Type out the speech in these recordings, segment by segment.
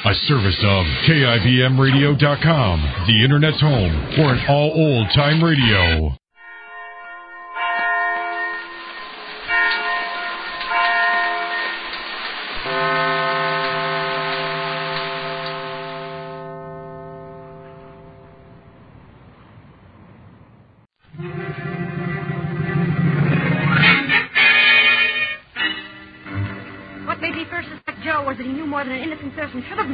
A service of KIBMradio.com, the Internet's home for an all old-time radio.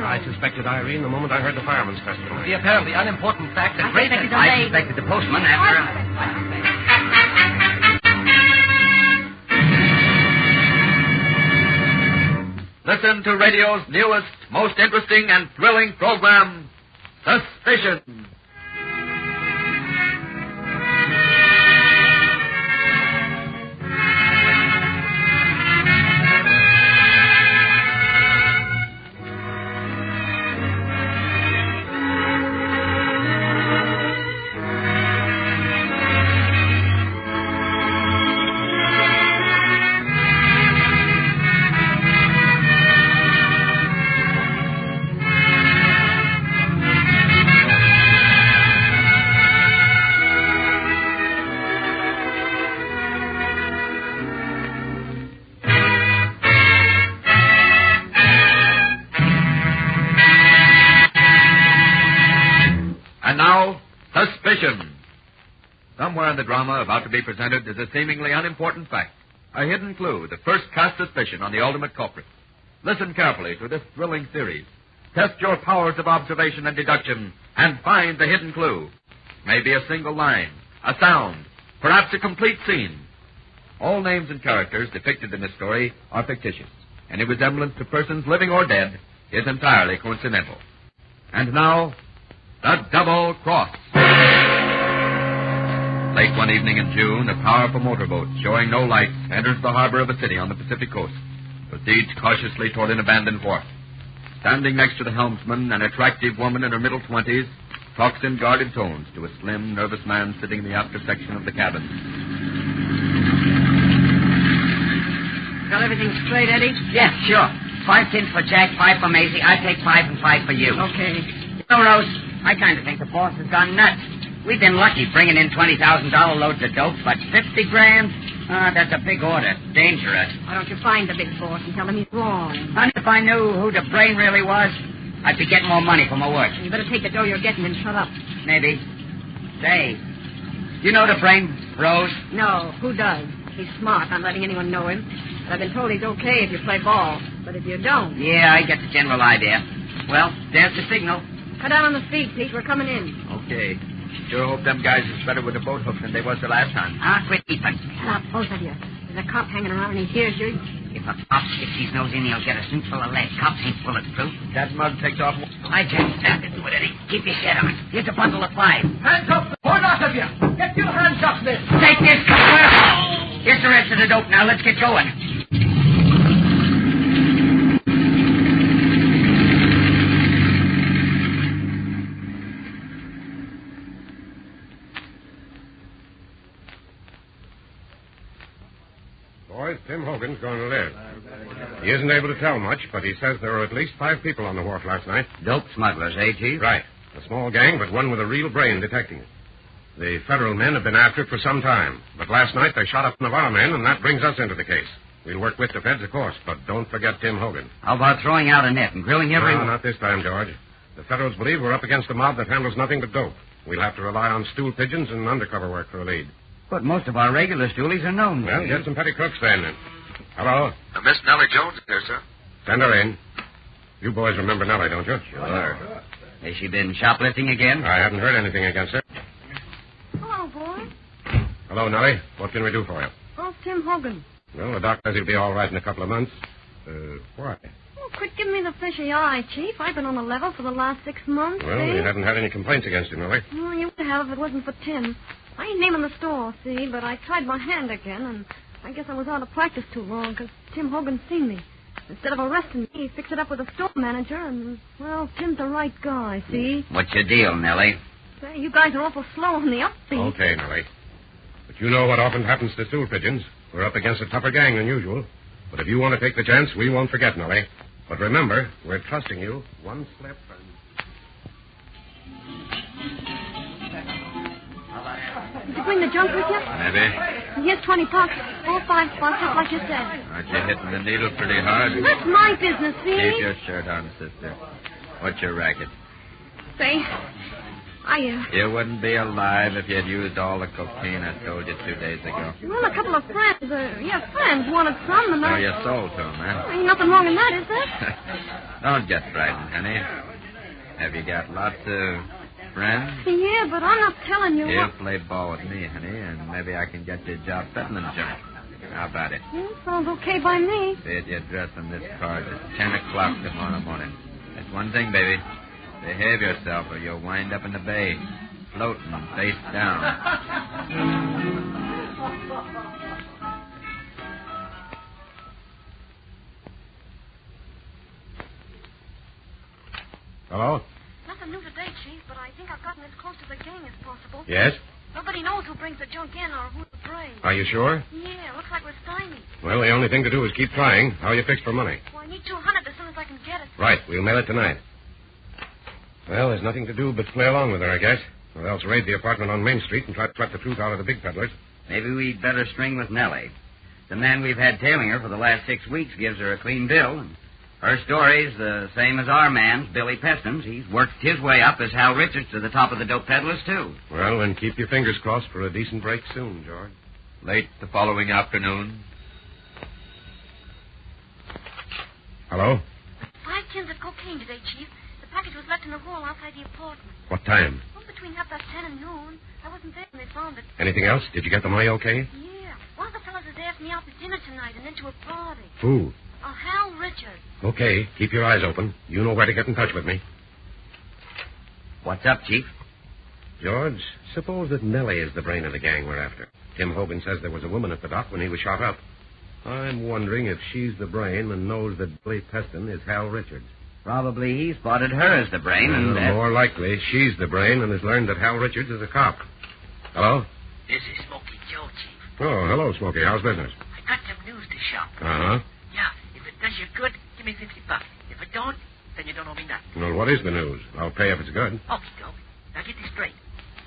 I suspected Irene the moment I heard the fireman's testimony. The apparently unimportant fact that I suspected the postman after... Listen to radio's newest, most interesting and thrilling program, Suspicion. Suspicion. Somewhere in the drama about to be presented is a seemingly unimportant fact, a hidden clue that first casts suspicion on the ultimate culprit. Listen carefully to this thrilling series. Test your powers of observation and deduction and find the hidden clue. Maybe a single line, a sound, perhaps a complete scene. All names and characters depicted in this story are fictitious. Any resemblance to persons living or dead is entirely coincidental. And now, the Double Cross. Late one evening in June, a powerful motorboat showing no lights enters the harbor of a city on the Pacific coast, proceeds cautiously toward an abandoned wharf. Standing next to the helmsman, an attractive woman in her middle 20s talks in guarded tones to a slim, nervous man sitting in the after section of the cabin. Got everything straight, Eddie? Yes, sure. 5 tins for Jack, 5 for Maisie. I take 5 and 5 for you. Okay. You know, Rose, I kind of think the boss has gone nuts. We've been lucky bringing in $20,000 loads of dope, but 50 grand? That's a big order. Dangerous. Why don't you find the big boss and tell him he's wrong? And if I knew who the brain really was, I'd be getting more money for my work. You better take the dough you're getting and shut up. Maybe. Say, you know the brain, Rose? No, who does? He's smart, not letting anyone know him. But I've been told he's okay if you play ball. But if you don't... Yeah, I get the general idea. Well, there's the signal. Cut out on the feet, Pete. We're coming in. Okay. Sure hope them guys is better with the boat hook than they was the last time. Quit keeping. Shut up, both of you. There's a cop hanging around and he hears you. If a cop sticks his nose in, he'll get a suit full of lead. Cops ain't bulletproof. That mug takes off. I can't stand it, Eddie. Keep your head on. Here's a bundle of 5. Hands up, the lot of you. Get your hands up, miss. Take this, copper. Here's the rest of the dope now. Let's get going. Boys, Tim Hogan's going to live. He isn't able to tell much, but he says there were at least 5 people on the wharf last night. Dope smugglers, eh, Chief? Right. A small gang, but one with a real brain detecting it. The federal men have been after it for some time, but last night they shot up one of our men, and that brings us into the case. We'll work with the feds, of course, but don't forget Tim Hogan. How about throwing out a net and grilling everyone? No, not this time, George. The Federals believe we're up against a mob that handles nothing but dope. We'll have to rely on stool pigeons and undercover work for a lead. But most of our regular stoolies are known. Well, get some petty crooks then. Hello? Miss Nellie Jones is here, sir. Send her in. You boys remember Nellie, don't you? Sure. Has she been shoplifting again? I haven't heard anything against her. Hello, boy. Hello, Nellie. What can we do for you? Oh, Tim Hogan. Well, the doc says he'll be all right in a couple of months. Why? Oh, quit giving me the fishy eye, Chief. I've been on the level for the last 6 months, Well, see? we haven't had any complaints against him, Nellie. Well, you would have if it wasn't for Tim. I ain't naming the store, see, but I tried my hand again, and I guess I was out of practice too long, because Tim Hogan seen me. Instead of arresting me, he fixed it up with a store manager, and, well, Tim's the right guy, see? What's your deal, Nellie? Say, you guys are awful slow on the upbeat. Okay, Nellie. But you know what often happens to stool pigeons. We're up against a tougher gang than usual. But if you want to take the chance, we won't forget, Nellie. But remember, we're trusting you. One slip and... Did you bring the junk with you? Maybe. Here's $20. All $5, just like you said. Aren't you hitting the needle pretty hard? That's my business, see? Keep your shirt on, sister. What's your racket? Say, You wouldn't be alive if you'd used all the cocaine I told you 2 days ago. well, a couple of friends, friends wanted some, and So you sold to them, huh? Ain't nothing wrong in that, is there? Don't get frightened, honey. Have you got lots of friends? Yeah, but I'm not telling you You what... play ball with me, honey, and maybe I can get you a job peddling junk. How about it? Sounds okay by me. Bid your dress on this card at 10 o'clock tomorrow morning. That's one thing, baby. Behave yourself or you'll wind up in the bay, floating face down. Hello? Nothing new today, Chief, but I think I've gotten as close to the gang as possible. Yes? Nobody knows who brings the junk in or who to bring. Are you sure? Yeah, looks like we're stymied. Well, the only thing to do is keep trying. How are you fixed for money? Well, I need $200 as soon as I can get it. Right, we'll mail it tonight. Well, there's nothing to do but play along with her, I guess. Or else raid the apartment on Main Street and try to sweat the truth out of the big peddlers. Maybe we'd better string with Nellie. The man we've had tailing her for the last 6 weeks gives her a clean bill. And her story's the same as our man's, Billy Peston's. He's worked his way up as Hal Richards to the top of the dope peddlers, too. Well, then keep your fingers crossed for a decent break soon, George. Late the following afternoon. Hello? 5 tins of cocaine today, Chief. The package was left in the hall outside the apartment. What time? Well, between 10:30 and noon. I wasn't there when they found it. Anything else? Did you get the money okay? Yeah. One of the fellas is asking me out to dinner tonight and then to a party. Who? Hal Richards. Okay, keep your eyes open. You know where to get in touch with me. What's up, Chief? George, suppose that Nellie is the brain of the gang we're after. Tim Hogan says there was a woman at the dock when he was shot up. I'm wondering if she's the brain and knows that Billy Peston is Hal Richards. Probably he spotted her as the brain and... More likely, she's the brain and has learned that Hal Richards is a cop. Hello? This is Smokey Joe, Chief. Oh, hello, Smokey. How's business? I got some news to shop. Uh-huh. Yeah, if it does you good, give me $50. If it don't, then you don't owe me nothing. Well, what is the news? I'll pay if it's good. Okay, doke. Now get this straight.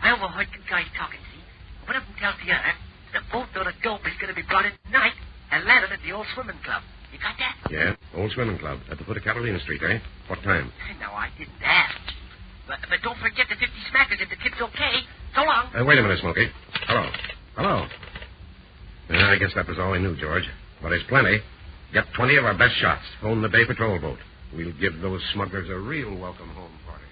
I overheard two guys talking, see? One of them tells the other the boatload of dope is going to be brought in tonight and landed at the old swimming club. You got that? Yeah, old swimming club at the foot of Catalina Street, eh? What time? No, I didn't ask, Chief. But don't forget the 50 smackers if the tip's okay. So long. Wait a minute, Smokey. Hello. Hello. Yeah, I guess that was all I knew, George. But there's plenty. Get 20 of our best shots. Phone the Bay Patrol boat. We'll give those smugglers a real welcome home party.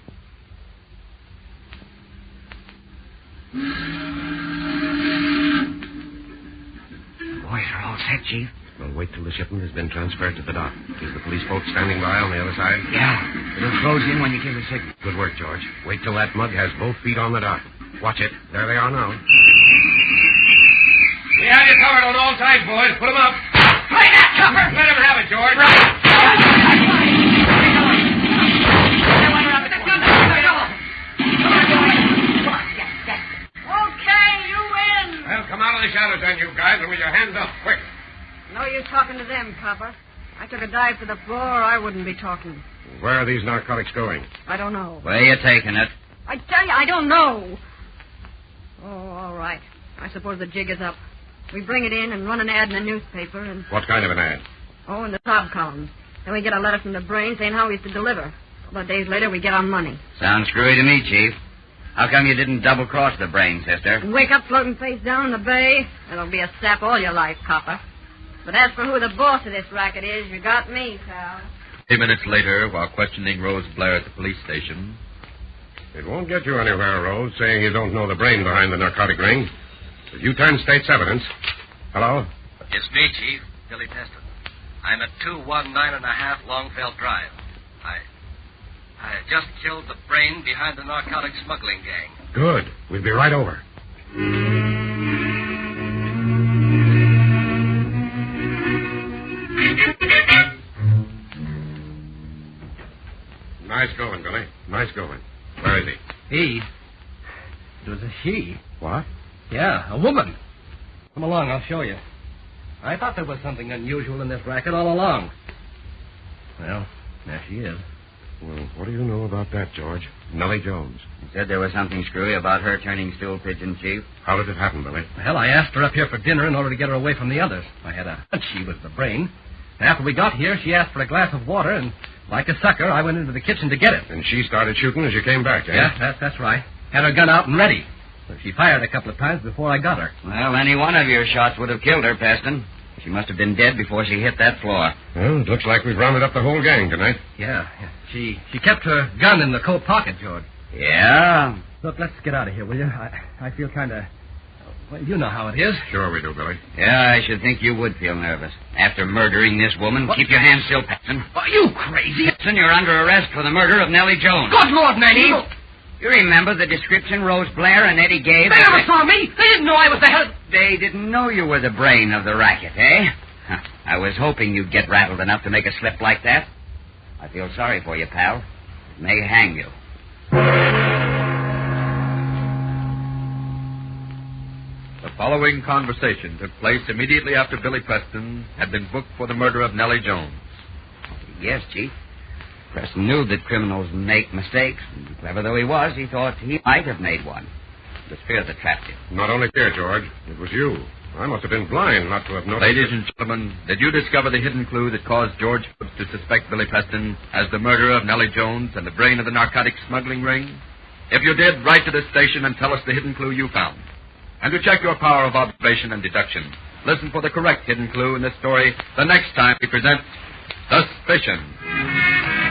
Boys are all set, Chief. Well, wait till the shipment has been transferred to the dock. Is the police boat standing by on the other side? Yeah. It'll close in when you give the signal. Good work, George. Wait till that mug has both feet on the dock. Watch it. There they are now. We have you covered on all sides, boys. Put them up. Play that, Chopper! Let him have it, George. Okay, you win. Well, come out of the shadows then, you guys, and with your hands up, quick. No use talking to them, copper. I took a dive for the floor, I wouldn't be talking. Where are these narcotics going? I don't know. Where you taking it? I tell you, I don't know. Oh, all right. I suppose the jig is up. We bring it in and run an ad in the newspaper and... What kind of an ad? Oh, in the top column. Then we get a letter from the brain saying how he's to deliver. A couple of days later, we get our money. Sounds screwy to me, Chief. How come you didn't double-cross the brain, sister? Wake up floating face down in the bay. It'll be a sap all your life, copper. But as for who the boss of this racket is, you got me, pal. 3 minutes later, while questioning Rose Blair at the police station. It won't get you anywhere, Rose, saying you don't know the brain behind the narcotic ring. If you turn state's evidence... Hello? It's me, Chief. Billy Peston. I'm at 219.5 Longfeld Drive. I just killed the brain behind the narcotic smuggling gang. Good. We'll be right over. Nice going, Billy. Nice going. Where is he? He? It was a she. What? Yeah, a woman. Come along, I'll show you. I thought there was something unusual in this racket all along. Well, There she is. Well, what do you know about that, George? Nellie Jones. He said there was something screwy about her turning stool pigeon, Chief. How did it happen, Billy? Well, I asked her up here for dinner in order to get her away from the others. I had a hunch she was the brain. After we got here, she asked for a glass of water, and like a sucker, I went into the kitchen to get it. And she started shooting as you came back, eh? Yeah, that's right. Had her gun out and ready. So she fired a couple of times before I got her. Well, any one of your shots would have killed her, Peston. She must have been dead before she hit that floor. Well, it looks like we've rounded up the whole gang tonight. Yeah. She kept her gun in the coat pocket, George. Yeah? Look, let's get out of here, will you? I feel kind of... Well, you know how it is. Sure we do, Billy. Yeah, I should think you would feel nervous. After murdering this woman, Keep your hands still, Peston. Are you crazy? Peston, you're under arrest for the murder of Nellie Jones. Good Lord, Manny! You remember the description Rose Blair and Eddie gave? They never saw me! They didn't know I was the head... They didn't know you were the brain of the racket, eh? I was hoping you'd get rattled enough to make a slip like that. I feel sorry for you, pal. It may hang you. The following conversation took place immediately after Billy Preston had been booked for the murder of Nellie Jones. Yes, Chief. Preston knew that criminals make mistakes. And clever though he was, he thought he might have made one. It was fear that trapped him. Not only fear, George. It was you. I must have been blind not to have noticed. Ladies and gentlemen, did you discover the hidden clue that caused George Phillips to suspect Billy Preston as the murderer of Nellie Jones and the brain of the narcotics smuggling ring? If you did, write to this station and tell us the hidden clue you found. And to check your power of observation and deduction, listen for the correct hidden clue in this story the next time we present Suspicion.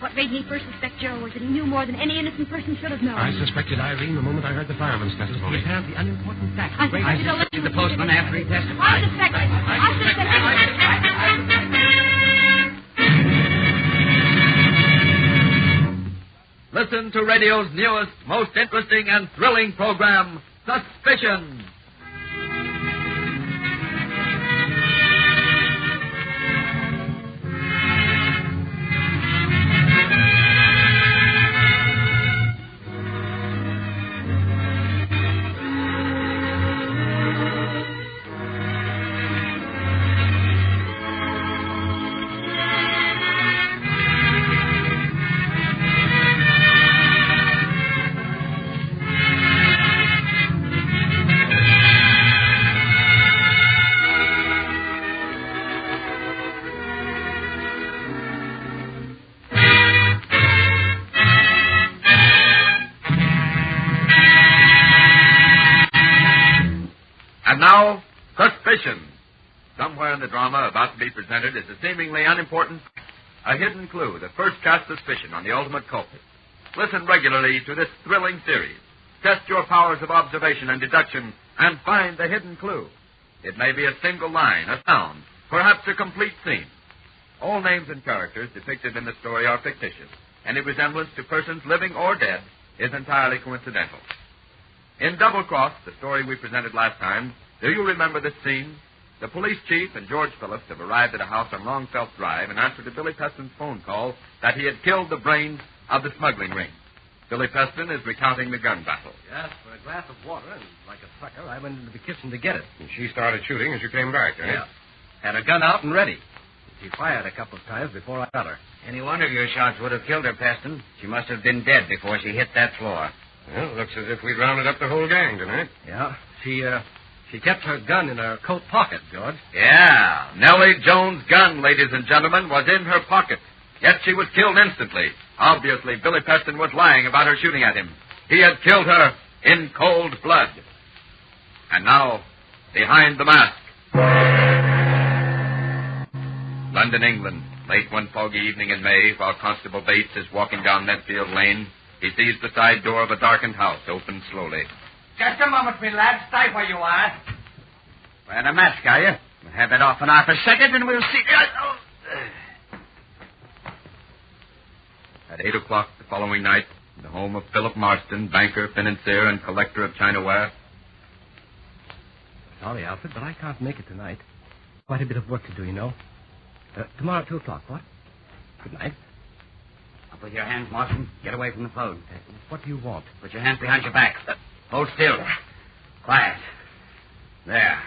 What made me first suspect Joe was that he knew more than any innocent person should have known. I suspected Irene the moment I heard the fireman's testimony. You have the unimportant fact. I suspected The postman after he testified. I suspected. Listen to radio's newest, most interesting and thrilling program, Suspicion. And now, Suspicion. Somewhere in the drama about to be presented is a seemingly unimportant fact, a hidden clue that first casts suspicion on the ultimate culprit. Listen regularly to this thrilling series. Test your powers of observation and deduction and find the hidden clue. It may be a single line, a sound, perhaps a complete scene. All names and characters depicted in the story are fictitious. Any resemblance to persons living or dead is entirely coincidental. In Double Cross, the story we presented last time, do you remember this scene? The police chief and George Phillips have arrived at a house on Longfelt Drive in answer to Billy Peston's phone call that he had killed the brains of the smuggling ring. Billy Peston is recounting the gun battle. Yes, for a glass of water, and like a sucker, I went into the kitchen to get it. And she started shooting as you came back, eh? Yeah. Had her gun out and ready. She fired a couple of times before I got her. Any one of your shots would have killed her, Peston. She must have been dead before she hit that floor. Well, looks as if we'd rounded up the whole gang tonight. Yeah. She kept her gun in her coat pocket, George. Yeah, Nellie Jones' gun, ladies and gentlemen, was in her pocket. Yet she was killed instantly. Obviously, Billy Peston was lying about her shooting at him. He had killed her in cold blood. And now, behind the mask. London, England, late one foggy evening in May, while Constable Bates is walking down Netfield Lane, he sees the side door of a darkened house open slowly. Just a moment, me lad. Stay where you are. Wearing a mask, are you? We'll have that off in half a second, and we'll see. At 8 o'clock the following night, in the home of Philip Marston, banker, financier, and collector of Chinaware. Sorry, Alfred, but I can't make it tonight. Quite a bit of work to do, you know. Tomorrow at 2 o'clock, what? Good night. Up with your hands, Marston. Get away from the phone. What do you want? Put your hands behind your back. Hold still. Quiet. There.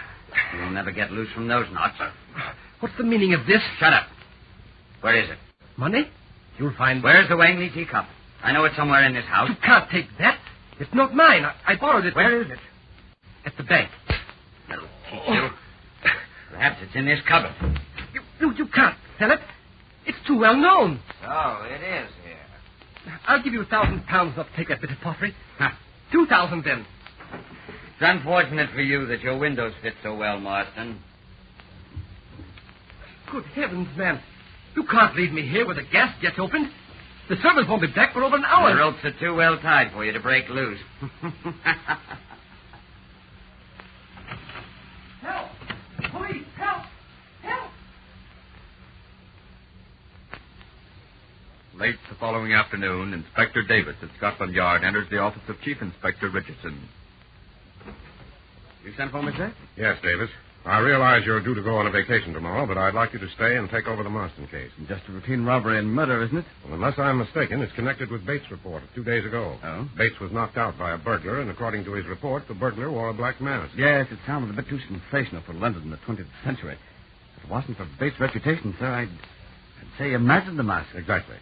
You'll never get loose from those knots. What's the meaning of this? Shut up. Where is it? Money? You'll find... Where's the Wangley teacup? I know it's somewhere in this house. You can't take that. It's not mine. I borrowed it. Where is it? At the bank. That'll teach you. Perhaps it's in this cupboard. You can't sell it. It's too well known. Oh, it is here. I'll give you £1,000 not to take that bit of pottery. 2,000 then. It's unfortunate for you that your windows fit so well, Marston. Good heavens, man. You can't leave me here with the gas jets open. The servants won't be back for over an hour. The ropes are too well tied for you to break loose. Help! Police, help! Help! Late the following afternoon, Inspector Davis at Scotland Yard enters the office of Chief Inspector Richardson. You sent for me, sir? Yes, Davis. I realize you're due to go on a vacation tomorrow, but I'd like you to stay and take over the Marston case. Just a routine robbery and murder, isn't it? Well, unless I'm mistaken, it's connected with Bates' report of 2 days ago. Oh? Bates was knocked out by a burglar, and according to his report, the burglar wore a black mask. Yes, it sounded a bit too sensational for London in the 20th century. If it wasn't for Bates' reputation, sir, I'd say imagine the mask. Exactly.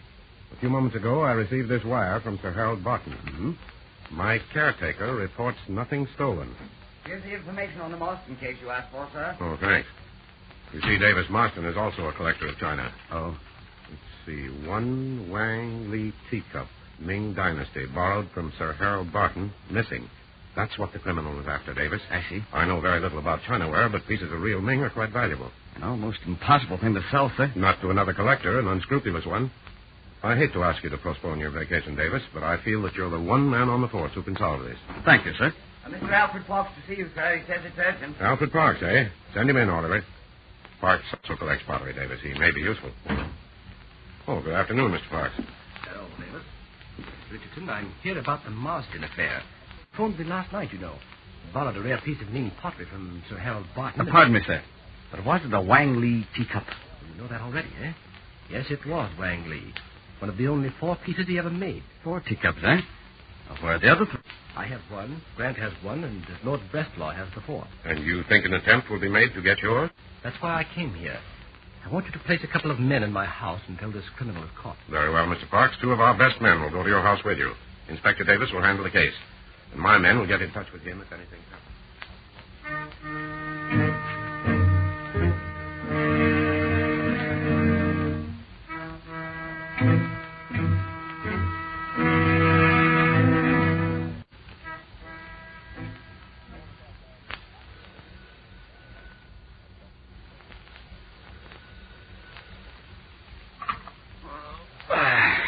A few moments ago, I received this wire from Sir Harold Barton. Mm-hmm. My caretaker reports nothing stolen. Here's the information on the Marston case you asked for, sir. Oh, thanks. You see, Davis Marston is also a collector of China. Oh. Let's see. One Wang Li teacup, Ming Dynasty, borrowed from Sir Harold Barton, missing. That's what the criminal is after, Davis. I see. I know very little about Chinaware, but pieces of real Ming are quite valuable. An almost impossible thing to sell, sir. Not to another collector, an unscrupulous one. I hate to ask you to postpone your vacation, Davis, but I feel that you're the one man on the force who can solve this. Thank you, sir. Mr. Alfred Parks to see you, sir. He says it's urgent. Alfred Parks, eh? Send him in, orderly. Parks also collects pottery, Davis. He may be useful. Oh, good afternoon, Mr. Parks. Hello, Davis. Richardson, I'm here about the Marsden affair. Phoned me last night, you know. Borrowed a rare piece of Ming pottery from Sir Harold Barton. Pardon me, sir. But was it a Wang Li teacup? You know that already, eh? Yes, it was Wang Li. One of the only 4 pieces he ever made. 4 teacups, eh? Now, where are the other 3? I have one, Grant has one, and Lord Bresslaw has the 4th. And you think an attempt will be made to get yours? That's why I came here. I want you to place a couple of men in my house until this criminal is caught. Very well, Mr. Parks. 2 of our best men will go to your house with you. Inspector Davis will handle the case. And my men will get in touch with him if anything happens.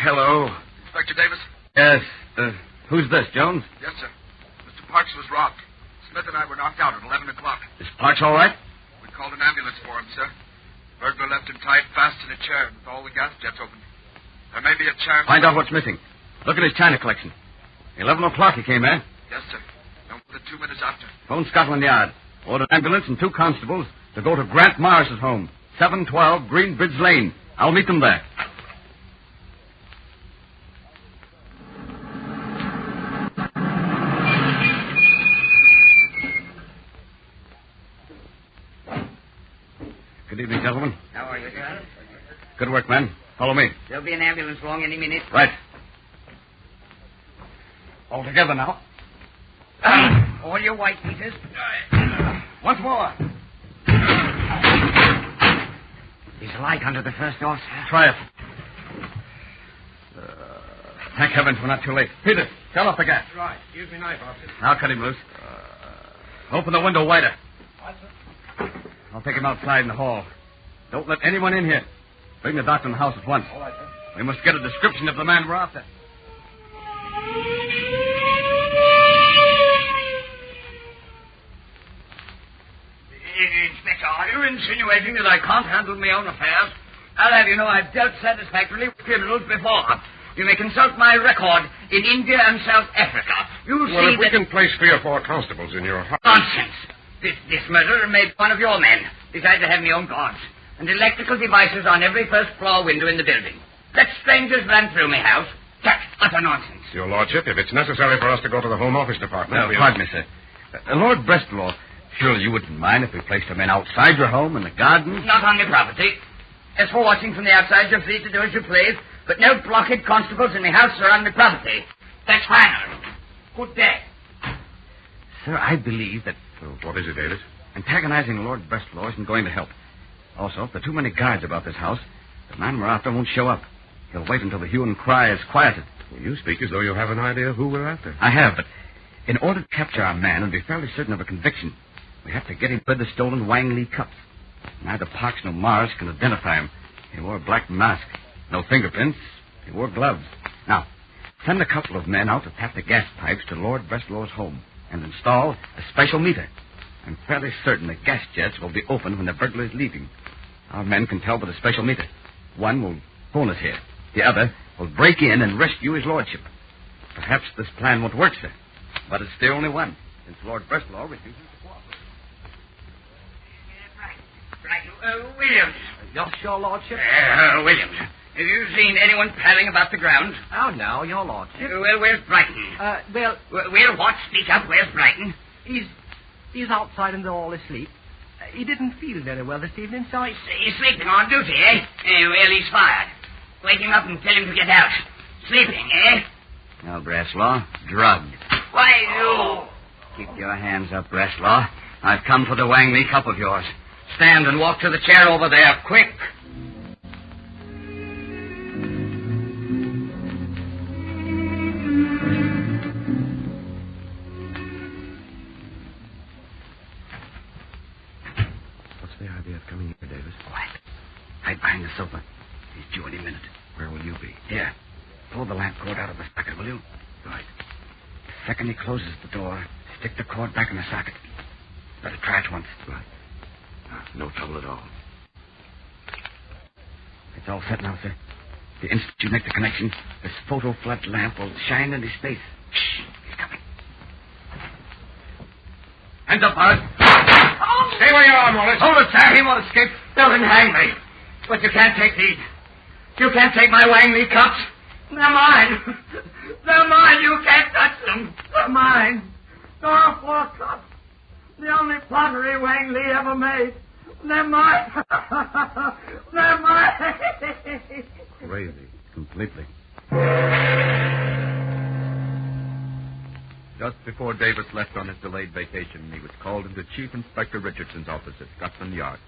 Hello. Inspector Davis? Yes. Who's this, Jones? Yes, sir. Mr. Parks was robbed. Smith and I were knocked out at 11 o'clock. Is Parks all right? We called an ambulance for him, sir. Burglar left him tied fast in a chair with all the gas jets open. There may be a chance... Find out what's missing. Look at his China collection. 11 o'clock he came in. Yes, sir. No more than 2 minutes after. Phone Scotland Yard. Ordered an ambulance and 2 constables to go to Grant Morris's home. 712 Greenbridge Lane. I'll meet them there. Good evening, gentlemen. How are you, sir? Good work, men. Follow me. There'll be an ambulance along any minute. Right. All together now. All your white pieces. Once more. There's a light under the first door, sir. Try it. Thank heavens we're not too late. Peter, shut off the gas. Right. Use me knife, officer. I'll cut him loose. Open the window wider. I'll take him outside in the hall. Don't let anyone in here. Bring the doctor in the house at once. All right, sir. We must get a description of the man we're after. Inspector, are you insinuating that I can't handle my own affairs? I'll have you know I've dealt satisfactorily with criminals before. You may consult my record in India and South Africa. You'll Well, see if we that... can place 3 or 4 constables in your house... Nonsense. This murderer made one of your men, besides I have my own guards, and electrical devices on every first-floor window in the building. Let strangers run through my house. That's utter nonsense. Your Lordship, if it's necessary for us to go to the Home Office Department... No, pardon me, sir. Lord Brestlaw, surely you wouldn't mind if we placed a man outside your home in the garden? Not on the property. As for watching from the outside, you're free to do as you please, but no blockhead constables in the house or on the property. That's final. Good day. Sir, I believe that What is it, Davis? antagonizing Lord Brestlaw isn't going to help. Also, if there are too many guards about this house, the man we're after won't show up. He'll wait until the hue and cry is quieted. Well, you speak as though you have an idea who we're after. I have, but in order to capture our man and be fairly certain of a conviction, we have to get him with the stolen Wang Li cups. Neither Parks nor Mars can identify him. He wore a black mask. No fingerprints. He wore gloves. Now, send a couple of men out to tap the gas pipes to Lord Breslaw's home and install a special meter. I'm fairly certain the gas jets will be open when the burglar is leaving. Our men can tell by the special meter. One will phone us here. The other will break in and rescue his lordship. Perhaps this plan won't work, sir. But it's the only one, since Lord Brestlaw refuses to cooperate. Right. Williams. Yes, your lordship? Williams. Have you seen anyone padding about the grounds? Oh, no, your lordship. Well, where's Brighton? Well, Well, what? Speak up. Where's Brighton? he's outside in the hall asleep. He didn't feel very well this evening, so He's sleeping on duty, eh? Well, he's fired. Wake him up and tell him to get out. Sleeping, eh? No, Breslaw. Drugged. Why, you... Keep your hands up, Breslaw. I've come for the Wang Li cup of yours. Stand and walk to the chair over there, quick. What's the idea of coming here, Davis? Quiet. Hide behind the sofa. He's due any minute. Where will you be? Here. Pull the lamp cord out of the socket, will you? Right. The second he closes the door, stick the cord back in the socket. Better try it once. Right. No trouble at all. It's all set now, sir. The instant you make the connection, this photo flood lamp will shine in his face. Shh. He's coming. Hands up, Bart. Stay where you are, Morris. Hold it, sir. He won't escape. They'll hang me. But you can't take these. You can't take my Wang Li cups. They're mine. They're mine. You can't touch them. They're mine. They're 4 cups. The only pottery Wang Li ever made. They're mine. They're mine. Crazy. Completely. Just before Davis left on his delayed vacation, he was called into Chief Inspector Richardson's office at Scotland Yard.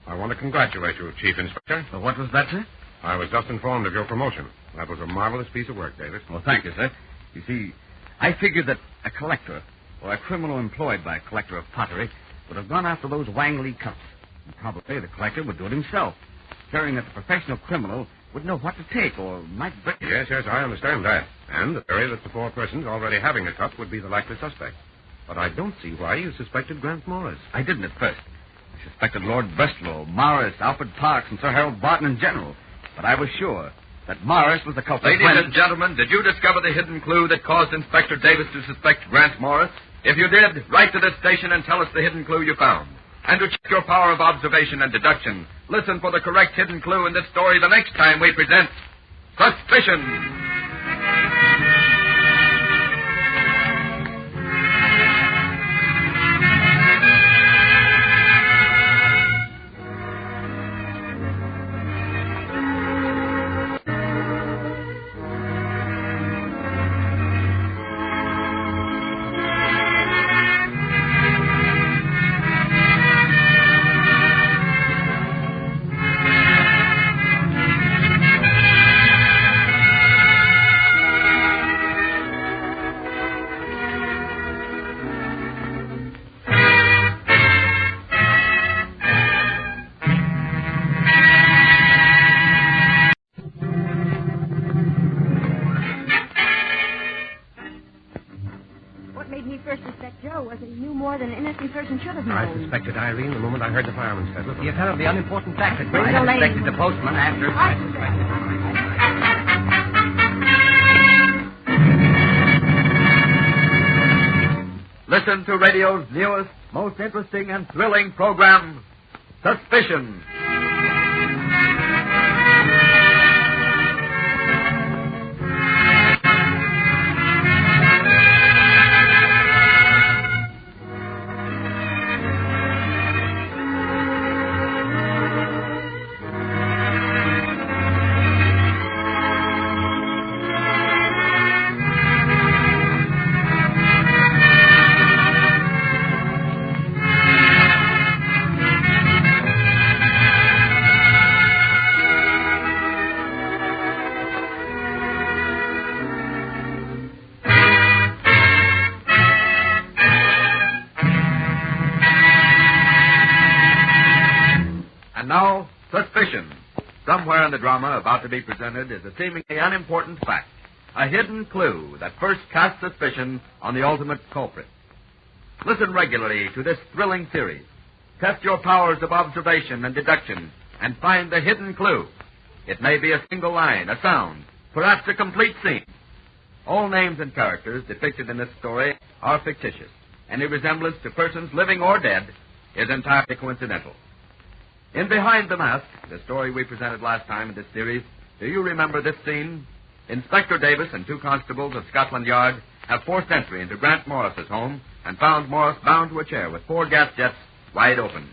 I want to congratulate you, Chief Inspector. Well, what was that, sir? I was just informed of your promotion. That was a marvelous piece of work, Davis. Well, thank you, sir. You see, I figured that a collector or a criminal employed by a collector of pottery would have gone after those Wang Li cups. And probably the collector would do it himself, fearing that the professional criminal would know what to take or might break it. Yes, I understand that. And the theory that the 4 persons already having a cup would be the likely suspect. But I don't see why you suspected Grant Morris. I didn't at first. I suspected Lord Brestlaw, Morris, Alfred Parks, and Sir Harold Barton in general. But I was sure that Morris was the culprit. Ladies and gentlemen, did you discover the hidden clue that caused Inspector Davis to suspect Grant Morris? If you did, write to this station and tell us the hidden clue you found. And to check your power of observation and deduction, listen for the correct hidden clue in this story the next time we present Suspicion. as he knew more than an innocent person should have known. I suspected Irene the moment I heard the fireman say it. The apparently unimportant fact that Grace... I suspected the postman after... Listen to radio's newest, most interesting and thrilling program, Suspicion. And now, Suspicion. Somewhere in the drama about to be presented is a seemingly unimportant fact, a hidden clue that first casts suspicion on the ultimate culprit. Listen regularly to this thrilling series. Test your powers of observation and deduction and find the hidden clue. It may be a single line, a sound, perhaps a complete scene. All names and characters depicted in this story are fictitious. Any resemblance to persons living or dead is entirely coincidental. In Behind the Mask, the story we presented last time in this series, do you remember this scene? Inspector Davis and 2 constables of Scotland Yard have forced entry into Grant Morris's home and found Morris bound to a chair with 4 gas jets wide open.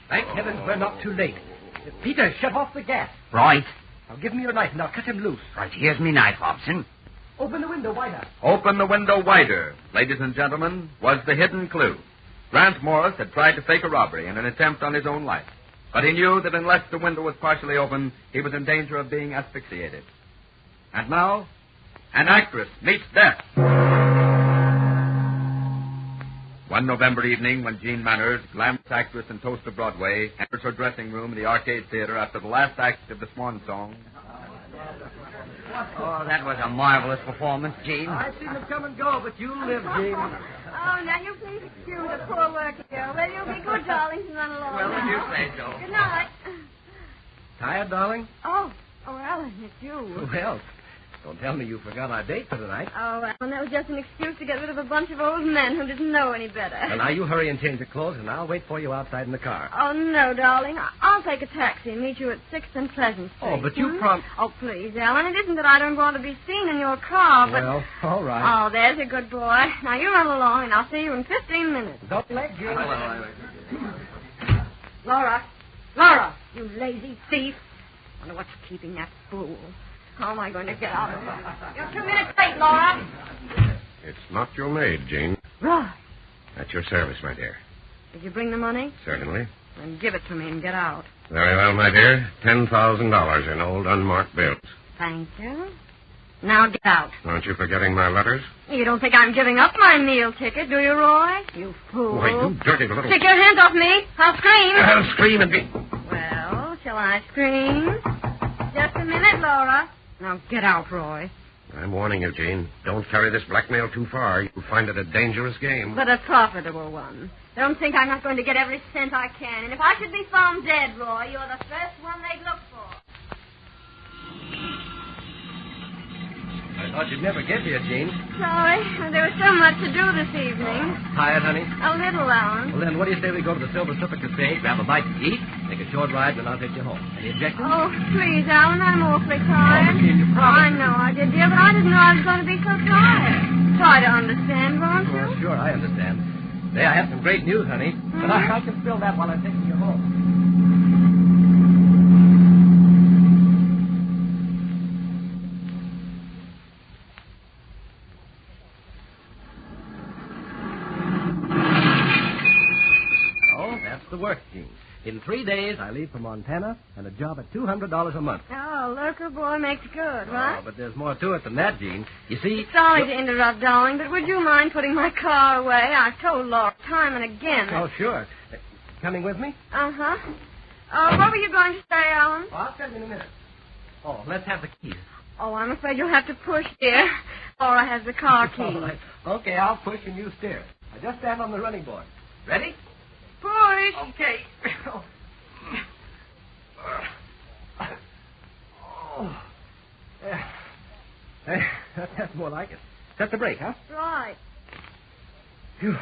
Thank heavens we're not too late. Peter, shut off the gas. Right. Now give me your knife and I'll cut him loose. Right, here's me knife, Hobson. Open the window wider. Open the window wider, ladies and gentlemen, was the hidden clue. Grant Morris had tried to fake a robbery in an attempt on his own life. But he knew that unless the window was partially open, he was in danger of being asphyxiated. And now, an actress meets death. One November evening, when Jean Manners, glamorous actress and toast of Broadway, enters her dressing room in the Arcade Theater after the last act of the Swan Song. Oh, that was a marvelous performance, Jean. I've seen them come and go, but you live, Jean. Oh, now you please excuse the poor working girl. Will you be good, darling, and run along? Well, if you say so. Good night. Tired, darling? Oh, Alan, it's you. Who else? Don't tell me you forgot our date for tonight. Oh, Alan, that was just an excuse to get rid of a bunch of old men who didn't know any better. Well, now you hurry and change your clothes, and I'll wait for you outside in the car. Oh, no, darling. I'll take a taxi and meet you at 6th and Pleasant Street. Oh, but you promised... Oh, please, Alan. It isn't that I don't want to be seen in your car, but... Well, all right. Oh, there's a good boy. Now, you run along, and I'll see you in 15 minutes. Don't let Jean... Laura, you lazy thief. I wonder what's keeping that fool. How am I going to get out of here? You're 2 minutes late, Laura. It's not your maid, Jean. Right. At your service, my dear. Did you bring the money? Certainly. Then give it to me and get out. Very well, my dear. $10,000 in old unmarked bills. Thank you. Now get out. Aren't you forgetting my letters? You don't think I'm giving up my meal ticket, do you, Roy? You fool. Why, you dirty little... Take your hands off me. I'll scream. I'll scream and be... Well, shall I scream? Just a minute, Laura. Now get out, Roy. I'm warning you, Jean. Don't carry this blackmail too far. You'll find it a dangerous game. But a profitable one. Don't think I'm not going to get every cent I can. And if I should be found dead, Roy, you're the first one they'd look for. I thought you'd never get here, Jean. Sorry. There was so much to do this evening. Tired, honey? A little, Alan. Well, then, what do you say we go to the Silver Slipper Cafe, grab a bite to eat, take a short ride, then I'll take you home. Any objections? Oh, please, Alan, I'm awfully tired. Oh, Jean, you promised. I know I did, dear, but I didn't know I was going to be so tired. Try to understand, won't you? Oh, sure, I understand. Say, I have some great news, honey. But I can spill that while I'm taking you home. The work, Jean. In 3 days, I leave for Montana and a job at $200 a month. Oh, lurker boy makes good, right? Oh, but there's more to it than that, Jean. You see... Sorry to interrupt, darling, but would you mind putting my car away? I've told Laura time and again. Oh, sure. Coming with me? Uh-huh. What were you going to say, Alan? Well, I'll tell you in a minute. Oh, let's have the keys. Oh, I'm afraid you'll have to push, dear. Laura has the car key. All right. Okay, I'll push and you steer. I just stand on the running board. Ready? Push. Okay. Hey, that's more like it. Set the brake, huh? Right. Phew.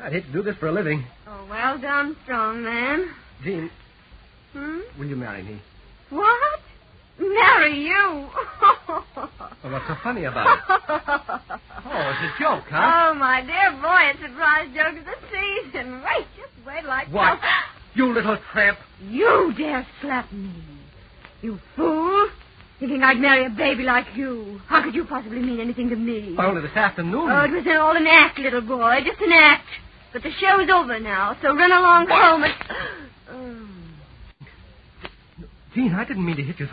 I'd hate to do this for a living. Oh, well done, strong man. Jean, Hmm? will you marry me? What? Marry you? Well, what's so funny about it? Oh, it's a joke, huh? Oh, my dear boy, it's a surprise joke of the season. Wait, just wait like What? You little tramp. You dare slap me. You fool. You think I'd marry a baby like you? How could you possibly mean anything to me? Only this afternoon. Oh, it was all an act, little boy. Just an act. But the show's over now, so run along home and... Jean, I didn't mean to hit you.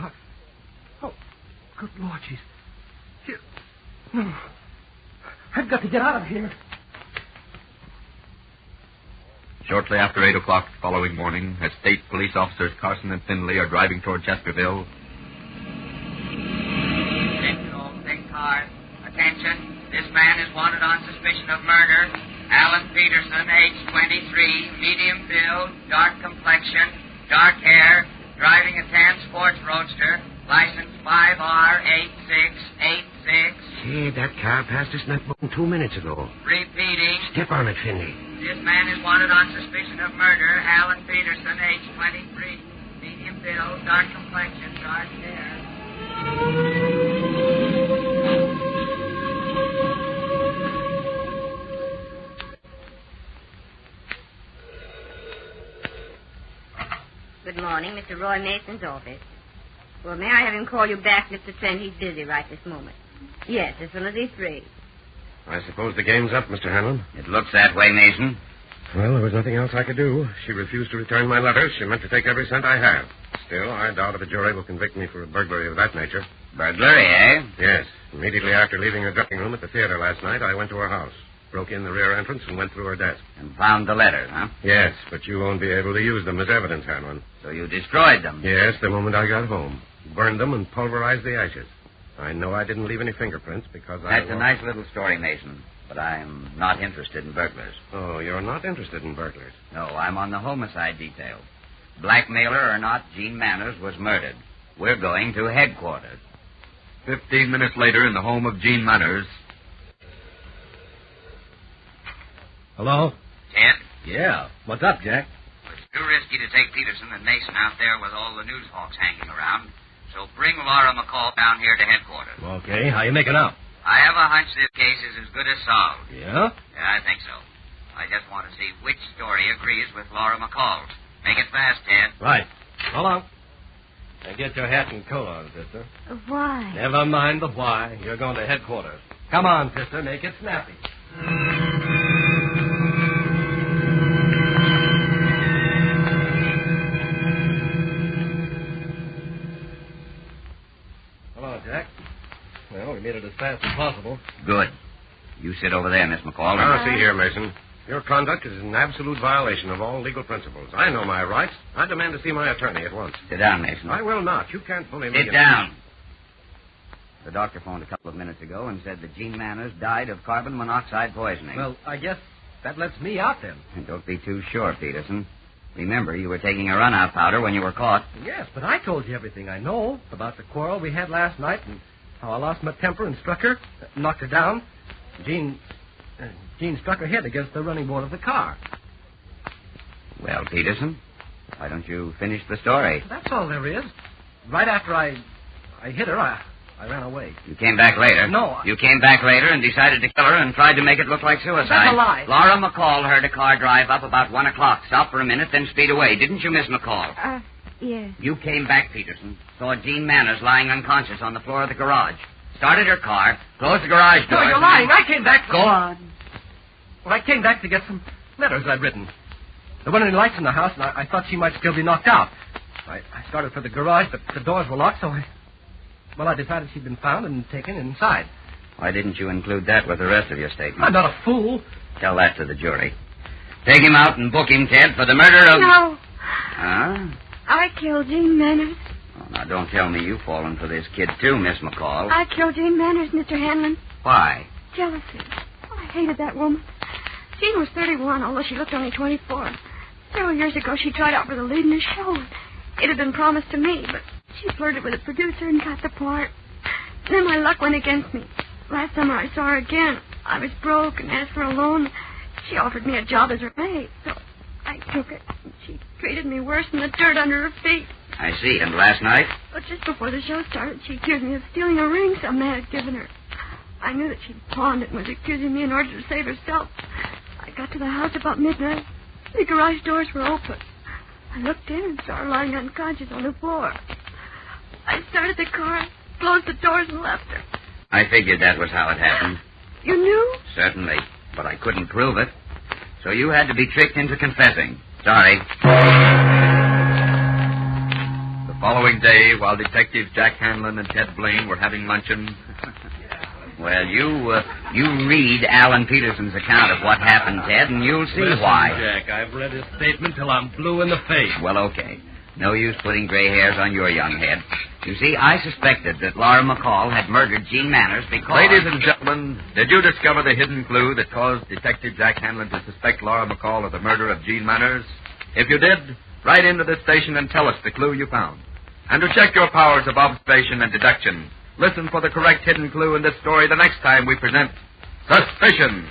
Oh, good Lord, she's... No. I've got to get out of here. Shortly after 8 o'clock the following morning, as state police officers Carson and Finley are driving toward Chesterville... Attention, all state cars. Attention. This man is wanted on suspicion of murder. Alan Peterson, age 23, medium build, dark complexion, dark hair, driving a tan sports roadster, license 5R8686. Hey, that car passed us not more than 2 minutes ago. Repeating. Step on it, Finley. This man is wanted on suspicion of murder. Alan Peterson, age 23, medium build, dark complexion, dark hair. Good morning, Mr. Roy Mason's office. Well, may I have him call you back, Mr. Trent? He's busy right this moment. Yes, as soon as he's free. I suppose the game's up, Mr. Hanlon. It looks that way, Mason. Well, there was nothing else I could do. She refused to return my letters. She meant to take every cent I have. Still, I doubt if a jury will convict me for a burglary of that nature. Burglary, eh? Yes. Immediately after leaving her dressing room at the theater last night, I went to her house, broke in the rear entrance, and went through her desk. And found the letters, huh? Yes, but you won't be able to use them as evidence, Hanlon. So you destroyed them? Yes, the moment I got home. Burned them and pulverized the ashes. I know I didn't leave any fingerprints because That's a nice little story, Mason. But I'm not interested in burglars. Oh, you're not interested in burglars? No, I'm on the homicide detail. Blackmailer or not, Gene Manners was murdered. We're going to headquarters. 15 minutes later, in the home of Gene Manners. Hello? Ted? Yeah. What's up, Jack? It's too risky to take Peterson and Mason out there with all the news hawks hanging around. So bring Laura McCall down here to headquarters. Okay. How you making out? I have a hunch this case is as good as solved. Yeah? Yeah, I think so. I just want to see which story agrees with Laura McCall's. Make it fast, Ted. Right. Hold on. Now get your hat and coat on, sister. Why? Never mind the why. You're going to headquarters. Come on, sister. Make it snappy. Hello, Jack. Well, we made it as fast as possible. Good. You sit over there, Miss McCall. Now, see here, Mason. Your conduct is an absolute violation of all legal principles. I know my rights. I demand to see my attorney at once. Sit down, Mason. I will not. You can't bully me. Sit down. The doctor phoned a couple of minutes ago and said that Gene Manners died of carbon monoxide poisoning. Well, I guess that lets me out then. And don't be too sure, Peterson. Remember, you were taking a run-out powder when you were caught. Yes, but I told you everything I know about the quarrel we had last night and how I lost my temper and struck her, knocked her down. Jean struck her head against the running board of the car. Well, Peterson, why don't you finish the story? That's all there is. Right after I hit her, I ran away. You came back later. No. You came back later and decided to kill her and tried to make it look like suicide. That's a lie. Laura McCall heard a car drive up about 1 o'clock, stop for a minute, then speed away. Didn't you, Miss McCall? Yes. You came back, Peterson, saw Gene Manners lying unconscious on the floor of the garage. Started her car, closed the garage door. No, you're lying. I came back. Go on. Well, I came back to get some letters I'd written. There weren't any lights in the house, and I thought she might still be knocked out. I started for the garage, but the doors were locked, so I decided she'd been found and taken inside. Why didn't you include that with the rest of your statement? I'm not a fool. Tell that to the jury. Take him out and book him, Ted, for the murder of... No. Huh? I killed Gene Manners. Oh, now, don't tell me you've fallen for this kid, too, Miss McCall. I killed Gene Manners, Mr. Hanlon. Why? Jealousy. Oh, I hated that woman. Jean was 31, although she looked only 24. Several years ago, she tried out for the lead in a show. It had been promised to me, but she flirted with a producer and got the part. Then my luck went against me. Last summer, I saw her again. I was broke and asked for a loan. She offered me a job as her maid, so I took it. She treated me worse than the dirt under her feet. I see. And last night? But just before the show started, she accused me of stealing a ring some man had given her. I knew that she'd pawned it and was accusing me in order to save herself. I got to the house about midnight. The garage doors were open. I looked in and saw her lying unconscious on the floor. I started the car, closed the doors, and left her. I figured that was how it happened. You knew? Certainly, but I couldn't prove it. So you had to be tricked into confessing. Sorry. The following day, while Detectives Jack Hanlon and Ted Blaine were having luncheon... Well, you read Alan Peterson's account of what happened, Ted, and you'll see why. Jack, I've read his statement till I'm blue in the face. Well, okay. No use putting gray hairs on your young head. You see, I suspected that Laura McCall had murdered Jean Manners because... Ladies and gentlemen, did you discover the hidden clue that caused Detective Jack Hanlon to suspect Laura McCall of the murder of Jean Manners? If you did, write into this station and tell us the clue you found. And to check your powers of observation and deduction, listen for the correct hidden clue in this story the next time we present Suspicion.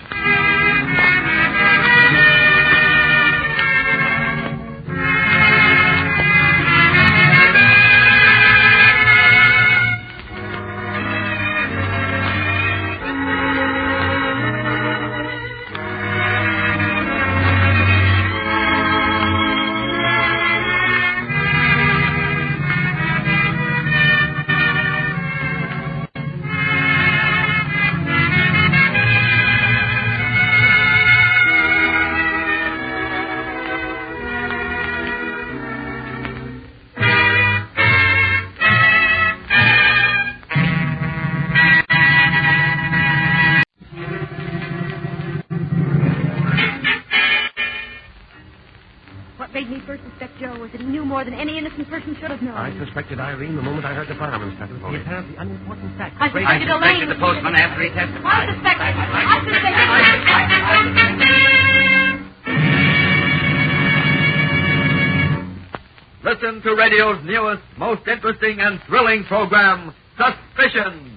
More than any innocent person should have known. I suspected Irene the moment I heard the fireman's telephone. He had the unimportant fact. I suspected Elaine. The postman after he testified. I suspected. Listen to radio's newest, most interesting and thrilling program, Suspicion.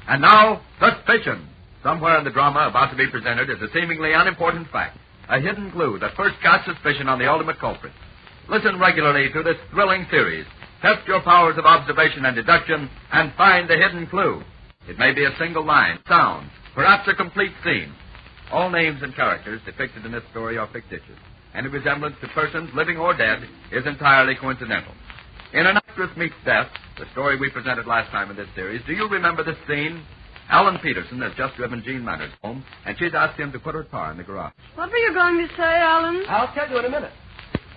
And now, Suspicion. Somewhere in the drama about to be presented is a seemingly unimportant fact, a hidden clue that first casts suspicion on the ultimate culprit. Listen regularly to this thrilling series. Test your powers of observation and deduction and find the hidden clue. It may be a single line, sound, perhaps a complete scene. All names and characters depicted in this story are fictitious. Any resemblance to persons, living or dead, is entirely coincidental. In An Actress Meets Death, the story we presented last time in this series, do you remember this scene? Alan Peterson has just driven Jean Manners home, and she's asked him to put her car in the garage. What were you going to say, Alan? I'll tell you in a minute.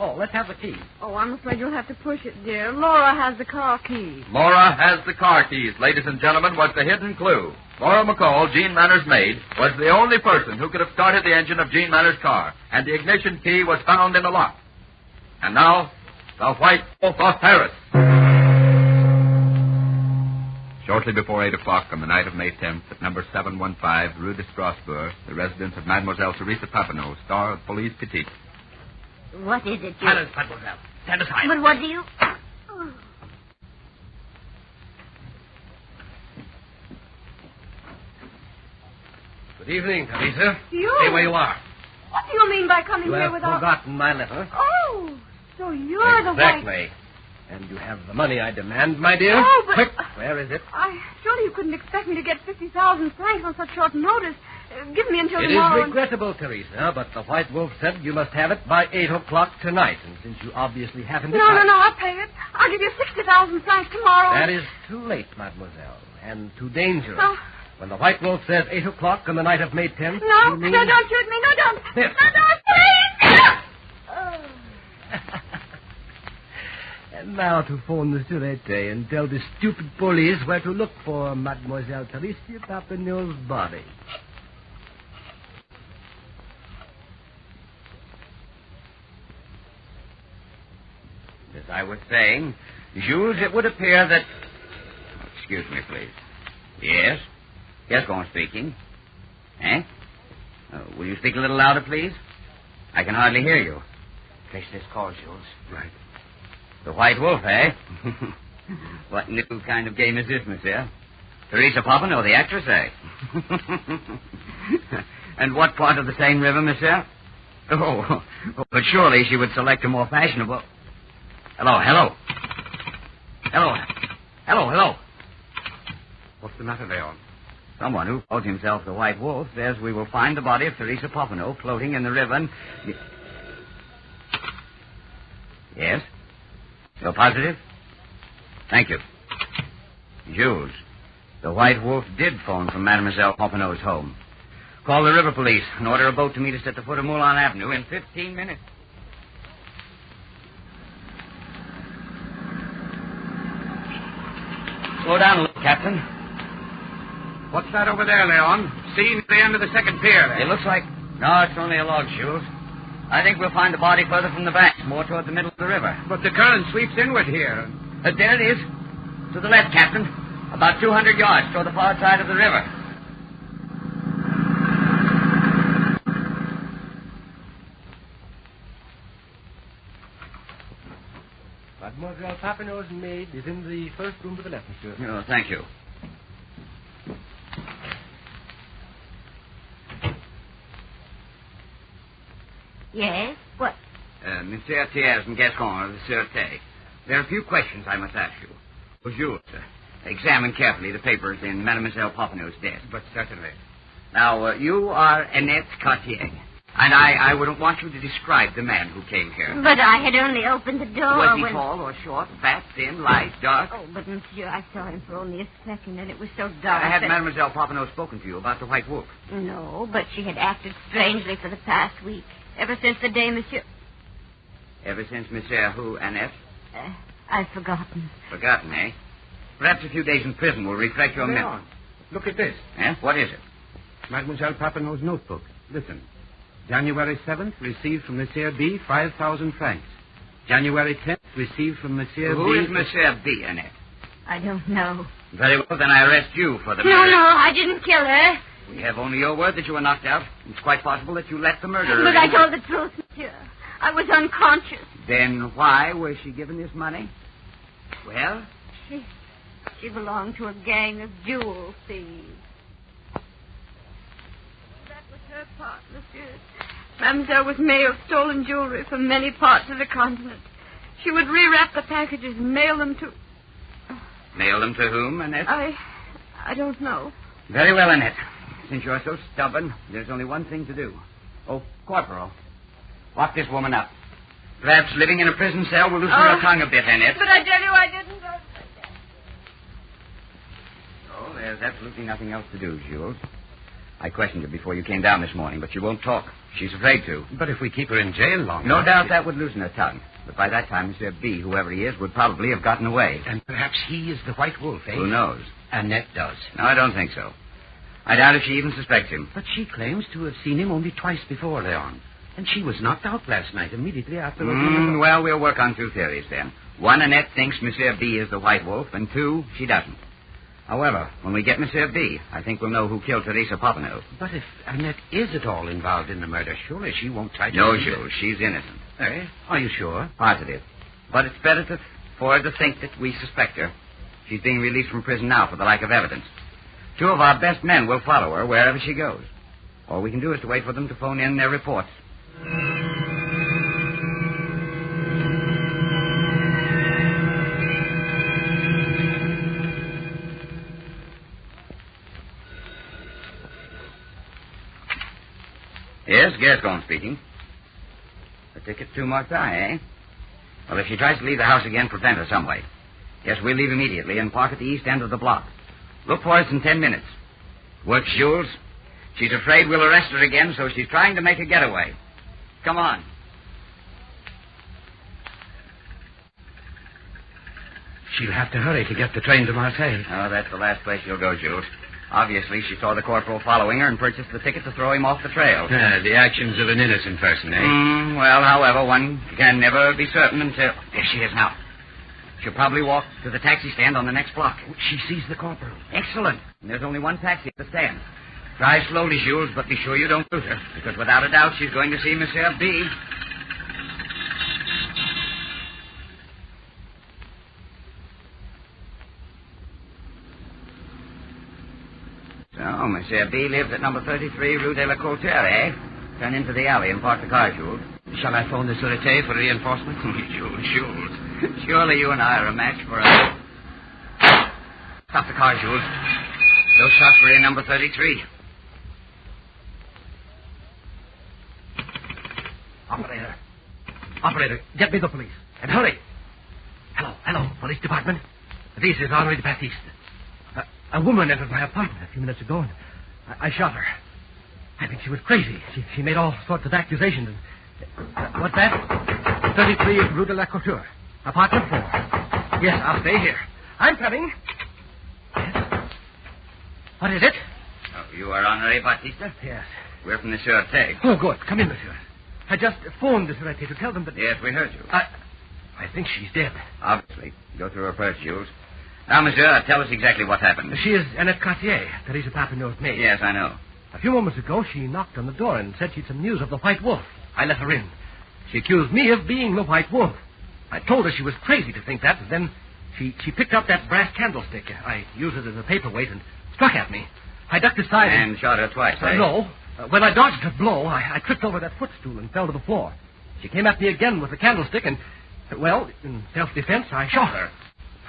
Oh, let's have the key. Oh, I'm afraid you'll have to push it, dear. Laura has the car keys. Laura has the car keys, ladies and gentlemen, was the hidden clue. Laura McCall, Jean Manners' maid, was the only person who could have started the engine of Jean Manners' car, and the ignition key was found in the lock. And now, the White Wolf of Paris. Shortly before 8 o'clock on the night of May 10th, at number 715 Rue de Strasbourg, the residence of Mademoiselle Teresa Papineau, star of Police Petite. What is it, you... Silence, mademoiselle. Stand aside. But what do you... Oh. Good evening, Teresa. You? Stay where you are. What do you mean by coming You here have without... forgotten my letter. Oh, so you're the white... Exactly. And you have the money I demand, my dear. Oh, but... Quick, Where is it? Surely you couldn't expect me to get 50,000 francs on such short notice. Give me until It tomorrow. is regrettable, Teresa, but the White Wolf said you must have it by 8 o'clock tonight. And since you obviously haven't... No, I'll pay it. I'll give you 60,000 francs tomorrow. That is too late, mademoiselle, and too dangerous. When the White Wolf says 8 o'clock on the night of May 10th... No, you mean... no, don't shoot me. No, don't. Yes. No, don't, please. And now to phone the Sûreté and tell the stupid police where to look for Mademoiselle Teresa Papineau's body. As I was saying, Jules, it would appear that... Excuse me, please. Yes? Gascon speaking. Eh? Will you speak a little louder, please? I can hardly hear you. Place this call, Jules. Right. The White Wolf, eh? What new kind of game is this, monsieur? Teresa Papineau, the actress, eh? And what part of the Seine River, monsieur? Oh, but surely she would select a more fashionable... Hello. What's the matter, Leon? Someone who calls himself the White Wolf says we will find the body of Teresa Papineau floating in the river and... Yes? You're positive? Thank you. Jules, the White Wolf did phone from Mademoiselle Papineau's home. Call the river police and order a boat to meet us at the foot of Moulin Avenue in 15 minutes. Slow down a little, Captain. What's that over there, Leon? Seen at the end of the second pier there. It looks like... No, it's only a log, Jules. I think we'll find the body further from the banks, more toward the middle of the river. But the current sweeps inward here. There it is. To the left, Captain. About 200 yards toward the far side of the river. Mademoiselle Papineau's maid is in the first room to the left, monsieur. Oh, thank you. Yes? What? Monsieur Thiers and Gascon of the Sûreté. There are a few questions I must ask you. Well, Jules, examine carefully the papers in Mademoiselle Papineau's desk. But certainly. Now, you are Annette Cartier. And I wouldn't want you to describe the man who came here. But I had only opened the door Was he when... tall or short, fat, thin, light, dark? Oh, but monsieur, I saw him for only a second, and it was so dark Had that... Mademoiselle Papineau spoken to you about the White Wolf? No, but she had acted strangely for the past week. Ever since the day monsieur... Ever since Monsieur who, Annette? I've forgotten. Forgotten, eh? Perhaps a few days in prison will refresh your memory. Leon, look at this. Eh? What is it? Mademoiselle Papineau's notebook. Listen. January 7th, received from Monsieur B, 5,000 francs. January 10th, received from Monsieur B... Who is Monsieur B, Annette? I don't know. Very well, then I arrest you for the No, murder. I didn't kill her. We have only your word that you were knocked out. It's quite possible that you let the murderer... But I told the truth, monsieur. I was unconscious. Then why was she given this money? Well? She belonged to a gang of jewel thieves. That was her part, monsieur. Mademoiselle was mailed stolen jewelry from many parts of the continent. She would rewrap the packages and mail them to... Mail them to whom, Annette? I don't know. Very well, Annette. Since you're so stubborn, there's only one thing to do. Oh, Corporal, lock this woman up. Perhaps living in a prison cell will loosen your tongue a bit, Annette. But I tell you, I didn't. Oh, there's absolutely nothing else to do, Jules. I questioned her before you came down this morning, but she won't talk. She's afraid to. But if we keep her in jail long No enough... doubt that would loosen her tongue. But by that time, Monsieur B, whoever he is, would probably have gotten away. And perhaps he is the White Wolf, eh? Who knows? Annette does. No, I don't think so. I doubt if she even suspects him. But she claims to have seen him only twice before, Leon. And she was knocked out last night, immediately after... Well, we'll work on two theories, then. One, Annette thinks Monsieur B is the White Wolf, and two, she doesn't. However, when we get Monsieur B, I think we'll know who killed Teresa Papineau. But if Annette is at all involved in the murder, surely she won't try to... No, Jules, she's innocent. Eh? Are you sure? Positive. But it's better for her to think that we suspect her. She's being released from prison now for the lack of evidence. Two of our best men will follow her wherever she goes. All we can do is to wait for them to phone in their reports. Yes, Gascon speaking. The ticket to Marseille, eh? Well, if she tries to leave the house again, prevent her some way. Yes, we'll leave immediately and park at the east end of the block. Look for us in 10 minutes. Works, Jules. She's afraid we'll arrest her again, so she's trying to make a getaway. Come on. She'll have to hurry to get the train to Marseille. Oh, that's the last place she'll go, Jules. Obviously, she saw the corporal following her and purchased the ticket to throw him off the trail. The actions of an innocent person, eh? Well, however, one can never be certain until... There she is now. She'll probably walk to the taxi stand on the next block. She sees the corporal. Excellent. And there's only one taxi at the stand. Drive slowly, Jules, but be sure you don't lose her, because without a doubt she's going to see Monsieur B. So, Monsieur B lives at number 33 Rue de la Coulter, eh? Turn into the alley and park the car, Jules. Shall I phone the Sûreté for reinforcements? Jules. Surely you and I are a match for a... Stop the car, Jules. Those shots were in number 33. Operator, get me the police. And hurry. Hello, police department. This is Henri de Baptiste. A woman entered my apartment a few minutes ago, and I shot her. I think she was crazy. She made all sorts of accusations. What's that? 33 Rue de la Couture. Apartment 4. Yes, I'll stay here. I'm coming. Yes. What is it? Oh, you are Henri Baptiste? Yes. We're from the Sûreté. Oh, good. Come in, monsieur. I just phoned the Sûreté to tell them that... Yes, we heard you. I think she's dead. Obviously. Go through her purse, Jules. Now, monsieur, tell us exactly what happened. She is Annette Cartier, Teresa Papineau's maid. Yes, I know. A few moments ago, she knocked on the door and said she'd some news of the White Wolf. I let her in. She accused me of being the White Wolf. I told her she was crazy to think that, and then she picked up that brass candlestick. I used it as a paperweight and struck at me. I ducked aside and shot her twice, eh? No. When I dodged her blow, I tripped over that footstool and fell to the floor. She came at me again with the candlestick and, well, in self-defense, I shot her.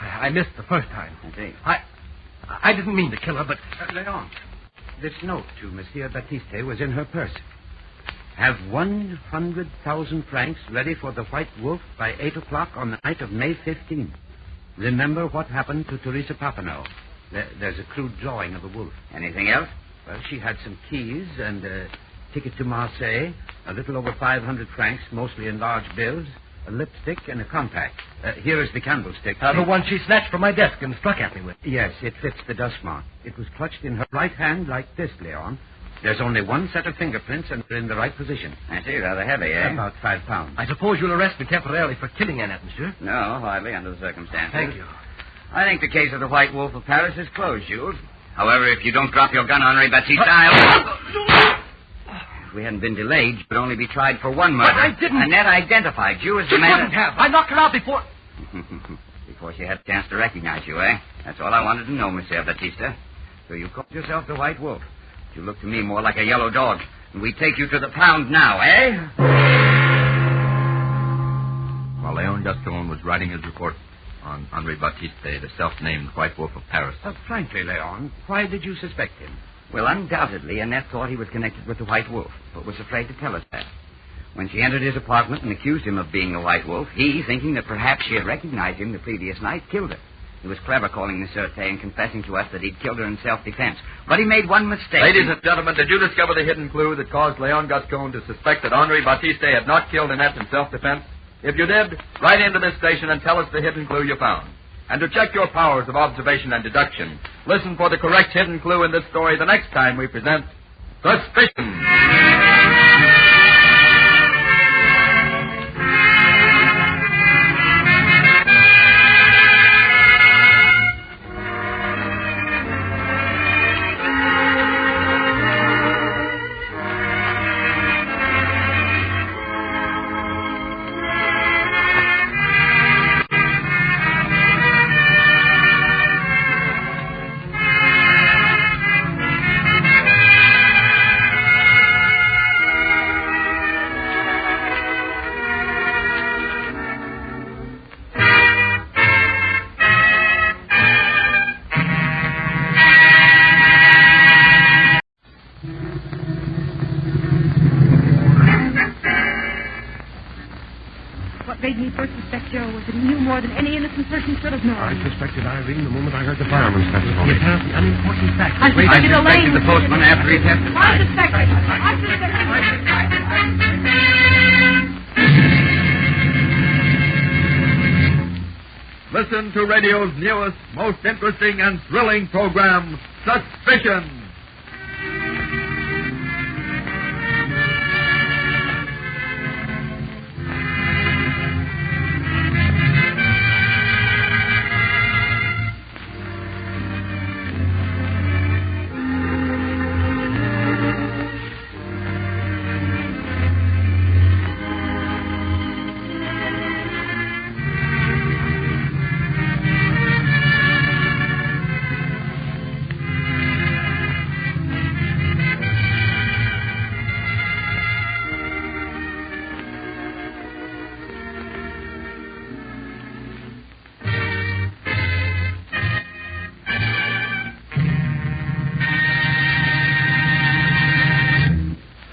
I missed the first time. I see. I didn't mean to kill her, but... Leon, this note to Monsieur Baptiste was in her purse. Have 100,000 francs ready for the White Wolf by 8 o'clock on the night of May 15th. Remember what happened to Teresa Papineau. There's a crude drawing of a wolf. Anything else? Well, she had some keys and a ticket to Marseille, a little over 500 francs, mostly in large bills, a lipstick, and a compact. Here is the candlestick. The one she snatched from my desk and struck at me with. Yes, it fits the dust mark. It was clutched in her right hand like this, Leon. There's only one set of fingerprints, and they're in the right position. I see, rather heavy, eh? About 5 pounds. I suppose you'll arrest me temporarily for killing Annette, monsieur? No, hardly, under the circumstances. Thank you. I think the case of the White Wolf of Paris is closed, Jules. However, if you don't drop your gun, Henri Baptiste, I'll... If we hadn't been delayed, you would only be tried for one murder. But I didn't... Annette identified you as the She man... couldn't have. I knocked her out before... Before she had a chance to recognize you, eh? That's all I wanted to know, Monsieur Baptiste. So you called yourself the White Wolf. You look to me more like a yellow dog. And we take you to the pound now, eh? While Leon Gascon was writing his report on Henri Baptiste, the self-named White Wolf of Paris. Frankly, Leon, why did you suspect him? Well, undoubtedly, Annette thought he was connected with the White Wolf, but was afraid to tell us that. When she entered his apartment and accused him of being the White Wolf, he, thinking that perhaps she had recognized him the previous night, killed her. He was clever calling the Sûreté and confessing to us that he'd killed her in self-defense. But he made one mistake. Ladies and gentlemen, did you discover the hidden clue that caused Leon Gascon to suspect that Henri Baptiste had not killed Annette in self-defense? If you did, write into this station and tell us the hidden clue you found. And to check your powers of observation and deduction, listen for the correct hidden clue in this story the next time we present Suspicion. more than any innocent person should have known. I suspected Irene the moment I heard the fireman's testimony. The apparently unimportant fact. I suspected Elaine. the postman after he testified. I suspected. Listen to radio's newest, most interesting and thrilling program, Suspicion.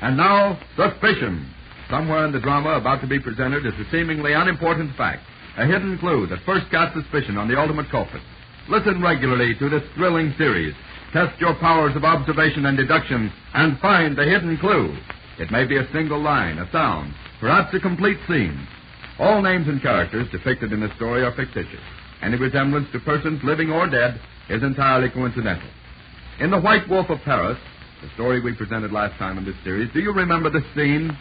And now, Suspicion. Somewhere in the drama about to be presented is a seemingly unimportant fact, a hidden clue that first casts suspicion on the ultimate culprit. Listen regularly to this thrilling series. Test your powers of observation and deduction and find the hidden clue. It may be a single line, a sound, perhaps a complete scene. All names and characters depicted in the story are fictitious. Any resemblance to persons living or dead is entirely coincidental. In The White Wolf of Paris, the story we presented last time in this series, do you remember this scene?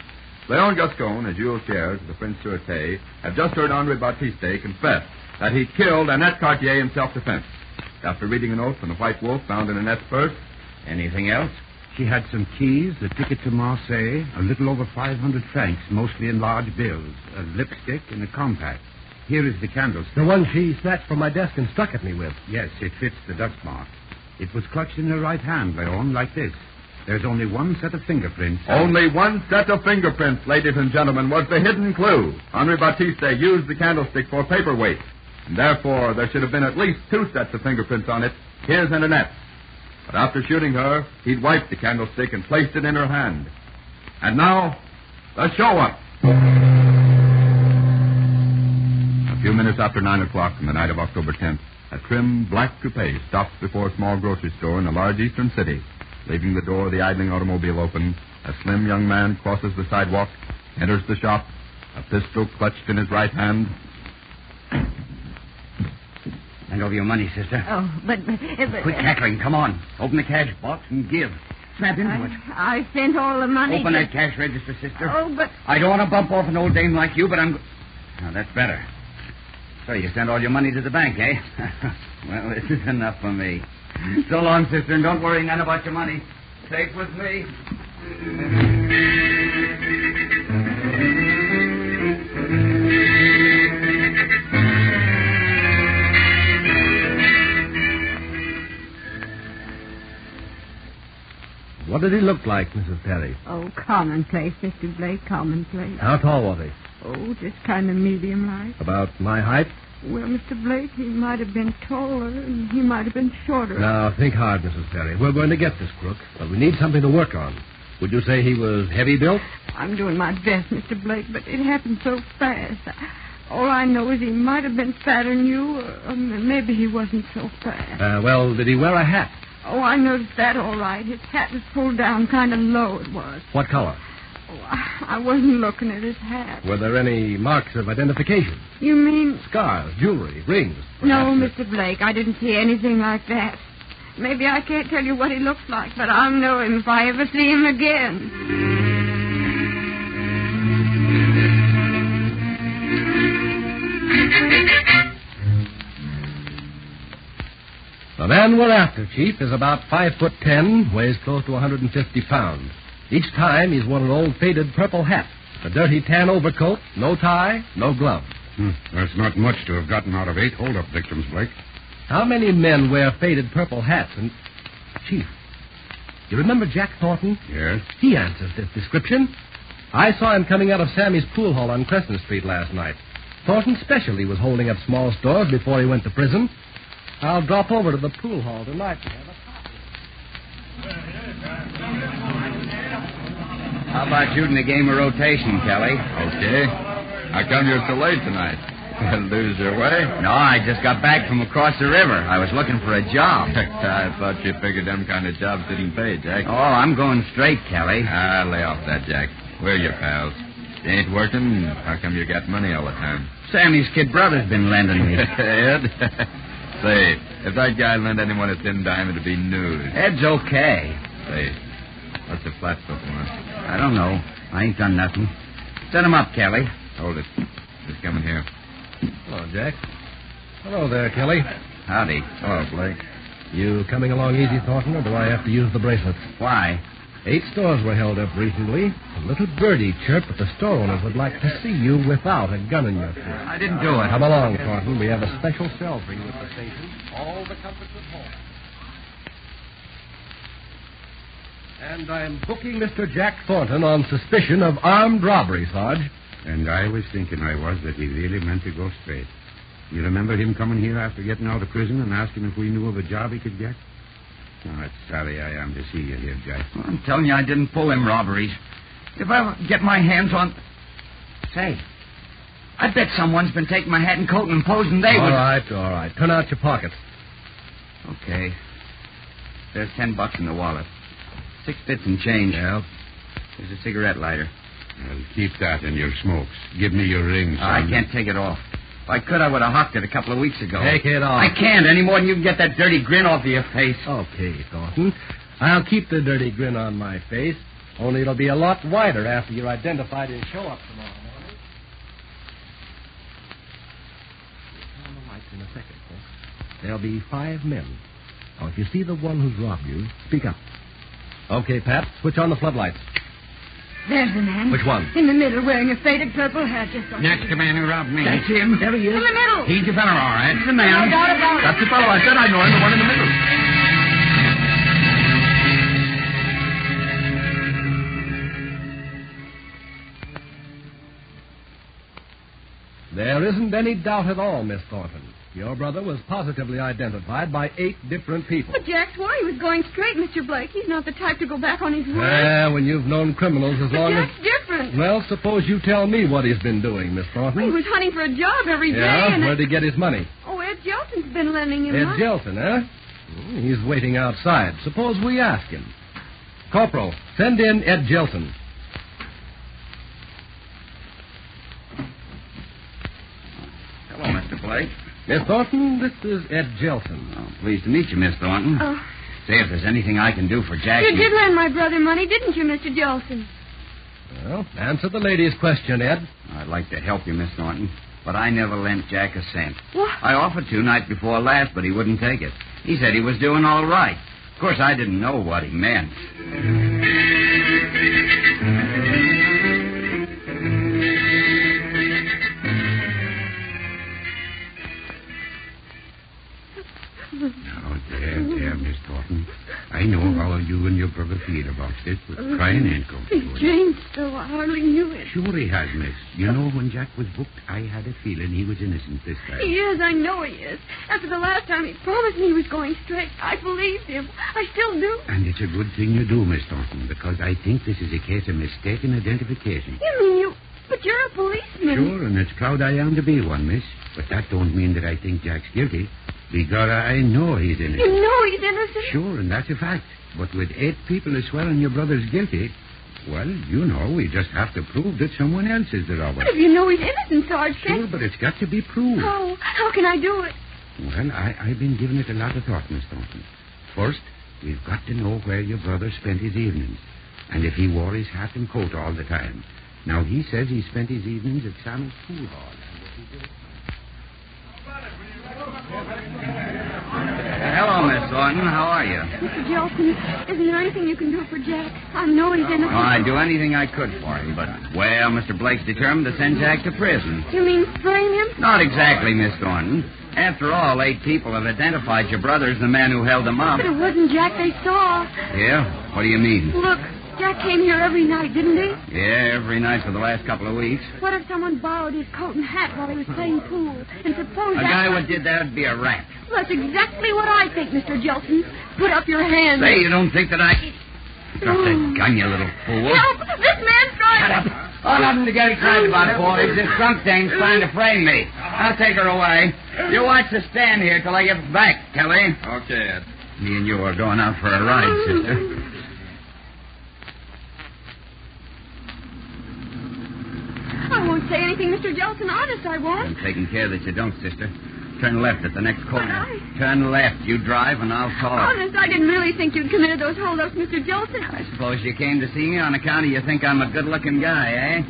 Léon Gascon, as Jules Thiers, the Prince Sûreté, have just heard Henri Baptiste confess that he killed Annette Cartier in self-defense. After reading a note from the White Wolf found in Annette's purse, Anything else? She had some keys, a ticket to Marseille, a little over 500 francs, mostly in large bills, a lipstick, and a compact. Here is the candlestick. The one she snatched from my desk and struck at me with. Yes, it fits the dust mark. It was clutched in her right hand, Léon, like this. There's only one set of fingerprints. Only one set of fingerprints, ladies and gentlemen, was the hidden clue. Henri Baptiste used the candlestick for paperweight, and therefore there should have been at least two sets of fingerprints on it, his and Annette's. But after shooting her, he'd wiped the candlestick and placed it in her hand. And now, the show-up. A few minutes after 9 o'clock on the night of October 10th, a trim black coupe stops before a small grocery store in a large eastern city. Leaving the door of the idling automobile open, a slim young man crosses the sidewalk, enters the shop, a pistol clutched in his right hand. Hand over your money, sister. Oh, but Quit cackling. Come on. Open the cash box and give. Snap into it. I spent all the money. Open that cash register, sister. Oh, but... I don't want to bump off an old dame like you, but I'm... Now, that's better. So you sent all your money to the bank, eh? Well, this is enough for me. So long, sister, and don't worry none about your money. Safe with me. What did he look like, Mrs. Perry? Oh, commonplace, Mr. Blake, commonplace. How tall was he? Oh, just kind of medium-like. About my height? Well, Mr. Blake, he might have been taller and he might have been shorter. Now, think hard, Mrs. Perry. We're going to get this crook, but we need something to work on. Would you say he was heavy built? I'm doing my best, Mr. Blake, but it happened so fast. All I know is he might have been fatter than you, or maybe he wasn't so fat. Well, did he wear a hat? Oh, I noticed that all right. His hat was pulled down kind of low, it was. What color? Oh, I wasn't looking at his hat. Were there any marks of identification? You mean... Scars, jewelry, rings? No, Mr. Blake, I didn't see anything like that. Maybe I can't tell you what he looks like, but I'll know him if I ever see him again. The man we're after, Chief, is about 5'10", weighs close to 150 pounds. Each time he's worn an old faded purple hat, a dirty tan overcoat, no tie, no gloves. That's not much to have gotten out of 8 hold-up victims, Blake. How many men wear faded purple hats? And, Chief, you remember Jack Thornton? Yes. He answers this description. I saw him coming out of Sammy's pool hall on Crescent Street last night. Thornton specially was holding up small stores before he went to prison. I'll drop over to the pool hall tonight and have a coffee. How about shooting a game of rotation, Kelly? Okay. How come you're so late tonight? Lose your way? No, I just got back from across the river. I was looking for a job. I thought you figured them kind of jobs didn't pay, Jack. Oh, I'm going straight, Kelly. Lay off that, Jack. We're your pals. You ain't working, how come you got money all the time? Sammy's kid brother's been lending me. Ed? Say, if that guy lent anyone a tin dime, it'd be news. Ed's okay. Say, what's the flat stuff want? I don't know. I ain't done nothing. Set him up, Kelly. Hold it. He's coming here. Hello, Jack. Hello there, Kelly. Howdy. Hello, Blake. You coming along easy, Thornton, or do I have to use the bracelets? Why? 8 stores were held up recently. A little birdie chirped that the store owners would like to see you without a gun in your face. I didn't do it. Come along, Thornton. We have a special cell for you at the station. All the comforts of home. And I'm booking Mr. Jack Thornton on suspicion of armed robbery, Sarge. And I was thinking that he really meant to go straight. You remember him coming here after getting out of prison and asking if we knew of a job he could get? Oh, it's sorry I am to see you here, Jack. Well, I'm telling you, I didn't pull them robberies. If I ever get my hands on... Say, I bet someone's been taking my hat and coat and posing they would... All right. Turn out your pockets. Okay. There's $10 in the wallet. 6 bits and change. Yeah. There's a cigarette lighter. Well, keep that in your smokes. Give me your ring, son. I can't take it off. If I could, I would have hocked it a couple of weeks ago. Take it off. I can't any more than you can get that dirty grin off of your face. Okay, Thornton. I'll keep the dirty grin on my face, only it'll be a lot wider after you're identified and show up tomorrow morning. Turn on the lights in a second, folks. There'll be 5 men. Now, if you see the one who's robbed you, speak up. Okay, Pat, switch on the floodlights. There's the man. Which one? In the middle, wearing a faded purple hat just like... That's the man who robbed me. That's him. There he is. In the middle. He's the fellow, all right. That's the man. No doubt about it. That's the fellow. I said I know him, the one in the middle. There isn't any doubt at all, Miss Thornton. Your brother was positively identified by 8 different people. But Jack swore he was going straight, Mr. Blake. He's not the type to go back on his word. Yeah, when you've known criminals as long as... Jack's different. Well, suppose you tell me what he's been doing, Miss Thornton. He was hunting for a job every day. Yeah? And Where'd he get his money? Oh, Ed Jelson's been lending him Ed money. Jelson, huh? He's waiting outside. Suppose we ask him. Corporal, send in Ed Jelson. Hello, Mr. Blake. Miss Thornton, this is Ed Jelson. Oh, pleased to meet you, Miss Thornton. Oh. Say, if there's anything I can do for Jack... You did lend my brother money, didn't you, Mr. Jelson? Well, answer the lady's question, Ed. I'd like to help you, Miss Thornton, but I never lent Jack a cent. What? I offered to night before last, but he wouldn't take it. He said he was doing all right. Of course, I didn't know what he meant. Now, there, Miss Thornton. I know how you and your brother feel about this, but crying ain't going to do He's it. changed so I hardly knew it. Sure he has, miss. You know, when Jack was booked, I had a feeling he was innocent this time. He is, I know he is. After the last time he promised me he was going straight, I believed him. I still do. And it's a good thing you do, Miss Thornton, because I think this is a case of mistaken identification. You mean you... But you're a policeman. Sure, and it's proud I am to be one, miss. But that don't mean that I think Jack's guilty. Because I know he's innocent. You know he's innocent? Sure, and that's a fact. But with 8 people swearing your brother's guilty, well, you know, we just have to prove that someone else is the robber. But if you know he's innocent, Sarge, Sure, but it's got to be proved. How can I do it? Well, I've been giving it a lot of thought, Miss Thornton. First, we've got to know where your brother spent his evenings, and if he wore his hat and coat all the time. Now, he says he spent his evenings at Salmon's pool hall. Hello, Miss Thornton. How are you? Mr. Jelson, isn't there anything you can do for Jack? I know he's innocent. Oh, I'd do anything I could for him, but, well, Mr. Blake's determined to send Jack to prison. You mean frame him? Not exactly, Miss Thornton. After all, 8 people have identified your brother as the man who held them up. But it wasn't Jack they saw. Yeah? What do you mean? Look, Jack came here every night, didn't he? Yeah, every night for the last couple of weeks. What if someone borrowed his coat and hat while he was playing pool? And suppose A guy who did that would be a rat. That's exactly what I think, Mr. Jelson. Put up your hands. Say, you don't think that I... Drop that gun, you little fool. Help! This man's trying... Shut up. Oh, nothing to get excited about, boys. This drunk dame's trying to frame me. I'll take her away. You watch the stand here till I get back, Kelly. Okay, Ed. Me and you are going out for a ride, sister. I won't say anything, Mr. Jelson. Honest, I won't. I'm taking care that you don't, sister. Turn left at the next corner. But Turn left. You drive, and I'll talk. Honest, I didn't really think you'd committed those holdups, Mr. Jelson. I suppose you came to see me on account of you think I'm a good-looking guy, eh?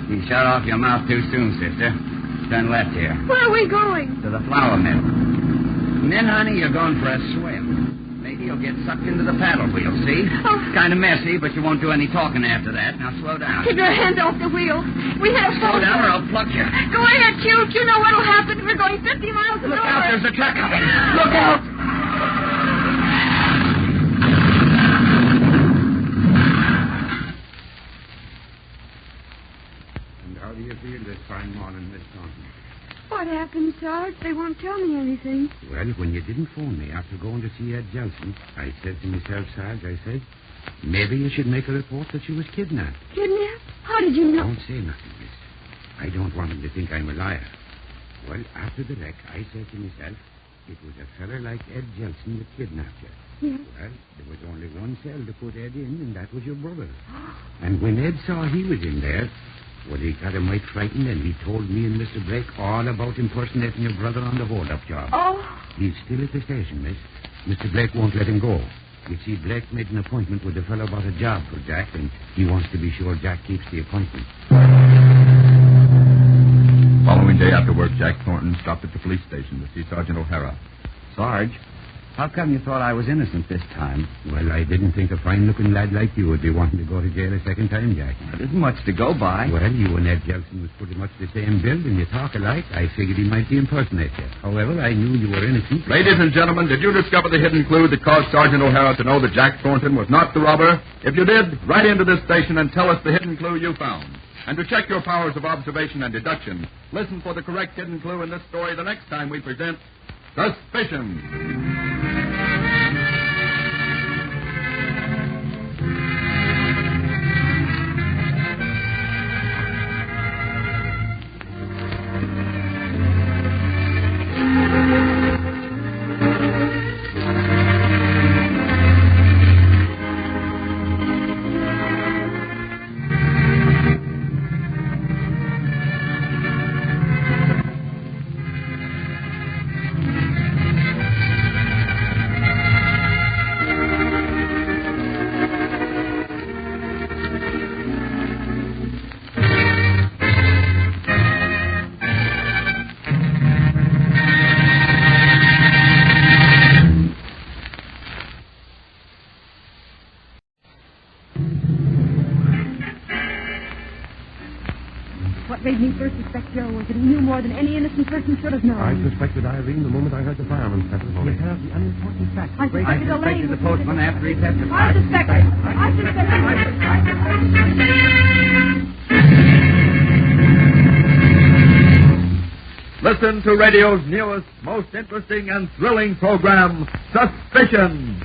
You shut off your mouth too soon, sister. Turn left here. Where are we going? To the flour mill. And then, honey, you're going for a swim. Maybe you'll get sucked into the paddle wheel, see? Oh. It's kind of messy, but you won't do any talking after that. Now, slow down. Keep your hands off the wheel. We had a Slow down or I'll pluck you. Go ahead, Cute. You know what'll happen. We're going 50 miles an hour. Look out, there's a truck coming. Look out! And how do you feel this fine morning, Miss Thornton? What happened, Sarge? They won't tell me anything. Well, when you didn't phone me after going to see Ed Jelson, I said to myself, Sarge, I said, maybe you should make a report that she was kidnapped. Kidnapped? How did you know? Don't say nothing, miss. I don't want him to think I'm a liar. Well, after the wreck, I said to myself, it was a feller like Ed Jelson that kidnapped you. Yes. Well, there was only one cell to put Ed in, and that was your brother. And when Ed saw he was in there, well, he got him right frightened, and he told me and Mr. Blake all about impersonating your brother on the hold-up job. Oh. He's still at the station, miss. Mr. Blake won't let him go. You see, Blake made an appointment with the fellow about a job for Jack, and he wants to be sure Jack keeps the appointment. Following day after work, Jack Thornton stopped at the police station to see Sergeant O'Hara. Sarge, how come you thought I was innocent this time? Well, I didn't think a fine-looking lad like you would be wanting to go to jail a second time, Jack. There isn't much to go by. Well, you and Ed Jelson was pretty much the same build, and you talk alike. I figured he might be impersonate you. However, I knew you were innocent. Ladies and gentlemen, did you discover the hidden clue that caused Sergeant O'Hara to know that Jack Thornton was not the robber? If you did, write into this station and tell us the hidden clue you found. And to check your powers of observation and deduction, listen for the correct hidden clue in this story the next time we present Suspicion. What made me first suspect Joe was that he knew more than any innocent person should have known. I suspected Irene the moment I heard the fireman's testimony. You have the unimportant fact. I I suspected the postman after he testified. I suspected. Listen to radio's newest, most interesting and thrilling program, Suspicion.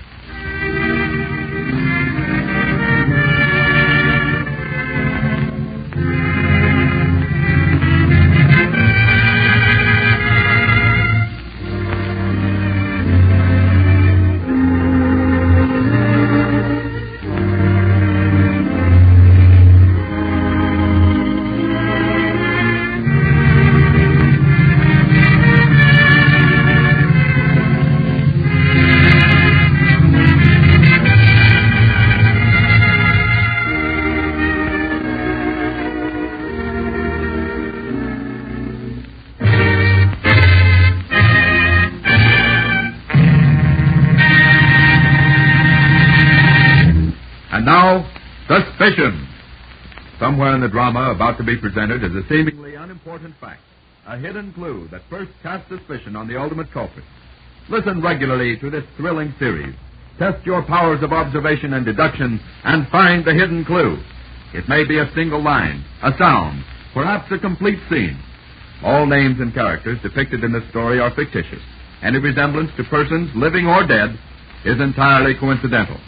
Now, Suspicion. Somewhere in the drama about to be presented is a seemingly unimportant fact, a hidden clue that first casts suspicion on the ultimate culprit. Listen regularly to this thrilling series. Test your powers of observation and deduction and find the hidden clue. It may be a single line, a sound, perhaps a complete scene. All names and characters depicted in this story are fictitious. Any resemblance to persons, living or dead, is entirely coincidental.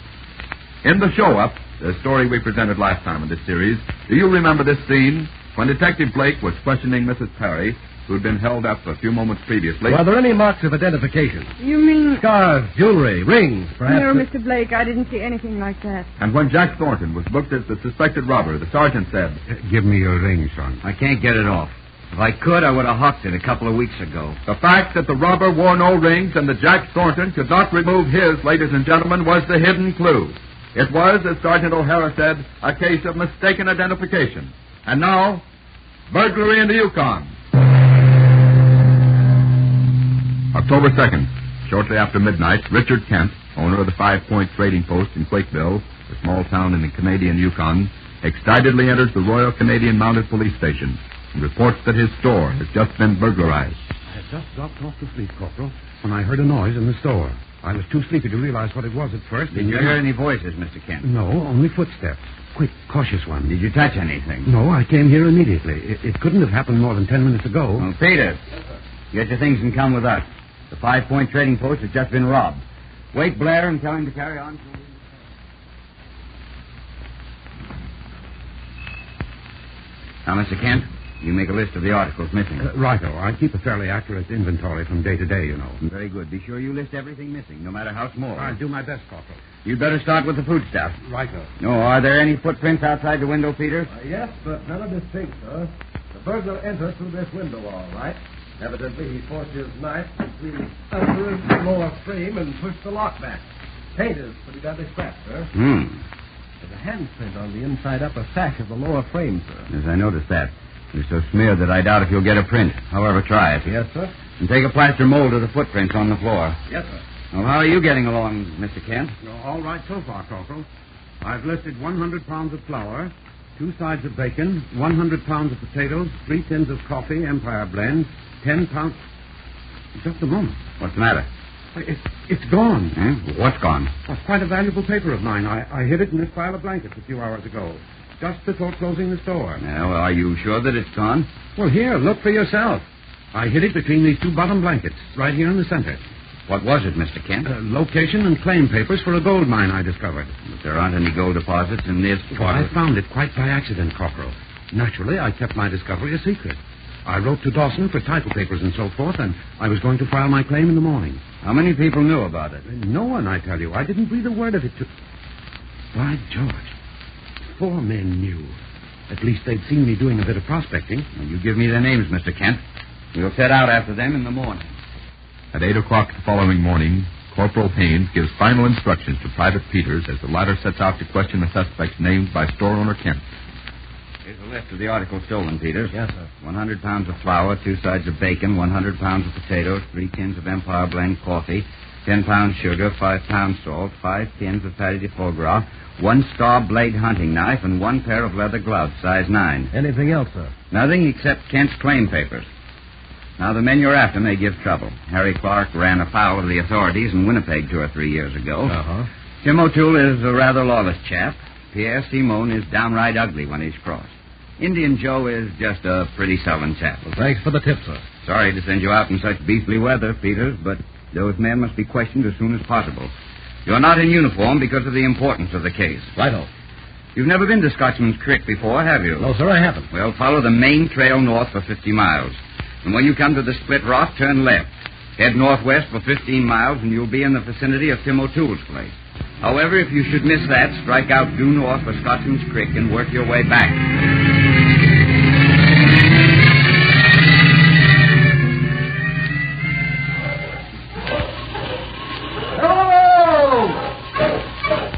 In the show-up, the story we presented last time in this series, do you remember this scene? When Detective Blake was questioning Mrs. Perry, who had been held up a few moments previously... Were there any marks of identification? You mean... Scarves, jewelry, rings, perhaps... No, Mr. Blake, I didn't see anything like that. And when Jack Thornton was booked as the suspected robber, the sergeant said... Give me your ring, son. I can't get it off. If I could, I would have hucked it a couple of weeks ago. The fact that the robber wore no rings and that Jack Thornton could not remove his, ladies and gentlemen, was the hidden clue. It was, as Sergeant O'Hara said, a case of mistaken identification. And now, burglary in the Yukon. October 2nd, shortly after midnight, Richard Kent, owner of the 5 Point Trading Post in Quakeville, a small town in the Canadian Yukon, excitedly enters the Royal Canadian Mounted Police Station and reports that his store has just been burglarized. I had just dropped off to sleep, Corporal, when I heard a noise in the store. I was too sleepy to realize what it was at first. Did you hear any voices, Mr. Kent? No, only footsteps. Quick, cautious one. Did you touch anything? No, I came here immediately. It couldn't have happened more than 10 minutes ago. Well, Peter, get your things and come with us. The 5 Point Trading Post has just been robbed. Wake Blair and tell him to carry on. Now, Mr. Kent, you make a list of the articles missing. Righto. I keep a fairly accurate inventory from day to day, you know. Very good. Be sure you list everything missing, no matter how small. I'll do my best, Corporal. You'd better start with the foodstuff. Righto. No, are there any footprints outside the window, Peter? Yes, but none of distinct, sir. The burglar entered through this window, all right. Evidently, he forced his knife between the upper and lower frame and pushed the lock back. Paint is pretty badly scratched, sir. There's a handprint on the inside upper sash of the lower frame, sir. Yes, I noticed that. It's so smeared that I doubt if you'll get a print. However, try it. Yes, sir. And take a plaster mold of the footprints on the floor. Yes, sir. Well, how are you getting along, Mr. Kent? You're all right so far, Corporal. I've listed 100 pounds of flour, 2 sides of bacon, 100 pounds of potatoes, 3 tins of coffee, Empire blend, 10 pounds... Just a moment. What's the matter? It's gone. What's gone? Well, quite a valuable paper of mine. I hid it in this pile of blankets a few hours ago, just before closing the store. Yeah, well, are you sure that it's gone? Well, here, look for yourself. I hid it between these 2 bottom blankets, right here in the center. What was it, Mr. Kent? Location and claim papers for a gold mine I discovered. But there aren't any gold deposits in this... Well, I found it quite by accident, Corporal. Naturally, I kept my discovery a secret. I wrote to Dawson for title papers and so forth, and I was going to file my claim in the morning. How many people knew about it? No one, I tell you. I didn't breathe a word of it to... By George. 4 men knew. At least they'd seen me doing a bit of prospecting. Well, you give me their names, Mr. Kent. We'll set out after them in the morning. At 8 o'clock the following morning, Corporal Haynes gives final instructions to Private Peters as the latter sets out to question the suspects named by store owner Kent. Here's a list of the articles stolen, Peters. Yes, sir. 100 pounds of flour, 2 sides of bacon, 100 pounds of potatoes, 3 tins of Empire blend coffee, 10 pounds sugar, 5 pounds salt, 5 tins of patty de foie gras, 1 star blade hunting knife, and 1 pair of leather gloves, size 9. Anything else, sir? Nothing except Kent's claim papers. Now, the men you're after may give trouble. Harry Clark ran afoul of the authorities in Winnipeg 2 or 3 years ago. Tim O'Toole is a rather lawless chap. Pierre Simon is downright ugly when he's crossed. Indian Joe is just a pretty sullen chap. Well, thanks for the tip, sir. Sorry to send you out in such beastly weather, Peters, but those men must be questioned as soon as possible. You're not in uniform because of the importance of the case. Righto. You've never been to Scotchman's Creek before, have you? No, sir, I haven't. Well, follow the main trail north for 50 miles. And when you come to the split rock, turn left. Head northwest for 15 miles, and you'll be in the vicinity of Tim O'Toole's place. However, if you should miss that, strike out due north for Scotchman's Creek and work your way back. Hello!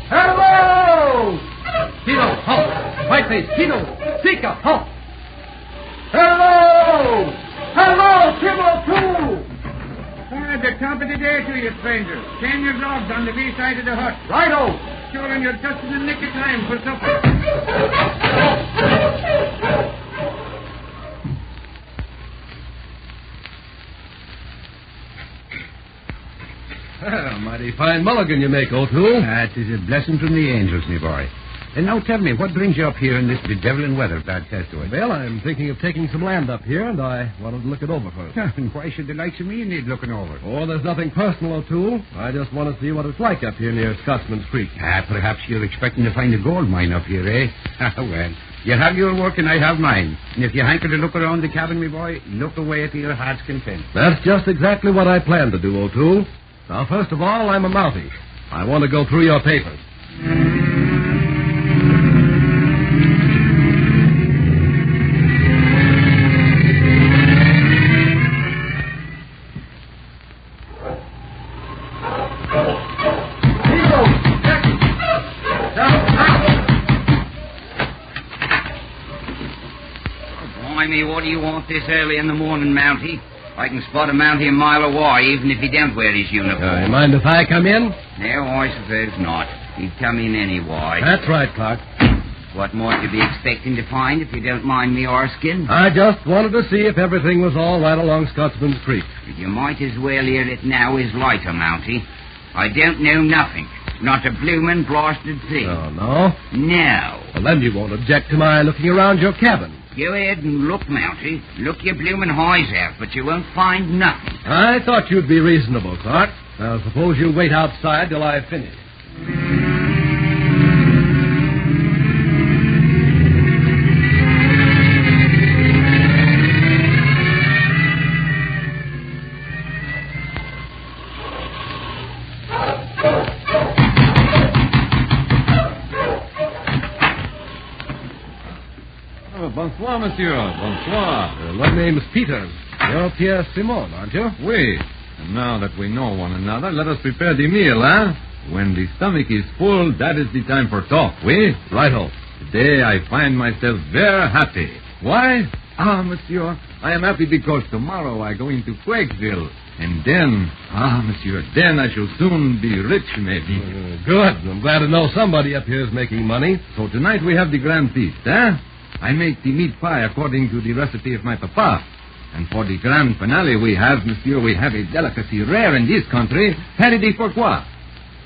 Hello! Tito, halt! Whiteface, Tito, Sika, halt! Hello! Hello, Tim O'Toole! At the top of the day to you, stranger. Stand your dogs on the lee side of the hut. Righto! Sure, and you're just in the nick of time for supper. Well, mighty fine mulligan you make, O'Toole. That is a blessing from the angels, me boy. And now tell me, what brings you up here in this bedeviling weather, bad Testoid? Well, I'm thinking of taking some land up here, and I wanted to look it over first. And why should the likes of me need looking over? Oh, there's nothing personal, O'Toole. I just want to see what it's like up here near Scotsman's Creek. Perhaps you're expecting to find a gold mine up here, eh? Well, you have your work and I have mine. And if you hanker to look around the cabin, me boy, look away to your heart's content. That's just exactly what I plan to do, O'Toole. Now, first of all, I'm a Mountie. I want to go through your papers. What do you want this early in the morning, Mountie? I can spot a Mountie a mile away, even if he don't wear his uniform. You mind if I come in? No, I suppose not. He'd come in anyway. That's right, Clark. What might you be expecting to find, if you don't mind me asking? I just wanted to see if everything was all right along Scotsman's Creek. You might as well hear it now as later, Mountie. I don't know nothing. Not a bloomin' blasted thing. Oh, no? No. Well, then you won't object to my looking around your cabin. Go ahead and look, Mountie. Look your bloomin' eyes out, but you won't find nothing. I thought you'd be reasonable, Clark. Now, suppose you wait outside till I finish. Bonsoir, monsieur. Bonsoir. My name's Peter. You're Pierre Simon, aren't you? Oui. And now that we know one another, let us prepare the meal, eh? When the stomach is full, that is the time for talk, oui? Righto. Today I find myself very happy. Why? Monsieur, I am happy because tomorrow I go into Quakesville. And then, monsieur, then I shall soon be rich, maybe. Good. I'm glad to know somebody up here is making money. So tonight we have the grand feast, eh? I make the meat pie according to the recipe of my papa. And for the grand finale we have a delicacy rare in this country, Harry de Fourquois.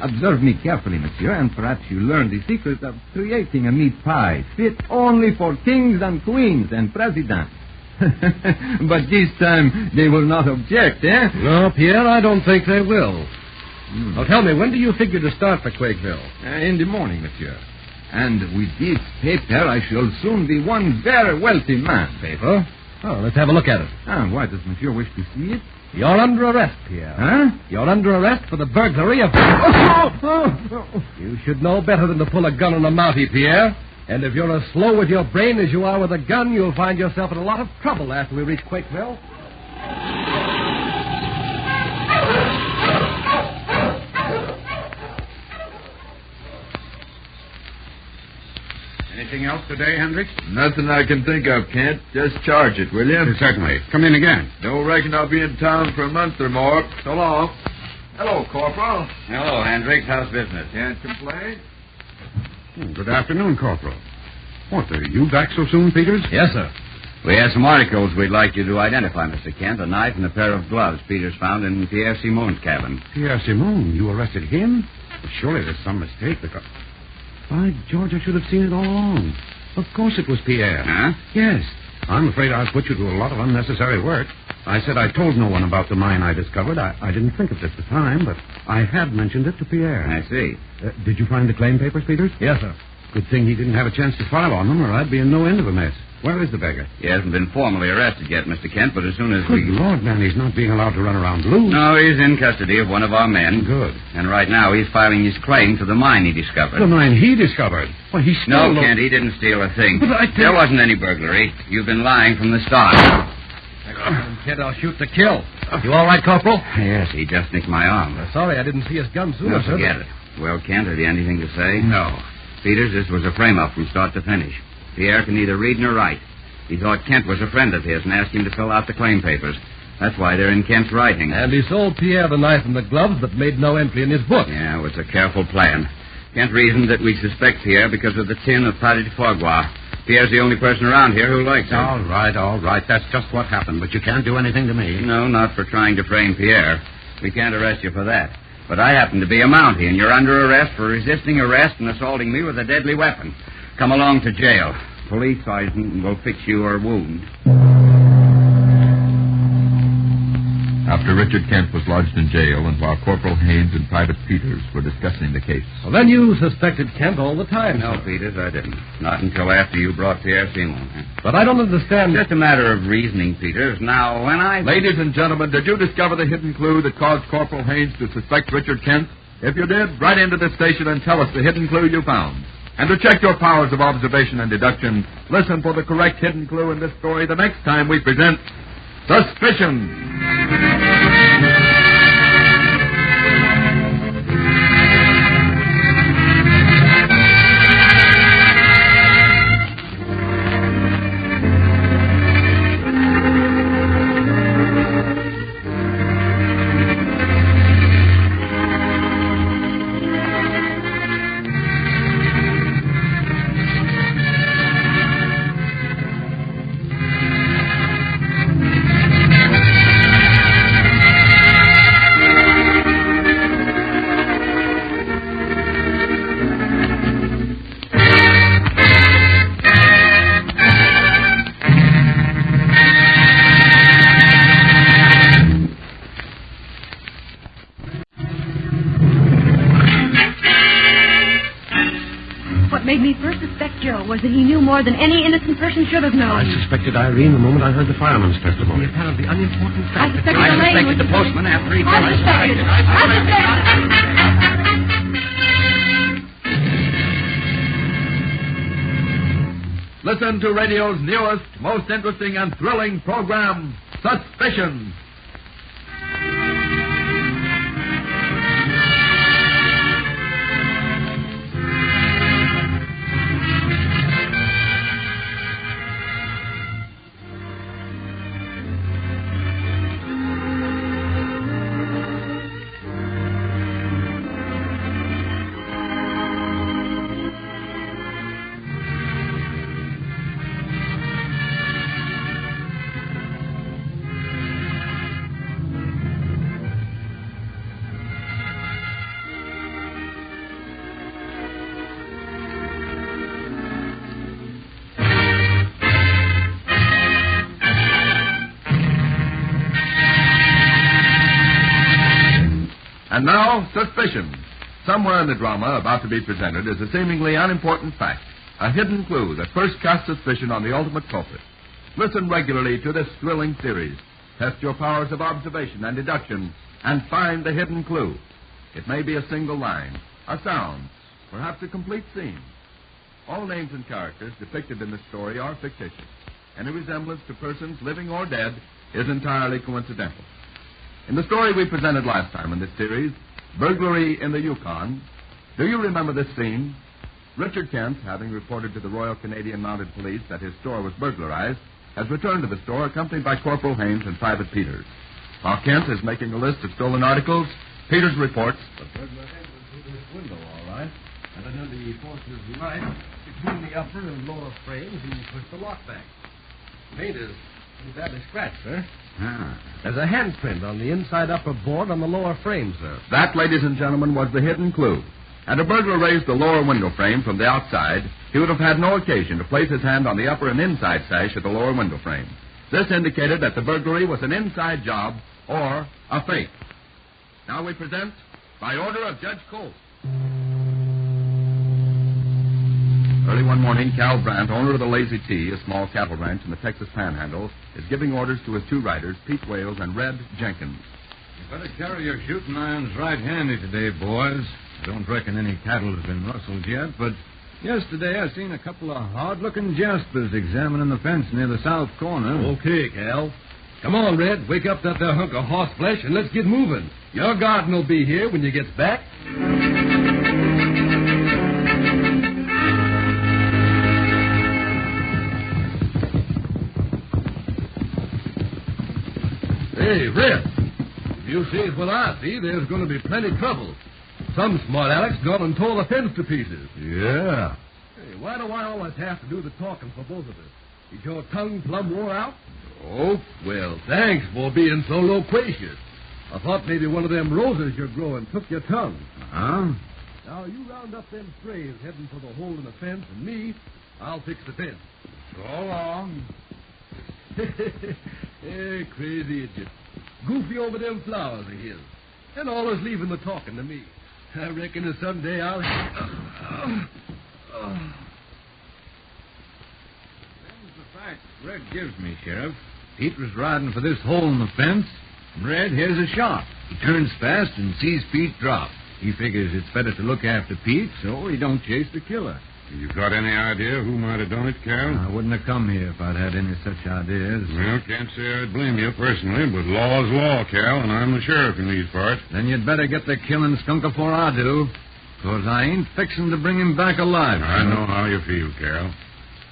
Observe me carefully, monsieur, and perhaps you learn the secret of creating a meat pie fit only for kings and queens and presidents. But this time they will not object, eh? No, Pierre, I don't think they will. Now tell me, when do you figure to start for Quakeville? In the morning, monsieur. And with this paper, I shall soon be one very wealthy man. Paper? Oh, let's have a look at it. Why does monsieur wish to see it? You're under arrest, Pierre. Huh? You're under arrest for the burglary of... You should know better than to pull a gun on a Mountie, Pierre. And if you're as slow with your brain as you are with a gun, you'll find yourself in a lot of trouble after we reach Quakeville. Anything else today, Hendricks? Nothing I can think of, Kent. Just charge it, will you? Certainly. Come in again. Don't reckon I'll be in town for a month or more. So long. Hello, Corporal. Hello, Hendricks. How's business? Can't complain. Good afternoon, Corporal. What, are you back so soon, Peters? Yes, sir. We have some articles we'd like you to identify, Mr. Kent. A knife and a pair of gloves Peters found in Pierre Simon's cabin. Pierre Simon? You arrested him? Well, surely there's some mistake because... By George, I should have seen it all along. Of course it was Pierre. Huh? Yes. I'm afraid I've put you to a lot of unnecessary work. I said I told no one about the mine I discovered. I didn't think of it at the time, but I had mentioned it to Pierre. I see. Did you find the claim papers, Peters? Yes, sir. Good thing he didn't have a chance to file on them, or I'd be in no end of a mess. Where is the beggar? He hasn't been formally arrested yet, Mr. Kent, but as soon as Good Lord, man, he's not being allowed to run around loose. No, he's in custody of one of our men. Good. And right now he's filing his claim to the mine he discovered. The mine he discovered? Well, he stole... No, Kent, he didn't steal a thing. But There wasn't any burglary. You've been lying from the start. Kent, I'll shoot to kill. You all right, Corporal? Yes, he just nicked my arm. Sorry I didn't see his gun sooner, sir. Forget it. Well, Kent, have you anything to say? No. Peters, this was a frame-up from start to finish. Pierre can neither read nor write. He thought Kent was a friend of his and asked him to fill out the claim papers. That's why they're in Kent's writing. And he sold Pierre the knife and the gloves, but made no entry in his book. Yeah, it was a careful plan. Kent reasoned that we suspect Pierre because of the tin of P3564. Pierre's the only person around here who likes him. All right. That's just what happened, but you can't do anything to me. No, not for trying to frame Pierre. We can't arrest you for that. But I happen to be a Mountie, and you're under arrest for resisting arrest and assaulting me with a deadly weapon. Come along to jail. Police sergeant will fix your wound. After Richard Kent was lodged in jail and while Corporal Haynes and Private Peters were discussing the case. Well, then you suspected Kent all the time, No, sir. Peters, I didn't. Not until after you brought Pierre Simon. But I don't understand... Just a matter of reasoning, Peters. Now, when I... Ladies and gentlemen, did you discover the hidden clue that caused Corporal Haynes to suspect Richard Kent? If you did, write into this station and tell us the hidden clue you found. And to check your powers of observation and deduction, listen for the correct hidden clue in this story the next time we present Suspicion. Was that he knew more than any innocent person should have known. I suspected Irene the moment I heard the fireman's testimony. The apparently unimportant fact. I suspected the postman after he... I suspected. Listen to radio's newest, most interesting and thrilling program, Suspicion. And now, Suspicion. Somewhere in the drama about to be presented is a seemingly unimportant fact, a hidden clue that first casts suspicion on the ultimate culprit. Listen regularly to this thrilling series. Test your powers of observation and deduction and find the hidden clue. It may be a single line, a sound, perhaps a complete scene. All names and characters depicted in this story are fictitious. Any resemblance to persons living or dead is entirely coincidental. In the story we presented last time in this series, Burglary in the Yukon, do you remember this scene? Richard Kent, having reported to the Royal Canadian Mounted Police that his store was burglarized, has returned to the store accompanied by Corporal Haynes and Private Peters. While Kent is making a list of stolen articles, Peters reports... The burglar entered through this window, all right. And under the forces of light, between the upper and lower frames, he pushed the lock back. Paint is badly scratched, sir. There's a handprint on the inside upper board on the lower frame, sir. That, ladies and gentlemen, was the hidden clue. Had a burglar raised the lower window frame from the outside, he would have had no occasion to place his hand on the upper and inside sash of the lower window frame. This indicated that the burglary was an inside job or a fake. Now we present, by order of Judge Colt. Early one morning, Cal Brandt, owner of the Lazy T, a small cattle ranch in the Texas Panhandle, is giving orders to his two riders, Pete Wales and Red Jenkins. You better carry your shooting irons right-handy today, boys. I don't reckon any cattle has been rustled yet, but yesterday I seen a couple of hard-looking jaspers examining the fence near the south corner. Okay, Cal. Come on, Red. Wake up that there hunk of horse flesh and let's get moving. Your garden will be here when you gets back. Hey, Red, if you see it when I see, there's going to be plenty of trouble. Some smart Alex gone and tore the fence to pieces. Yeah. Hey, why do I always have to do the talking for both of us? Is your tongue plumb wore out? Oh? Well, thanks for being so loquacious. I thought maybe one of them roses you're growing took your tongue. Huh? Now, you round up them strays heading for the hole in the fence, and me, I'll fix the fence. So long. Hey, crazy idiot. Goofy over them flowers of his. And always leaving the talking to me. I reckon that someday I'll... Them's the facts Red gives me, Sheriff. Pete was riding for this hole in the fence, and Red hears a shot. He turns fast and sees Pete drop. He figures it's better to look after Pete so he don't chase the killer. You got any idea who might have done it, Cal? I wouldn't have come here if I'd had any such ideas. Well, can't say I'd blame you personally, but law's law, Cal, and I'm the sheriff in these parts. Then you'd better get the killing skunk before I do, because I ain't fixing to bring him back alive. I know how you feel, Cal.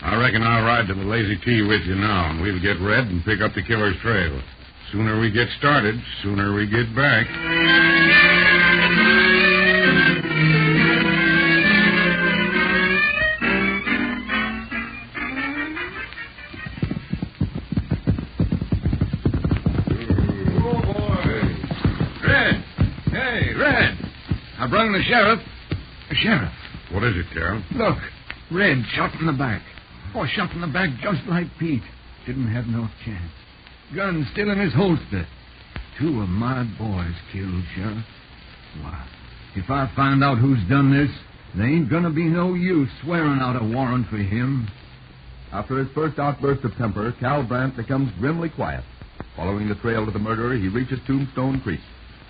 I reckon I'll ride to the Lazy T with you now, and we'll get Red and pick up the killer's trail. Sooner we get started, sooner we get back. I brung the sheriff. Sheriff. What is it, Cal? Look. Red shot in the back. Oh, shot in the back just like Pete. Didn't have no chance. Gun still in his holster. 2 of my boys killed, Sheriff. Why, if I find out who's done this, there ain't gonna be no use swearing out a warrant for him. After his first outburst of temper, Cal Brandt becomes grimly quiet. Following the trail of the murderer, he reaches Tombstone Creek,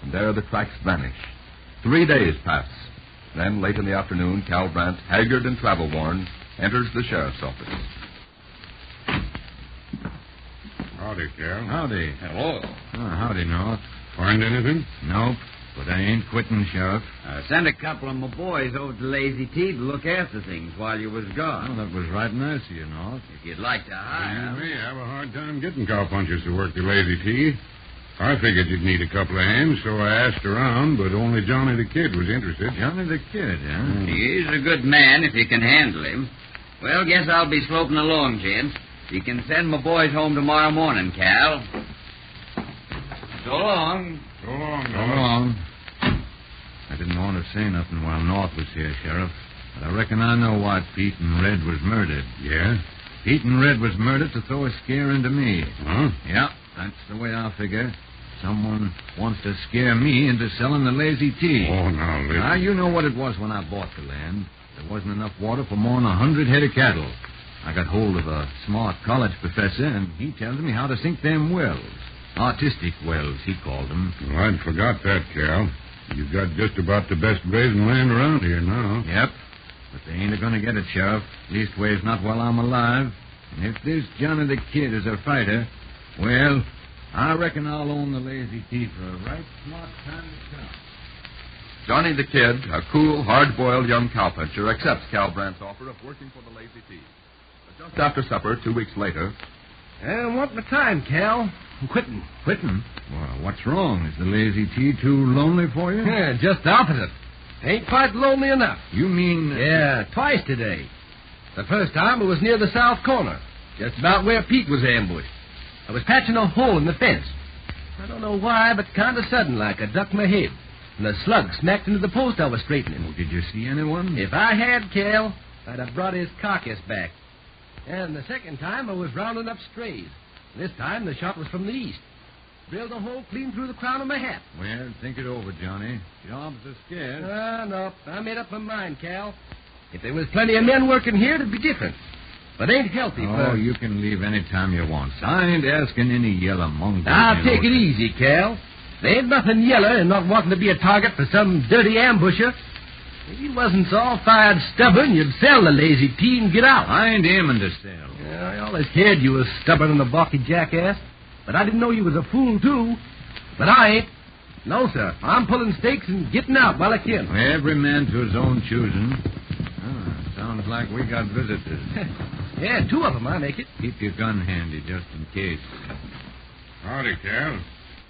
and there the tracks vanish. 3 days pass. Then, late in the afternoon, Cal Brandt, haggard and travel-worn, enters the sheriff's office. Howdy, Cal. Howdy. Hello. Howdy, North. Find anything? Nope, but I ain't quitting, Sheriff. I sent a couple of my boys over to Lazy T to look after things while you was gone. Well, that was right nice of you, North. If you'd like to hire... You may have a hard time getting cowpunchers to work the Lazy T. I figured you'd need a couple of hands, so I asked around, but only Johnny the Kid was interested. Johnny the Kid, huh? He's a good man if you can handle him. Well, guess I'll be sloping along, gents. You can send my boys home tomorrow morning, Cal. So long. So long, So long. I didn't want to say nothing while North was here, Sheriff, but I reckon I know why Pete and Red was murdered. Yeah? Pete and Red was murdered to throw a scare into me. Huh? Yeah, that's the way I figure. Someone wants to scare me into selling the Lazy T. Oh, now, listen. Now, you know what it was when I bought the land. There wasn't enough water for more than 100 head of cattle. I got hold of a smart college professor, and he tells me how to sink them wells. Artistic wells, he called them. Well, I'd forgot that, Cal. You've got just about the best grazing land around here now. Yep. But they ain't going to get it, Sheriff. Leastways, not while I'm alive. And if this Johnny the Kid is a fighter, well, I reckon I'll own the Lazy T for a right smart time to come. Johnny the Kid, a cool, hard-boiled young cowpuncher, accepts Cal Brandt's offer of working for the Lazy T. But just after supper, 2 weeks later... What my time, Cal? I'm quitting. Quitting? Well, what's wrong? Is the Lazy T too lonely for you? Yeah, just the opposite. Ain't quite lonely enough. You mean... Yeah, twice today. The first time it was near the south corner, just about where Pete was ambushed. I was patching a hole in the fence. I don't know why, but kind of sudden like I ducked my head, and a slug smacked into the post I was straightening. Oh, did you see anyone? If I had, Cal, I'd have brought his carcass back. And the second time I was rounding up strays. This time the shot was from the east. Drilled a hole clean through the crown of my hat. Well, think it over, Johnny. Jobs are scarce. No. I made up my mind, Cal. If there was plenty of men working here, it'd be different. But ain't healthy for... Oh, you can leave any time you want. I ain't asking any yellow mongrel. Now, take it easy, Cal. There ain't nothing yeller in not wanting to be a target for some dirty ambusher. If you wasn't so all-fired stubborn, you'd sell the Lazy T and get out. I ain't aiming to sell. Yeah, I always heard you was stubborn and a balky jackass. But I didn't know you was a fool, too. But I ain't. No, sir. I'm pulling stakes and getting out while I can. Every man to his own choosing. Sounds like we got visitors. Yeah, 2 of them, I make it. Keep your gun handy just in case. Howdy, Cal.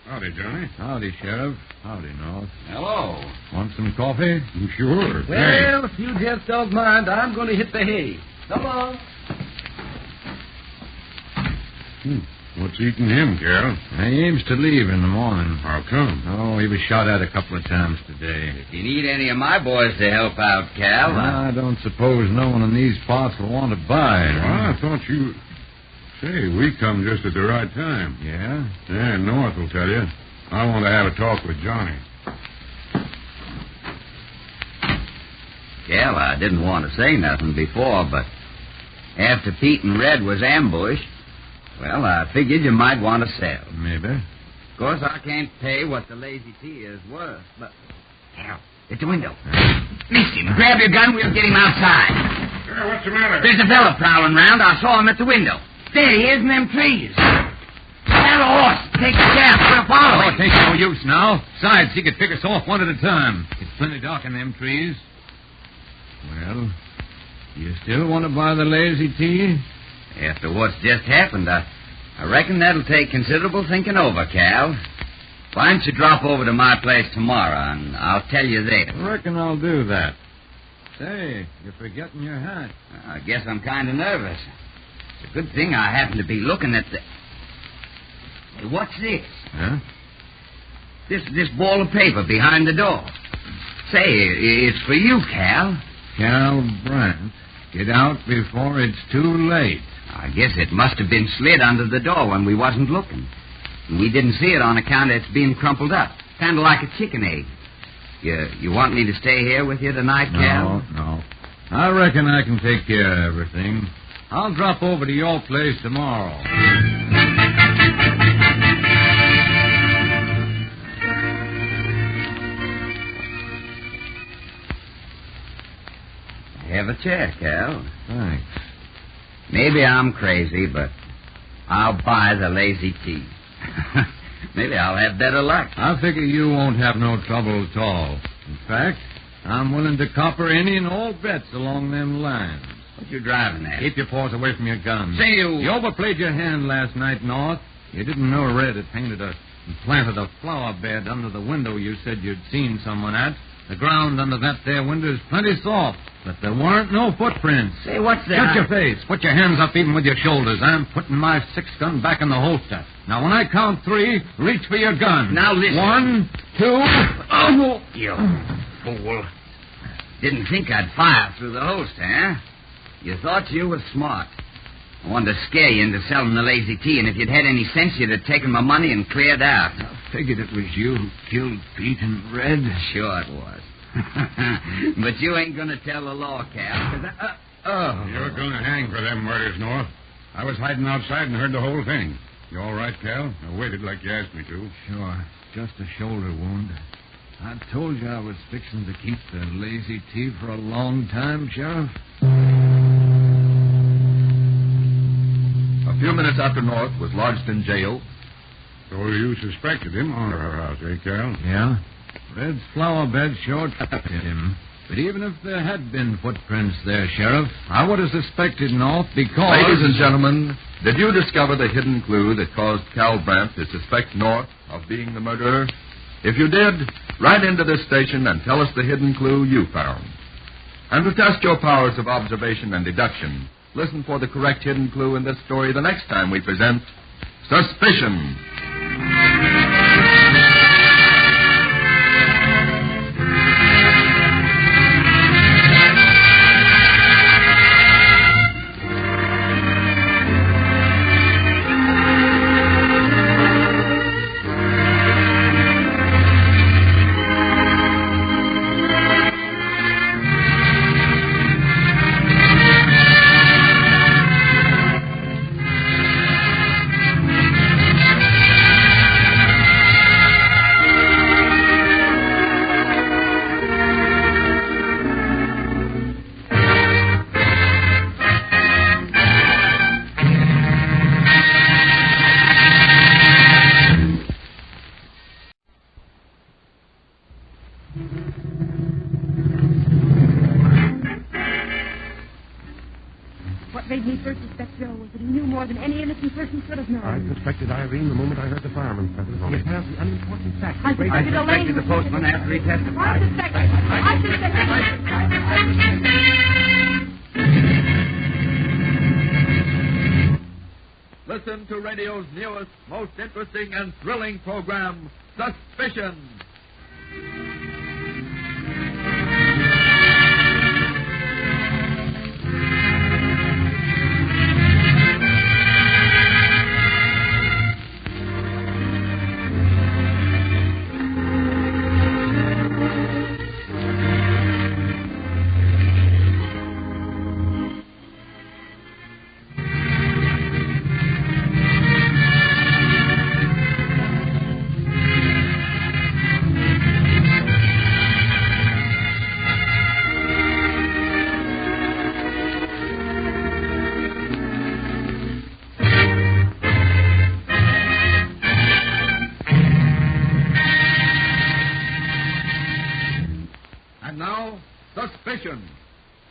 Howdy, Johnny. Howdy, Sheriff. Howdy, North. Hello. Want some coffee? Sure. Well, if you gents don't mind, I'm going to hit the hay. Come on. What's eating him, Cal? He aims to leave in the morning. How come? Oh, he was shot at a couple of times today. If you need any of my boys to help out, Cal... I don't suppose no one in these parts will want to buy. Well, I thought you... Say, we come just at the right time. Yeah? Yeah, North will tell you. I want to have a talk with Johnny. Cal, I didn't want to say nothing before, but after Pete and Red was ambushed, well, I figured you might want to sell. Maybe. Of course, I can't pay what the Lazy T is worth, but... Cal, at the window. Missed him. Grab your gun, we'll get him outside. What's the matter? There's a fella prowling round. I saw him at the window. There he is in them trees. Have a horse. Take the chance. We'll follow him. Oh, it takes no use now. Besides, he could pick us off one at a time. It's plenty dark in them trees. Well, you still want to buy the Lazy T? After what's just happened, I reckon that'll take considerable thinking over, Cal. Why don't you drop over to my place tomorrow, and I'll tell you there. I reckon I'll do that. Say, you're forgetting your hat. I guess I'm kind of nervous. It's a good thing I happen to be looking at the... Hey, what's this? Huh? This ball of paper behind the door. Say, it's for you, Cal. Cal Brandt, get out before it's too late. I guess it must have been slid under the door when we wasn't looking. We didn't see it on account of it's being crumpled up. Kind of like a chicken egg. You want me to stay here with you tonight, Cal? No. I reckon I can take care of everything. I'll drop over to your place tomorrow. Have a chair, Cal. Thanks. Maybe I'm crazy, but I'll buy the Lazy T. Maybe I'll have better luck. I figure you won't have no trouble at all. In fact, I'm willing to copper any and all bets along them lines. What you driving at? Keep your paws away from your gun. Say you... You overplayed your hand last night, North. You didn't know Red had painted and planted a flower bed under the window you said you'd seen someone at. The ground under that there window is plenty soft, but there weren't no footprints. Say, what's that? Shut your face. Put your hands up even with your shoulders. I'm putting my 6-gun back in the holster. Now, when I count 3, reach for your gun. Now, listen. 1, 2... Oh! You fool. Didn't think I'd fire through the holster, huh? You thought you were smart. I wanted to scare you into selling the Lazy T, and if you'd had any sense, you'd have taken my money and cleared out. I figured it was you who killed Pete and Red. Sure it was. But you ain't going to tell the law, Cal. You're going to hang for them murders, North. I was hiding outside and heard the whole thing. You all right, Cal? I waited like you asked me to. Sure. Just a shoulder wound. I told you I was fixing to keep the Lazy T for a long time, Sheriff. A few minutes after North was lodged in jail. So you suspected him on her house, eh, Cal? Yeah. Red's flower bed sure trapped him. But even if there had been footprints there, Sheriff, I would have suspected North because... Ladies and gentlemen, did you discover the hidden clue that caused Cal Brandt to suspect North of being the murderer? If you did, write into this station and tell us the hidden clue you found. And to test your powers of observation and deduction, listen for the correct hidden clue in this story the next time we present Suspicion. What made me first suspect Bill was that he knew more than any innocent person should have known. I suspected Irene the moment I heard the fireman telephone. He passed the unimportant fact. I suspected the postman after he testified. I suspected. Listen Listen to radio's newest, most interesting and thrilling program, Suspicion. Suspicion.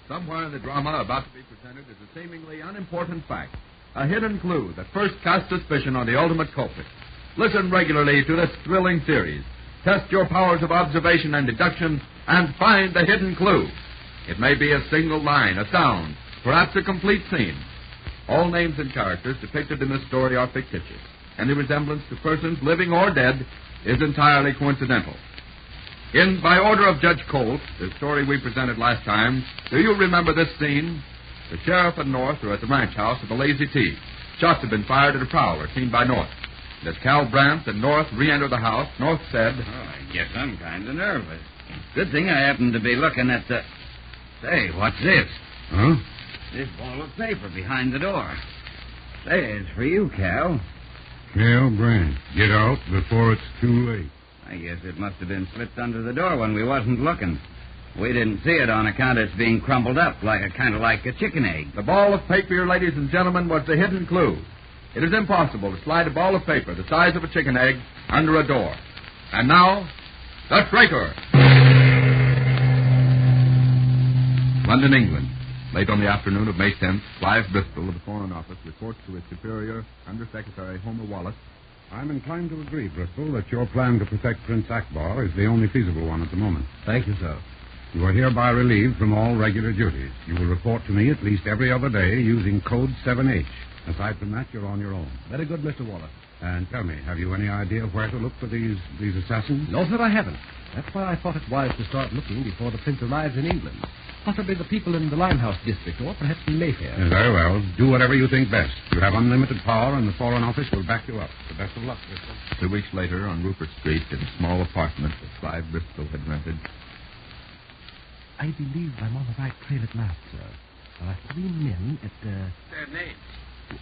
Somewhere in the drama about to be presented is a seemingly unimportant fact, a hidden clue that first casts suspicion on the ultimate culprit. Listen regularly to this thrilling series. Test your powers of observation and deduction and find the hidden clue. It may be a single line, a sound, perhaps a complete scene. All names and characters depicted in this story are fictitious. Any resemblance to persons living or dead is entirely coincidental. By order of Judge Colt, the story we presented last time, do you remember this scene? The sheriff and North are at the ranch house of the Lazy T. Shots have been fired at a prowler seen by North. And as Cal Brandt and North re-enter the house, North said, I guess I'm kind of nervous. Good thing I happened to be looking at the... Say, what's this? Huh? This ball of paper behind the door. Say, it's for you, Cal. Cal Brandt, get out before it's too late. I guess it must have been slipped under the door when we wasn't looking. We didn't see it on account of it's being crumpled up, kind of like a chicken egg. The ball of paper, ladies and gentlemen, was the hidden clue. It is impossible to slide a ball of paper the size of a chicken egg under a door. And now, the traitor. London, England. Late on the afternoon of May 10th, Clive Bristol of the Foreign Office reports to his superior, Under Secretary Homer Wallace. I'm inclined to agree, Bristol, that your plan to protect Prince Akbar is the only feasible one at the moment. Thank you, sir. You are hereby relieved from all regular duties. You will report to me at least every other day using code 7H. Aside from that, you're on your own. Very good, Mr. Wallace. And tell me, have you any idea where to look for these assassins? No, sir, I haven't. That's why I thought it wise to start looking before the prince arrives in England. Possibly the people in the Limehouse district, or perhaps in Mayfair. Very well. Do whatever you think best. You have unlimited power, and the Foreign Office will back you up. The best of luck, Bristol. 2 weeks later, on Rupert Street, in a small apartment that Clive Bristol had rented. I believe I'm on the right trail at last, sir. There are 3 men at Their names?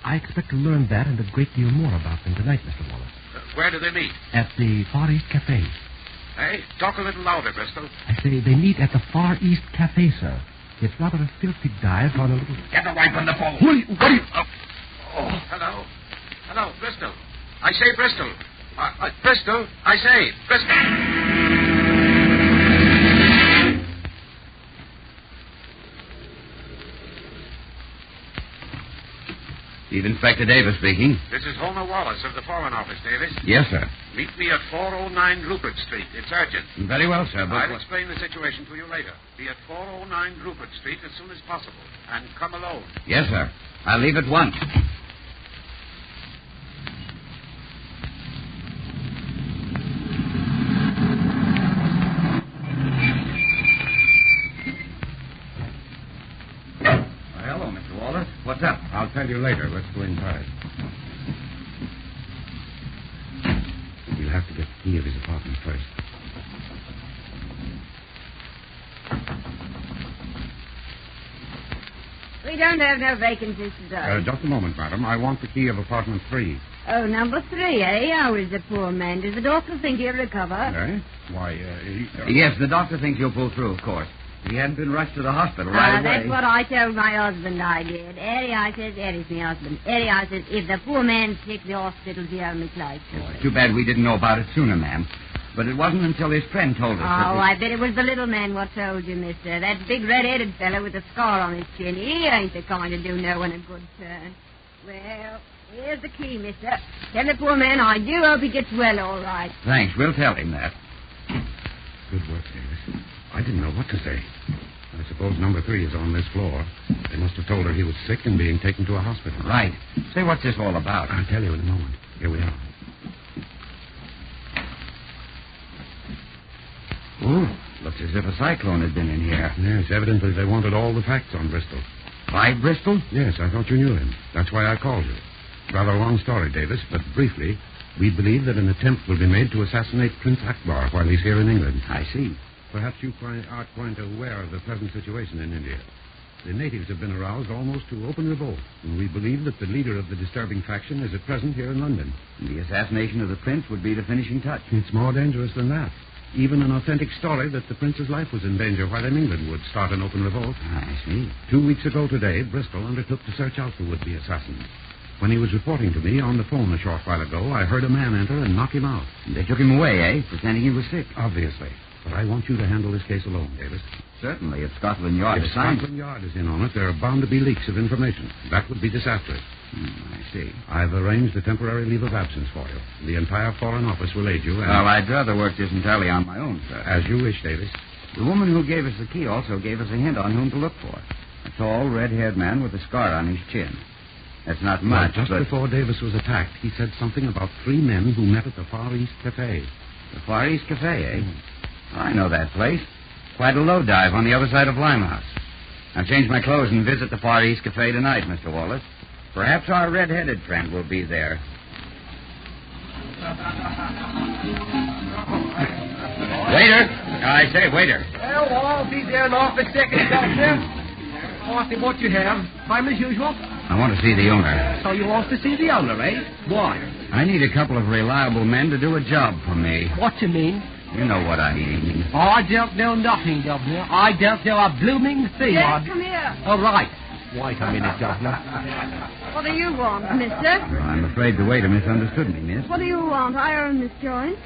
I expect to learn that and a great deal more about them tonight, Mr. Wallace. Where do they meet? At the Far East Cafe. Hey, talk a little louder, Bristol. I say they meet at the Far East Cafe, sir. It's rather a filthy dive on a little... Get away from the phone. What are you... Oh, hello. Hello, Bristol. I say Bristol. Bristol. I say Bristol. Chief Inspector Davis speaking. This is Homer Wallace of the Foreign Office, Davis. Yes, sir. Meet me at 409 Rupert Street. It's urgent. Very well, sir. I'll explain the situation to you later. Be at 409 Rupert Street as soon as possible. And come alone. Yes, sir. I'll leave at once. Hello, Mr. Wallace. What's up? I'll tell you later. Let's go inside. We'll have to get the key of his apartment first. We don't have no vacancies today. Just a moment, madam. I want the key of apartment 3. Oh, number 3, eh? How is the poor man? Does the doctor think he'll recover? Eh? Why, Yes, the doctor thinks he'll pull through, of course. He hadn't been rushed to the hospital right away. That's what I told my husband I did. Eddie, I says, Eddie's my husband. Eddie, I says, if the poor man's sick, the hospital's the only place for him. Too bad we didn't know about it sooner, ma'am. But it wasn't until his friend told us. Oh, I bet it was the little man what told you, mister. That big red-headed fellow with a scar on his chin. He ain't the kind to do no one a good turn. Well, here's the key, mister. Tell the poor man I do hope he gets well all right. Thanks. We'll tell him that. Good work, Davis. I didn't know what to say. I suppose number 3 is on this floor. They must have told her he was sick and being taken to a hospital. Right. Say, what's this all about? I'll tell you in a moment. Here we are. Oh, looks as if a cyclone had been in here. Yes, evidently they wanted all the facts on Bristol. Why, Bristol? Yes, I thought you knew him. That's why I called you. Rather a long story, Davis, but briefly, we believe that an attempt will be made to assassinate Prince Akbar while he's here in England. I see. Perhaps you aren't quite aware of the present situation in India. The natives have been aroused almost to open revolt, and we believe that the leader of the disturbing faction is at present here in London. The assassination of the prince would be the finishing touch. It's more dangerous than that. Even an authentic story that the prince's life was in danger while in England would start an open revolt. I see. 2 weeks ago today, Bristol undertook to search out the would-be assassin. When he was reporting to me on the phone a short while ago, I heard a man enter and knock him out. They took him away, eh? Pretending he was sick. Obviously. But I want you to handle this case alone, Davis. Certainly, if Scotland Yard If Scotland Yard is in on it, there are bound to be leaks of information. That would be disastrous. I see. I've arranged a temporary leave of absence for you. The entire Foreign Office will aid you. Well, I'd rather work this entirely on my own, sir. As you wish, Davis. The woman who gave us the key also gave us a hint on whom to look for. A tall, red-haired man with a scar on his chin. That's not much, just before Davis was attacked, he said something about 3 men who met at the Far East Cafe. The Far East Cafe, eh? I know that place. Quite a low dive on the other side of Limehouse. I'll change my clothes and visit the Far East Cafe tonight, Mr. Wallace. Perhaps our red-headed friend will be there. Waiter! I say, waiter. Well, I'll be there in half a second, Doctor. Ask me what you have. Time as usual. I want to see the owner. So you want to see the owner, eh? Why? I need a couple of reliable men to do a job for me. What you mean? You know what I mean. I don't know nothing, Governor. I don't know a blooming thing. Yes, come here. All right. Wait a minute, Governor. What do you want, mister? Well, I'm afraid the waiter misunderstood me, miss. What do you want? I own this joint.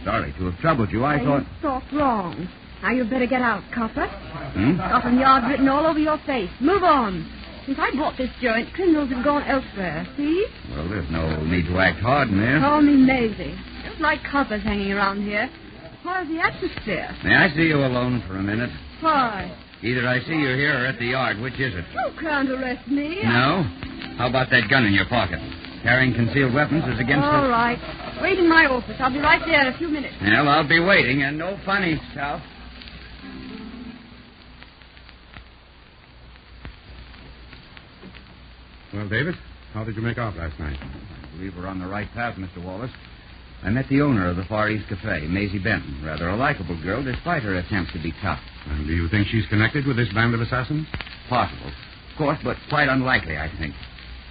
Sorry to have troubled you. I You thought wrong. Now you'd better get out, copper. Hmm? Scotland Yard written all over your face. Move on. Since I bought this joint, criminals have gone elsewhere. See? Well, there's no need to act hard in there. Call me Maisie. Just like coppers hanging around here. How's the atmosphere? May I see you alone for a minute? Why? Either I see you here or at the yard. Which is it? You can't arrest me. No? How about that gun in your pocket? Carrying concealed weapons is against the... All right. Wait in my office. I'll be right there in a few minutes. Well, I'll be waiting, and no funny stuff. Well, David, how did you make out last night? I believe we're on the right path, Mr. Wallace. I met the owner of the Far East Cafe, Maisie Benton. Rather a likable girl, despite her attempts to be tough. And do you think she's connected with this band of assassins? Possible. Of course, but quite unlikely, I think.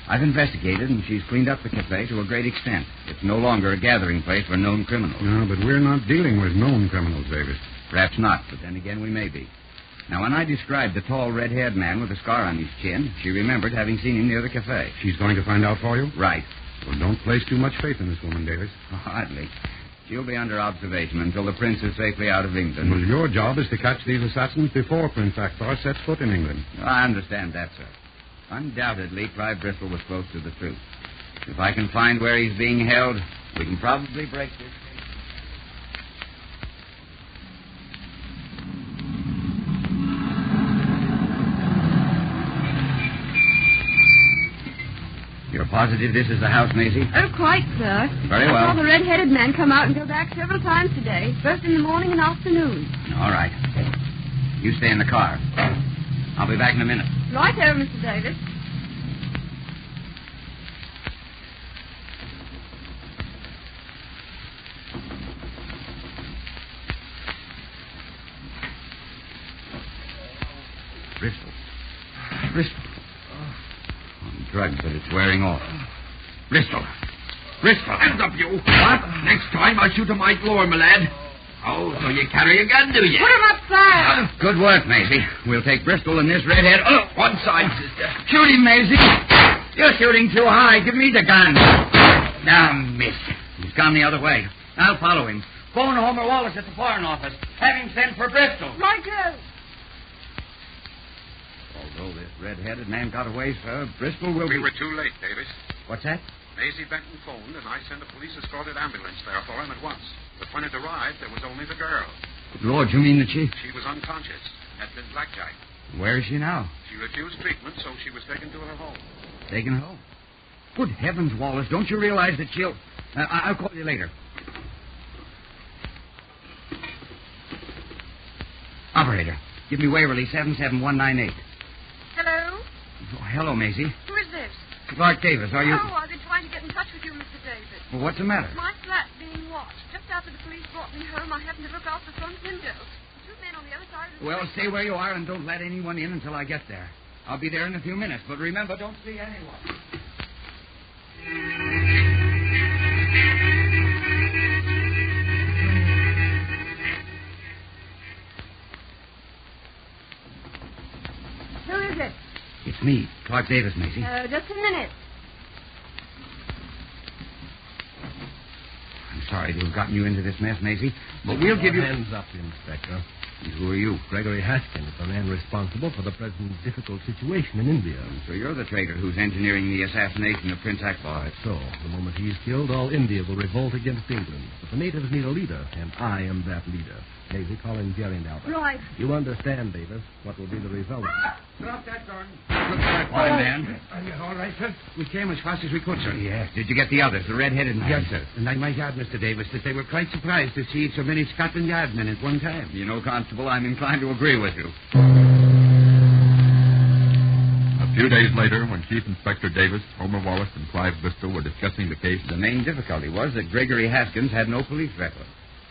I've investigated, and she's cleaned up the cafe to a great extent. It's no longer a gathering place for known criminals. No, but we're not dealing with known criminals, David. Perhaps not, but then again we may be. Now, when I described the tall, red-haired man with a scar on his chin, she remembered having seen him near the cafe. She's going to find out for you? Right. Well, don't place too much faith in this woman, Davis. Hardly. She'll be under observation until the prince is safely out of England. Well, your job is to catch these assassins before Prince Akbar sets foot in England. I understand that, sir. Undoubtedly, Clive Bristol was close to the truth. If I can find where he's being held, we can probably break this case. You're positive this is the house, Maisie? Oh, quite, sir. Very well. I saw the red-headed man come out and go back several times today, first in the morning and afternoon. All right. You stay in the car. I'll be back in a minute. Right there, Mr. Davis. Bristol. On drugs, but it's wearing off. Bristol. Hands up, you. What? Next time I'll shoot a mite lower, my lad. Oh, so you carry a gun, do you? Put him up, sir. Good work, Maisie. We'll take Bristol and this redhead. Oh, one side, sister. Shoot him, Maisie. You're shooting too high. Give me the gun. Now, miss. He's gone the other way. I'll follow him. Phone Homer Wallace at the Foreign Office. Have him send for Bristol. Right here. Although this red-headed man got away, sir, Bristol will be... We were too late, Davis. What's that? Maisie Benton phoned, and I sent a police-escorted ambulance there for him at once. But when it arrived, there was only the girl. Good Lord, you mean the chief? She was unconscious, had been blackjacked. Where is she now? She refused treatment, so she was taken to her home. Taken home? Good heavens, Wallace, don't you realize that she'll... I'll call you later. Operator, give me Waverly 77198. Hello? Oh, hello, Maisie. Who is this? Clark Davis, are you... Oh, I've been trying to get in touch with you, Mr. Davis. Well, what's the matter? My flat being watched. Just after the police brought me home, I happened to look out the front window. Two men on the other side of the Well, street. stay where you are and don't let anyone in until I get there. I'll be there in a few minutes, but remember, don't see anyone. Who is it? It's me, Clark Davis, Maisie. Just a minute. I'm sorry to have gotten you into this mess, Maisie, but we'll give you... Hands up, Inspector. And who are you? Gregory Haskins, the man responsible for the present difficult situation in India. So you're the traitor who's engineering the assassination of Prince Akbar. That's so. The moment he's killed, all India will revolt against England. But the natives need a leader, and I am that leader. Maisie, call in Jerry and Albert. Right. You understand, Davis, what will be the result. Drop that gun. Look back, my man. Are you all right, sir? We came as fast as we could, sir. Yes. Did you get the others, the red-headed man? Yes, sir. And I might add, Mr. Davis, that they were quite surprised to see so many Scotland Yard men at one time. You know, Constable, I'm inclined to agree with you. A few days later, when Chief Inspector Davis, Homer Wallace, and Clive Bristol were discussing the case, the main difficulty was that Gregory Haskins had no police record.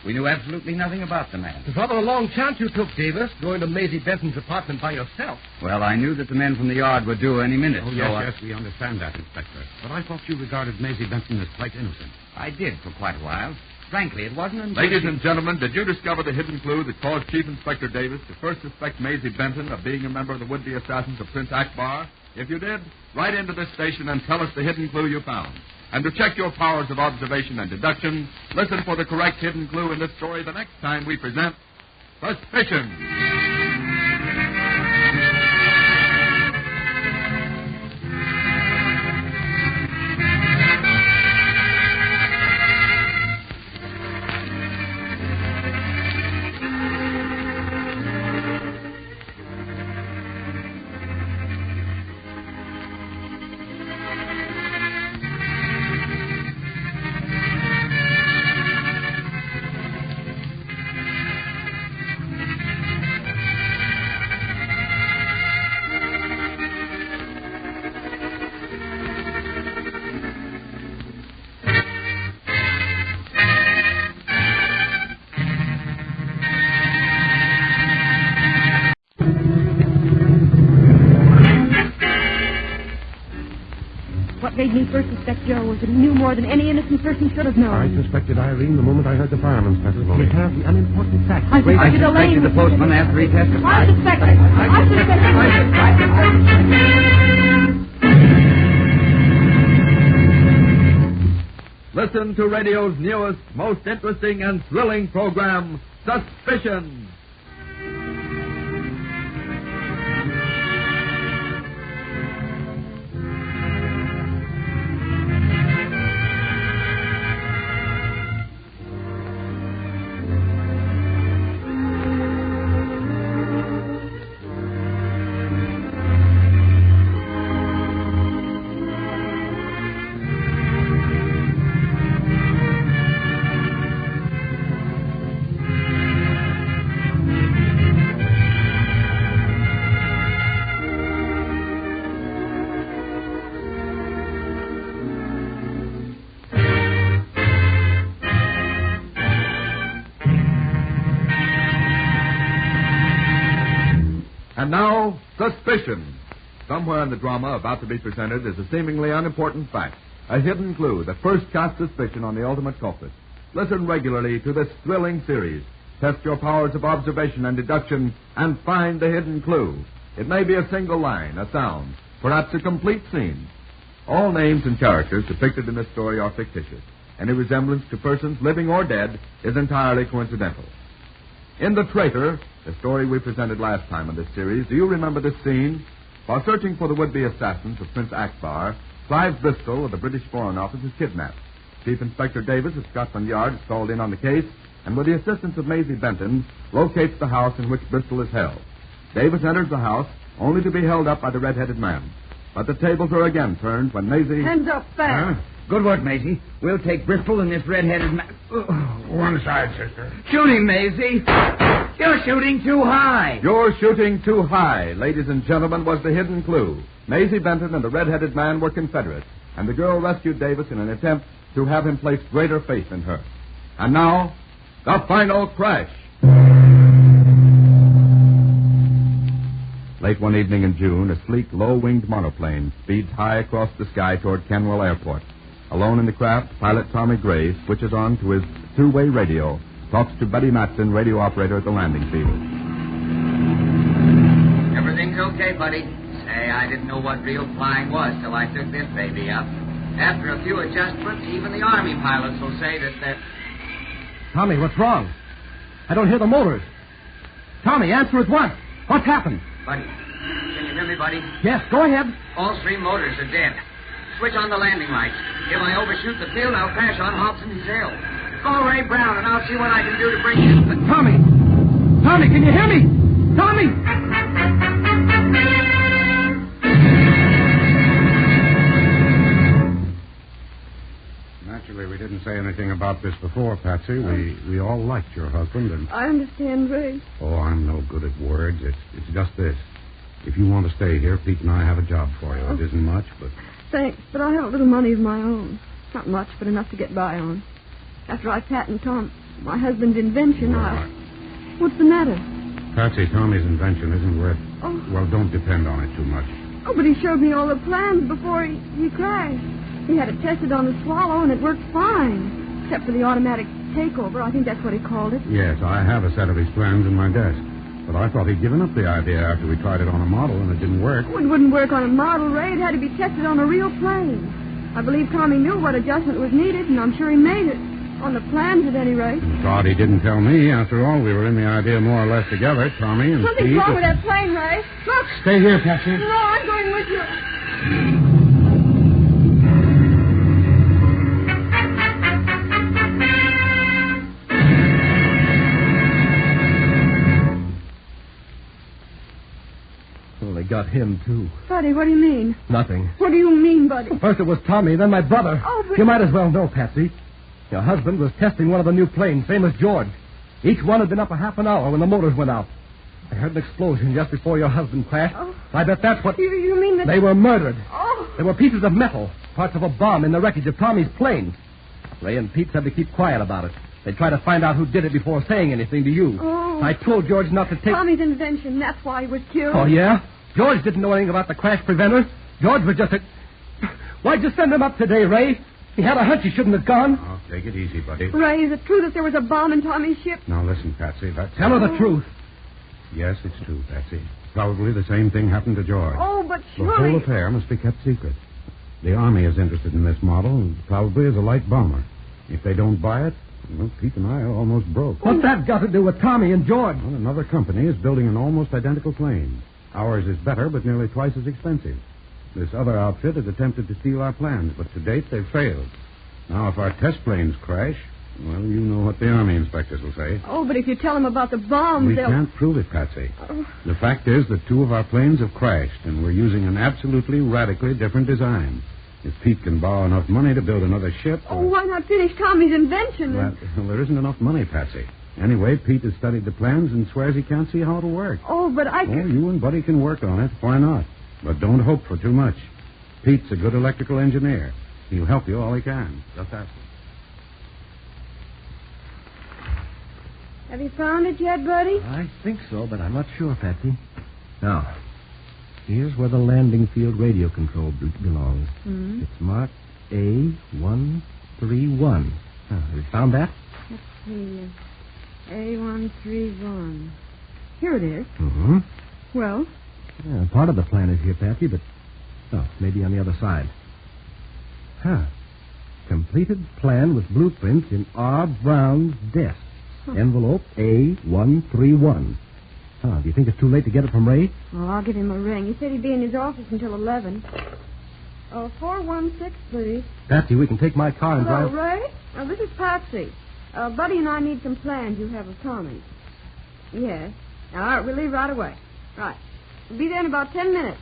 We knew absolutely nothing about the man. It's rather a long chance you took, Davis, going to Maisie Benson's apartment by yourself. Well, I knew that the men from the yard would do any minute. Oh, so yes, we understand that, Inspector. But I thought you regarded Maisie Benson as quite innocent. I did for quite a while. Frankly, it wasn't until... Ladies and gentlemen, did you discover the hidden clue that caused Chief Inspector Davis to first suspect Maisie Benson of being a member of the would-be assassins of Prince Akbar? If you did, write into this station and tell us the hidden clue you found. And to check your powers of observation and deduction, listen for the correct hidden clue in this story the next time we present Suspicion. What made me first suspect Joe was that he knew more than any innocent person should have known. I suspected Irene the moment I heard the fireman's testimony. You have the unimportant fact. I suspected Elaine. the postman after he testified. I suspected. Listen to radio's newest, most interesting and thrilling program, Suspicion. And now, Suspicion. Somewhere in the drama about to be presented is a seemingly unimportant fact, a hidden clue that first casts suspicion on the ultimate culprit. Listen regularly to this thrilling series. Test your powers of observation and deduction and find the hidden clue. It may be a single line, a sound, perhaps a complete scene. All names and characters depicted in this story are fictitious. Any resemblance to persons living or dead is entirely coincidental. In The Traitor, the story we presented last time in this series, do you remember this scene? While searching for the would-be assassins of Prince Akbar, Clive Bristol of the British Foreign Office is kidnapped. Chief Inspector Davis of Scotland Yard is called in on the case, and with the assistance of Maisie Benton, locates the house in which Bristol is held. Davis enters the house, only to be held up by the red-headed man. But the tables are again turned when Maisie... Hands up, fast. Good work, Maisie. We'll take Bristol and this red-headed man. One side, sister. Shoot him, Maisie. You're shooting too high. You're shooting too high, ladies and gentlemen, was the hidden clue. Maisie Benton and the red-headed man were Confederates, and the girl rescued Davis in an attempt to have him place greater faith in her. And now, the final crash. Late one evening in June, a sleek, low-winged monoplane speeds high across the sky toward Kenwell Airport. Alone in the craft, pilot Tommy Gray switches on to his two-way radio, talks to Betty Matson, radio operator at the landing field. Everything's okay, buddy. Say, I didn't know what real flying was till I took this baby up. After a few adjustments, even the Army pilots will say that... Tommy, what's wrong? I don't hear the motors. Tommy, answer at once. What's happened? Buddy, can you hear me, buddy? Yes, go ahead. All three motors are dead. Switch on the landing lights. If I overshoot the field, I'll crash on Hobson Hill. Call Ray Brown, and I'll see what I can do to bring you... Tommy! Tommy, can you hear me? Tommy! Naturally, we didn't say anything about this before, Patsy. We all liked your husband, and... I understand, Ray. Oh, I'm no good at words. It's just this. If you want to stay here, Pete and I have a job for you. It isn't much, but... Thanks, but I have a little money of my own. Not much, but enough to get by on. After I patent my husband's invention, What's the matter? Patsy, Tommy's invention isn't worth... Oh. Well, don't depend on it too much. Oh, but he showed me all the plans before he crashed. He had it tested on the Swallow, and it worked fine. Except for the automatic takeover. I think that's what he called it. Yes, I have a set of his plans in my desk. But I thought he'd given up the idea after we tried it on a model, and it didn't work. Oh, it wouldn't work on a model, Ray. It had to be tested on a real plane. I believe Tommy knew what adjustment was needed, and I'm sure he made it. On the plans, at any rate. Thought he didn't tell me. After all, we were in the idea more or less together, Tommy and Something's Pete. wrong with that plane, Ray. Look! Stay here, Patsy. No, I'm going with you. Well, they got him, too. Buddy, what do you mean? Nothing. What do you mean, Buddy? First it was Tommy, then my brother. Oh, but... You might as well know, Patsy. Your husband was testing one of the new planes, same as George. Each one had been up a half an hour when the motors went out. I heard an explosion just before your husband crashed. Oh. I bet that's what... You mean that... They were murdered. Oh. There were pieces of metal, parts of a bomb in the wreckage of Tommy's plane. Ray and Pete said to keep quiet about it. They'd try to find out who did it before saying anything to you. Oh. I told George not to take... Tommy's invention, that's why he was killed. Oh, yeah? George didn't know anything about the crash preventer. George was just a... Why'd you send him up today, Ray? He had a hunch he shouldn't have gone. Oh, take it easy, buddy. Ray, is it true that there was a bomb in Tommy's ship? Now, listen, Patsy, that's... Tell her the truth. Yes, it's true, Patsy. Probably the same thing happened to George. Oh, but The surely... whole affair must be kept secret. The Army is interested in this model, and probably as a light bomber. If they don't buy it, well, Pete and I are almost broke. What's that got to do with Tommy and George? Well, another company is building an almost identical plane. Ours is better, but nearly twice as expensive. This other outfit has attempted to steal our plans, but to date they've failed. Now, if our test planes crash, well, you know what the Army inspectors will say. Oh, but if you tell them about the bombs, We they'll... can't prove it, Patsy. Oh. The fact is that two of our planes have crashed, and we're using an absolutely radically different design. If Pete can borrow enough money to build another ship... Oh, why not finish Tommy's invention? Well, there isn't enough money, Patsy. Anyway, Pete has studied the plans and swears he can't see how it'll work. Oh, but I... Oh, you and Buddy can work on it. Why not? But don't hope for too much. Pete's a good electrical engineer. He'll help you all he can. Just ask him. Have you found it yet, Buddy? I think so, but I'm not sure, Patsy. Now, here's where the landing field radio control belongs. Mm-hmm. It's marked A131. Have you found that? Let's see. A131. Here it is. Mm-hmm. Well? Yeah, part of the plan is here, Patsy, but... Oh, maybe on the other side. Huh. Completed plan with blueprints in R. Brown's desk. Envelope A131. Do you think it's too late to get it from Ray? Oh, I'll give him a ring. He said he'd be in his office until 11. Oh, 416, please. Patsy, we can take my car and Hello, drive... Ray? This is Patsy. Buddy and I need some plans you have of Tommy. Yes. All right, we'll leave right away. Right. We'll be there in about 10 minutes.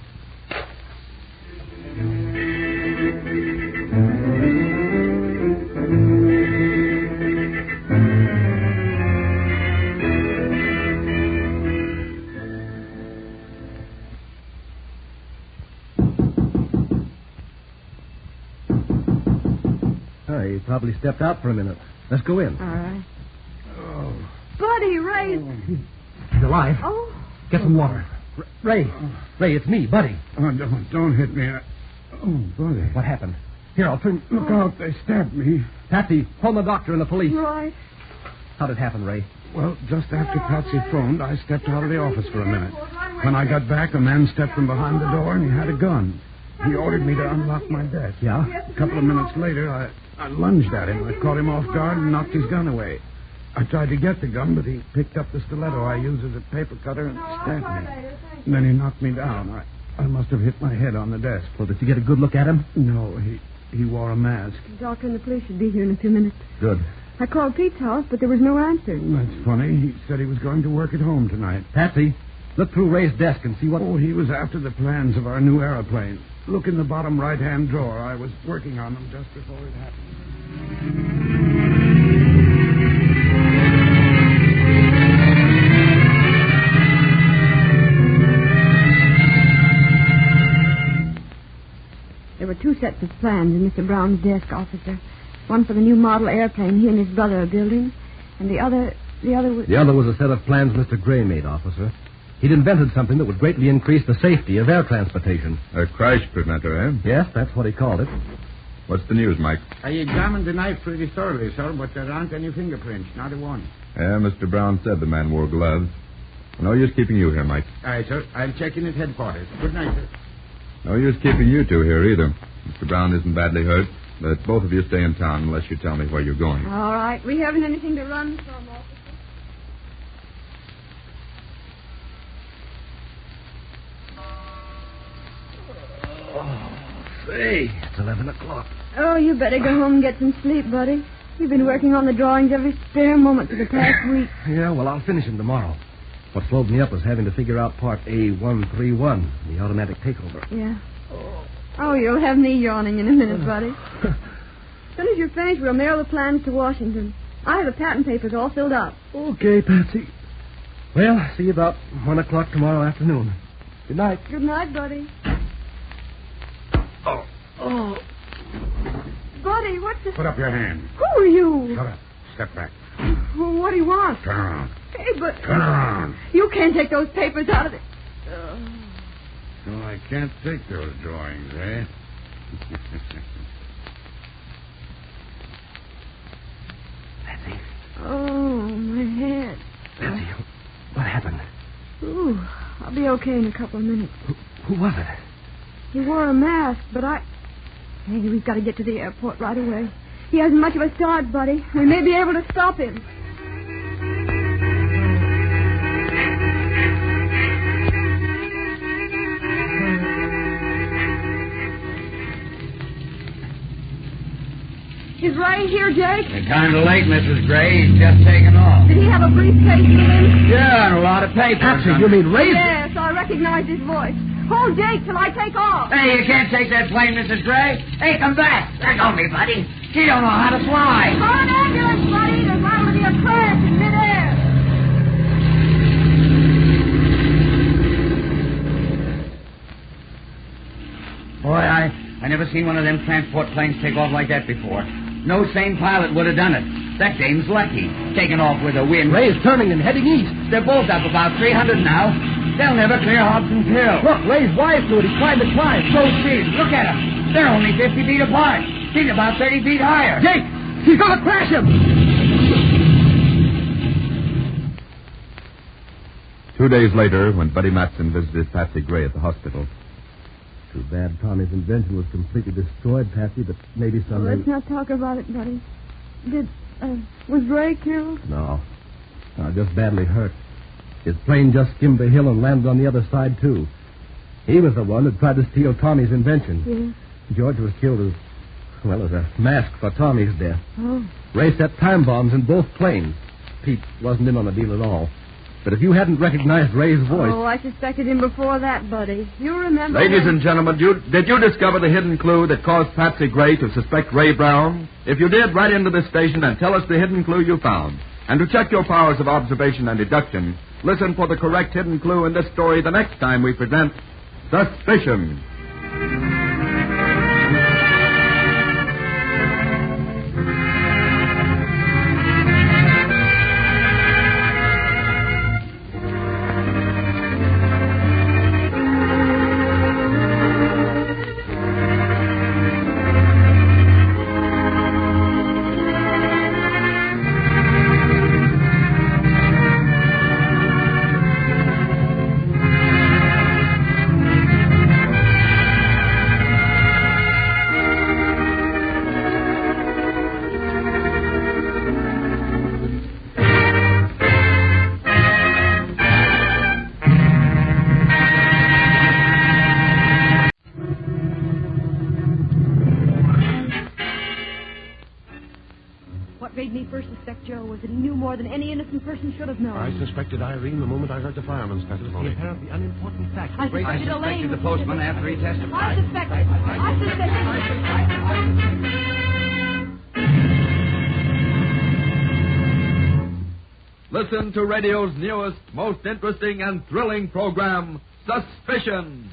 He probably stepped out for a minute. Let's go in. All right. Oh. Buddy, Ray. He's alive. Oh. Get some water. Ray, it's me, Buddy. Oh, don't hit me. Oh, Buddy. What happened? Here, I'll turn... Look out, they stabbed me. Patsy, phone the doctor and the police. Right. How'd it happen, Ray? Well, just after Patsy phoned, I stepped out of the office for a minute. When I got back, a man stepped from behind the door and he had a gun. He ordered me to unlock my desk. Yeah? A couple of minutes later, I lunged at him. I caught him off guard and knocked his gun away. I tried to get the gun, but he picked up the stiletto I use as a paper cutter and stabbed me. And then he knocked me down. I must have hit my head on the desk. Well, did you get a good look at him? No, he wore a mask. The doctor and the police should be here in a few minutes. Good. I called Pete's house, but there was no answer. That's funny. He said he was going to work at home tonight. Patsy, look through Ray's desk and see what... Oh, he was after the plans of our new airplane. Look in the bottom right-hand drawer. I was working on them just before it happened. There were two sets of plans in Mr. Brown's desk, officer. One for the new model airplane he and his brother are building, and the other was... The other was a set of plans Mr. Gray made, officer. He'd invented something that would greatly increase the safety of air transportation. A crash preventer, eh? Yes, that's what he called it. What's the news, Mike? I examined the knife pretty thoroughly, sir, but there aren't any fingerprints, not a one. Yeah, Mr. Brown said the man wore gloves. No use keeping you here, Mike. All right, sir. I'll check in at headquarters. Good night, sir. No use keeping you two here either. Mr. Brown isn't badly hurt, but both of you stay in town unless you tell me where you're going. All right. We haven't anything to run from, officer. Say, it's 11 o'clock. Oh, you better go home and get some sleep, buddy. You've been working on the drawings every spare moment for the past week. Yeah, well, I'll finish them tomorrow. What slowed me up was having to figure out part A131, the automatic takeover. Yeah. Oh, you'll have me yawning in a minute, buddy. As soon as you're finished, we'll mail the plans to Washington. I have the patent papers all filled out. Okay, Patsy. Well, see you about 1 o'clock tomorrow afternoon. Good night. Good night, buddy. Oh. Buddy, what's this? Put up your hand. Who are you? Shut up. Step back. Well, what do you want? Turn around. Hey, but... Turn around. You can't take those papers out of it. No, I can't take those drawings, eh? Patsy. Oh, my head. Patsy, what happened? Ooh, I'll be okay in a couple of minutes. Who was it? He wore a mask, but Hey, we've got to get to the airport right away. He hasn't much of a start, buddy. We may be able to stop him. Is Ray here, Jake? You're kind of late, Mrs. Gray. He's just taken off. Did he have a briefcase with him? Yeah, and a lot of papers. Patsy, you mean Ray? Yes, I recognize his voice. Hold Jake till I take off. Hey, you can't take that plane, Mrs. Gray. Hey, come back. Let go of me, buddy. You don't know how to fly. Call an ambulance, buddy. There's liable to be a crash in midair. Boy, I never seen one of them transport planes take off like that before. No sane pilot would have done it. That dame's lucky, taking off with the wind. Ray's turning and heading east. They're both up about 300 now. They'll never clear Hobson's Hill. Look, Ray's wise to it. He's trying to climb. So cheap. Look at them. They're only 50 feet apart. He's about 30 feet higher. Jake, he's going to crash him. 2 days later, when Buddy Matson visited Patsy Gray at the hospital. Too bad Tommy's invention was completely destroyed, Patsy, but maybe someday... Let's not talk about it, buddy. Was Ray killed? No, just badly hurt. His plane just skimmed the hill and landed on the other side, too. He was the one that tried to steal Tommy's invention. Yeah. George was killed as a mask for Tommy's death. Oh. Ray set time bombs in both planes. Pete wasn't in on the deal at all. But if you hadn't recognized Ray's voice... Oh, I suspected him before that, buddy. You remember... Ladies and gentlemen, did you discover the hidden clue that caused Patsy Gray to suspect Ray Brown? If you did, write into this station and tell us the hidden clue you found. And to check your powers of observation and deduction, listen for the correct hidden clue in this story the next time we present Suspicion. first suspect Joe was that he knew more than any innocent person should have known. I suspected Irene the moment I heard the fireman's testimony. The apparently unimportant fact. I suspected Elaine. The postman after he testified. I Listen to radio's newest, most interesting and thrilling program, Suspicion.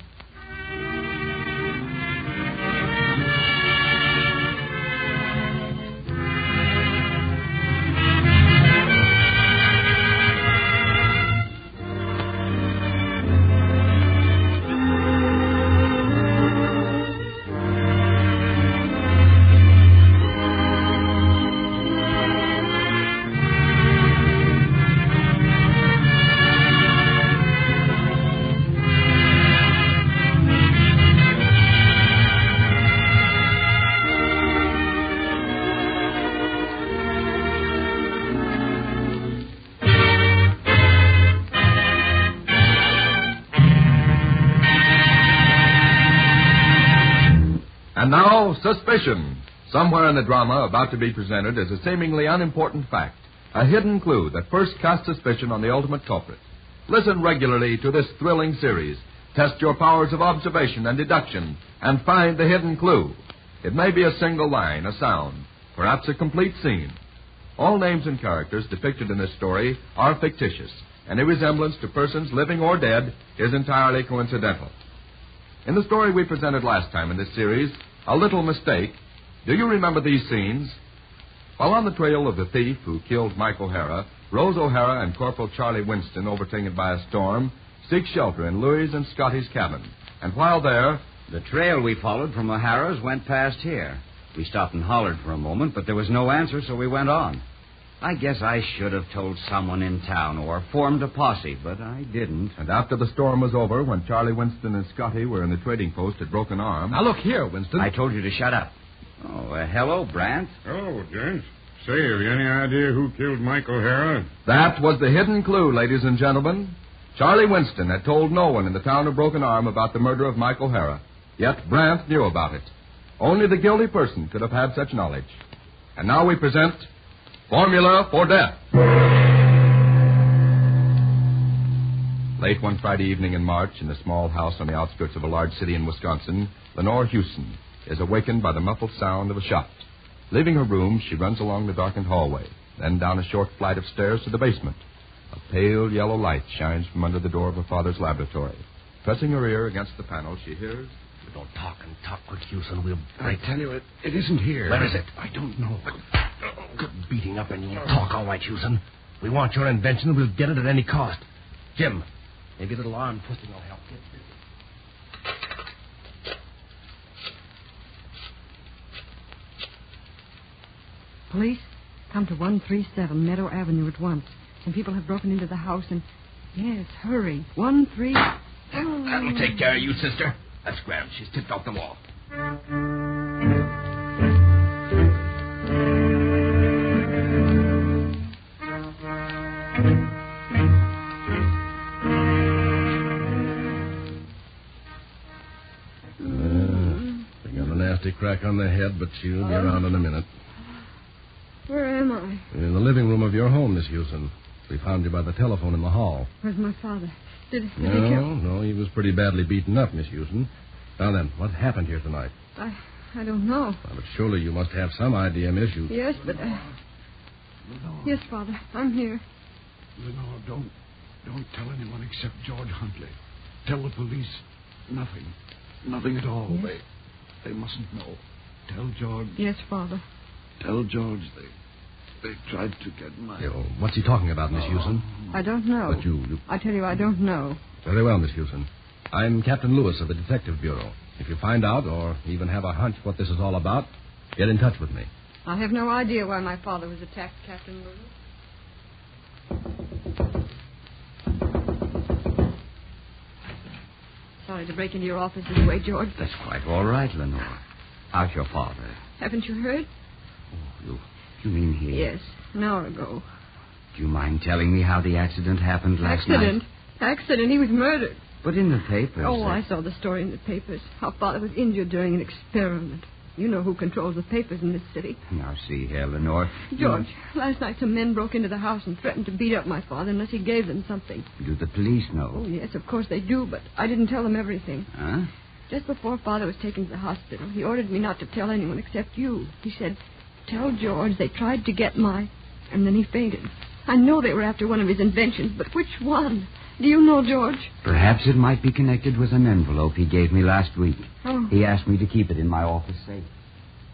And now, Suspicion. Somewhere in the drama about to be presented is a seemingly unimportant fact, a hidden clue that first casts suspicion on the ultimate culprit. Listen regularly to this thrilling series. Test your powers of observation and deduction and find the hidden clue. It may be a single line, a sound, perhaps a complete scene. All names and characters depicted in this story are fictitious. Any resemblance to persons living or dead is entirely coincidental. In the story we presented last time in this series, A Little Mistake, do you remember these scenes? While on the trail of the thief who killed Mike O'Hara, Rose O'Hara and Corporal Charlie Winston, overtaken by a storm, seek shelter in Louis and Scotty's cabin. And while there, the trail we followed from O'Hara's went past here. We stopped and hollered for a moment, but there was no answer, so we went on. I guess I should have told someone in town or formed a posse, but I didn't. And after the storm was over, when Charlie Winston and Scotty were in the trading post at Broken Arm... Now, look here, Winston. I told you to shut up. Oh, hello, Brant. Oh, gents. Say, have you any idea who killed Mike O'Hara? That was the hidden clue, ladies and gentlemen. Charlie Winston had told no one in the town of Broken Arm about the murder of Mike O'Hara. Yet Brant knew about it. Only the guilty person could have had such knowledge. And now we present... Formula for Death. Late one Friday evening in March, in a small house on the outskirts of a large city in Wisconsin, Lenore Houston is awakened by the muffled sound of a shot. Leaving her room, she runs along the darkened hallway, then down a short flight of stairs to the basement. A pale yellow light shines from under the door of her father's laboratory. Pressing her ear against the panel, she hears... Don't talk and talk quick, Houston. We'll I tell you, it isn't here. Where is it? I don't know. Good beating up and you'll talk all right, Houston. We want your invention and we'll get it at any cost. Jim, maybe a little arm twisting will help. Police, come to 137 Meadow Avenue at once. Some people have broken into the house and... Yes, hurry. 13... That'll take care of you, sister. Let's grab her. She's tipped off the wall. They got a nasty crack on the head, but she'll be around in a minute. Where am I? In the living room of your home, Miss Houston. We found you by the telephone in the hall. Where's my father? Did he No, he was pretty badly beaten up, Miss Houston. Now then, what happened here tonight? I don't know. Well, but surely you must have some idea, Miss Houston. Yes, but... Yes, Father, I'm here. Lenore, don't tell anyone except George Huntley. Tell the police nothing. Nothing at all. Yes. They mustn't know. Tell George... Yes, Father. Tell George they tried to get my... What's he talking about, Miss Houston? I don't know. But you... I tell you, I don't know. Very well, Miss Houston. I'm Captain Lewis of the Detective Bureau. If you find out or even have a hunch what this is all about, get in touch with me. I have no idea why my father was attacked, Captain Lewis. Sorry to break into your office this way, George. That's quite all right, Lenore. How's your father? Haven't you heard? Oh, you mean he... Yes, an hour ago. Do you mind telling me how the accident happened last night? Accident? He was murdered. But in the papers... Oh, I saw the story in the papers. How father was injured during an experiment. You know who controls the papers in this city. Now, see here, Lenore. George, last night some men broke into the house and threatened to beat up my father unless he gave them something. Do the police know? Oh, yes, of course they do, but I didn't tell them everything. Huh? Just before Father was taken to the hospital, he ordered me not to tell anyone except you. He said, tell George they tried to get my... And then he fainted. I know they were after one of his inventions, but which one? Do you know, George? Perhaps it might be connected with an envelope he gave me last week. Oh. He asked me to keep it in my office safe.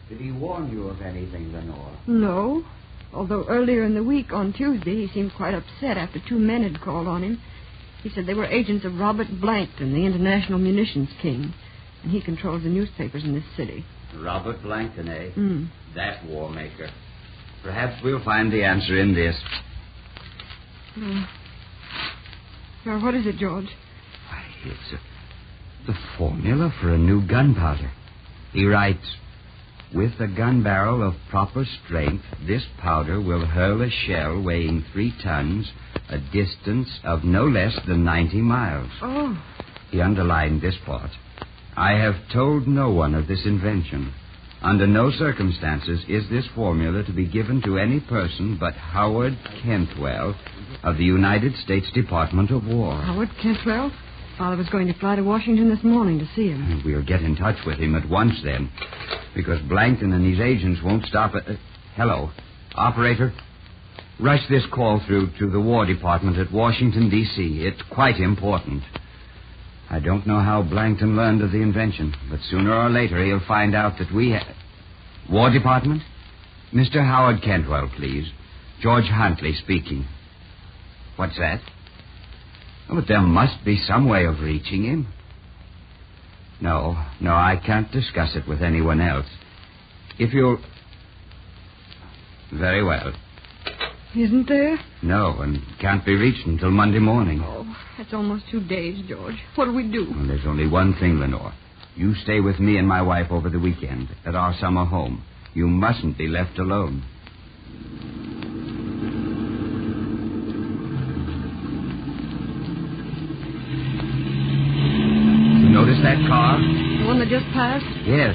Did he warn you of anything, Lenore? No. Although earlier in the week, on Tuesday, he seemed quite upset after 2 men had called on him. He said they were agents of Robert Blankton, the International Munitions King. And he controls the newspapers in this city. Robert Blankton, eh? Mm. That war maker. Perhaps we'll find the answer in this. Now, what is it, George? It's the formula for a new gunpowder. He writes, with a gun barrel of proper strength, this powder will hurl a shell weighing 3 tons a distance of no less than 90 miles. Oh. He underlined this part. I have told no one of this invention. Under no circumstances is this formula to be given to any person but Howard Cantwell of the United States Department of War. Howard Cantwell? Father was going to fly to Washington this morning to see him. We'll get in touch with him at once, then, because Blankton and his agents won't stop at... hello. Operator? Rush this call through to the War Department at Washington, D.C. It's quite important. I don't know how Blankton learned of the invention, but sooner or later he'll find out that we have... War Department? Mr. Howard Cantwell, please. George Huntley speaking. What's that? Oh, but there must be some way of reaching him. No, I can't discuss it with anyone else. If you'll... Very well. Isn't there? No, and can't be reached until Monday morning. Oh, that's almost 2 days, George. What'll we do? Well, there's only one thing, Lenore. You stay with me and my wife over the weekend at our summer home. You mustn't be left alone. You notice that car? The one that just passed? Yes.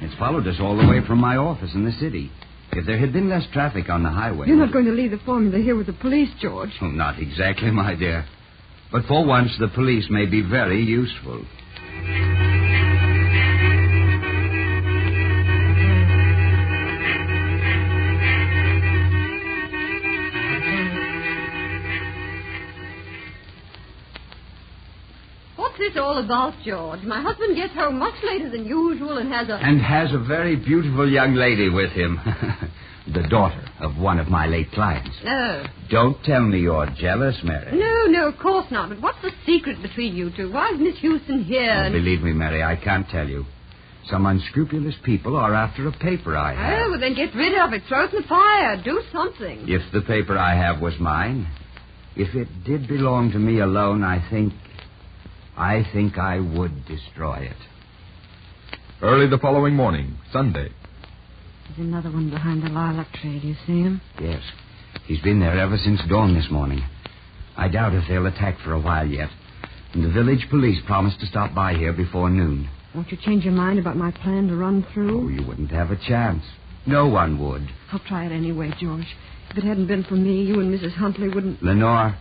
It's followed us all the way from my office in the city. If there had been less traffic on the highway... You're not going to leave the formula here with the police, George. Oh, not exactly, my dear. But for once, the police may be very useful. What's this all about, George? My husband gets home much later than usual and has a... And has a very beautiful young lady with him. The daughter of one of my late clients. Oh. Don't tell me you're jealous, Mary. No, of course not. But what's the secret between you two? Why is Miss Houston here? Oh, believe me, Mary, I can't tell you. Some unscrupulous people are after a paper I have. Oh, well, then get rid of it. Throw it in the fire. Do something. If the paper I have was mine, if it did belong to me alone, I think I would destroy it. Early the following morning, Sunday. There's another one behind the lilac tree. Do you see him? Yes. He's been there ever since dawn this morning. I doubt if they'll attack for a while yet. And the village police promised to stop by here before noon. Won't you change your mind about my plan to run through? Oh, you wouldn't have a chance. No one would. I'll try it anyway, George. If it hadn't been for me, you and Mrs. Huntley wouldn't... Lenore,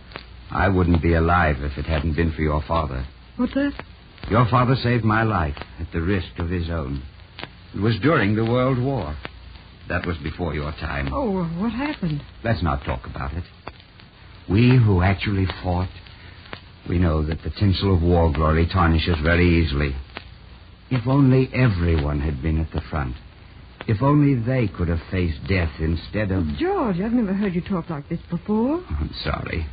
I wouldn't be alive if it hadn't been for your father. What's that? Your father saved my life at the risk of his own. It was during the World War. That was before your time. Oh, what happened? Let's not talk about it. We who actually fought, we know that the tinsel of war glory tarnishes very easily. If only everyone had been at the front. If only they could have faced death instead of... George, I've never heard you talk like this before. I'm sorry.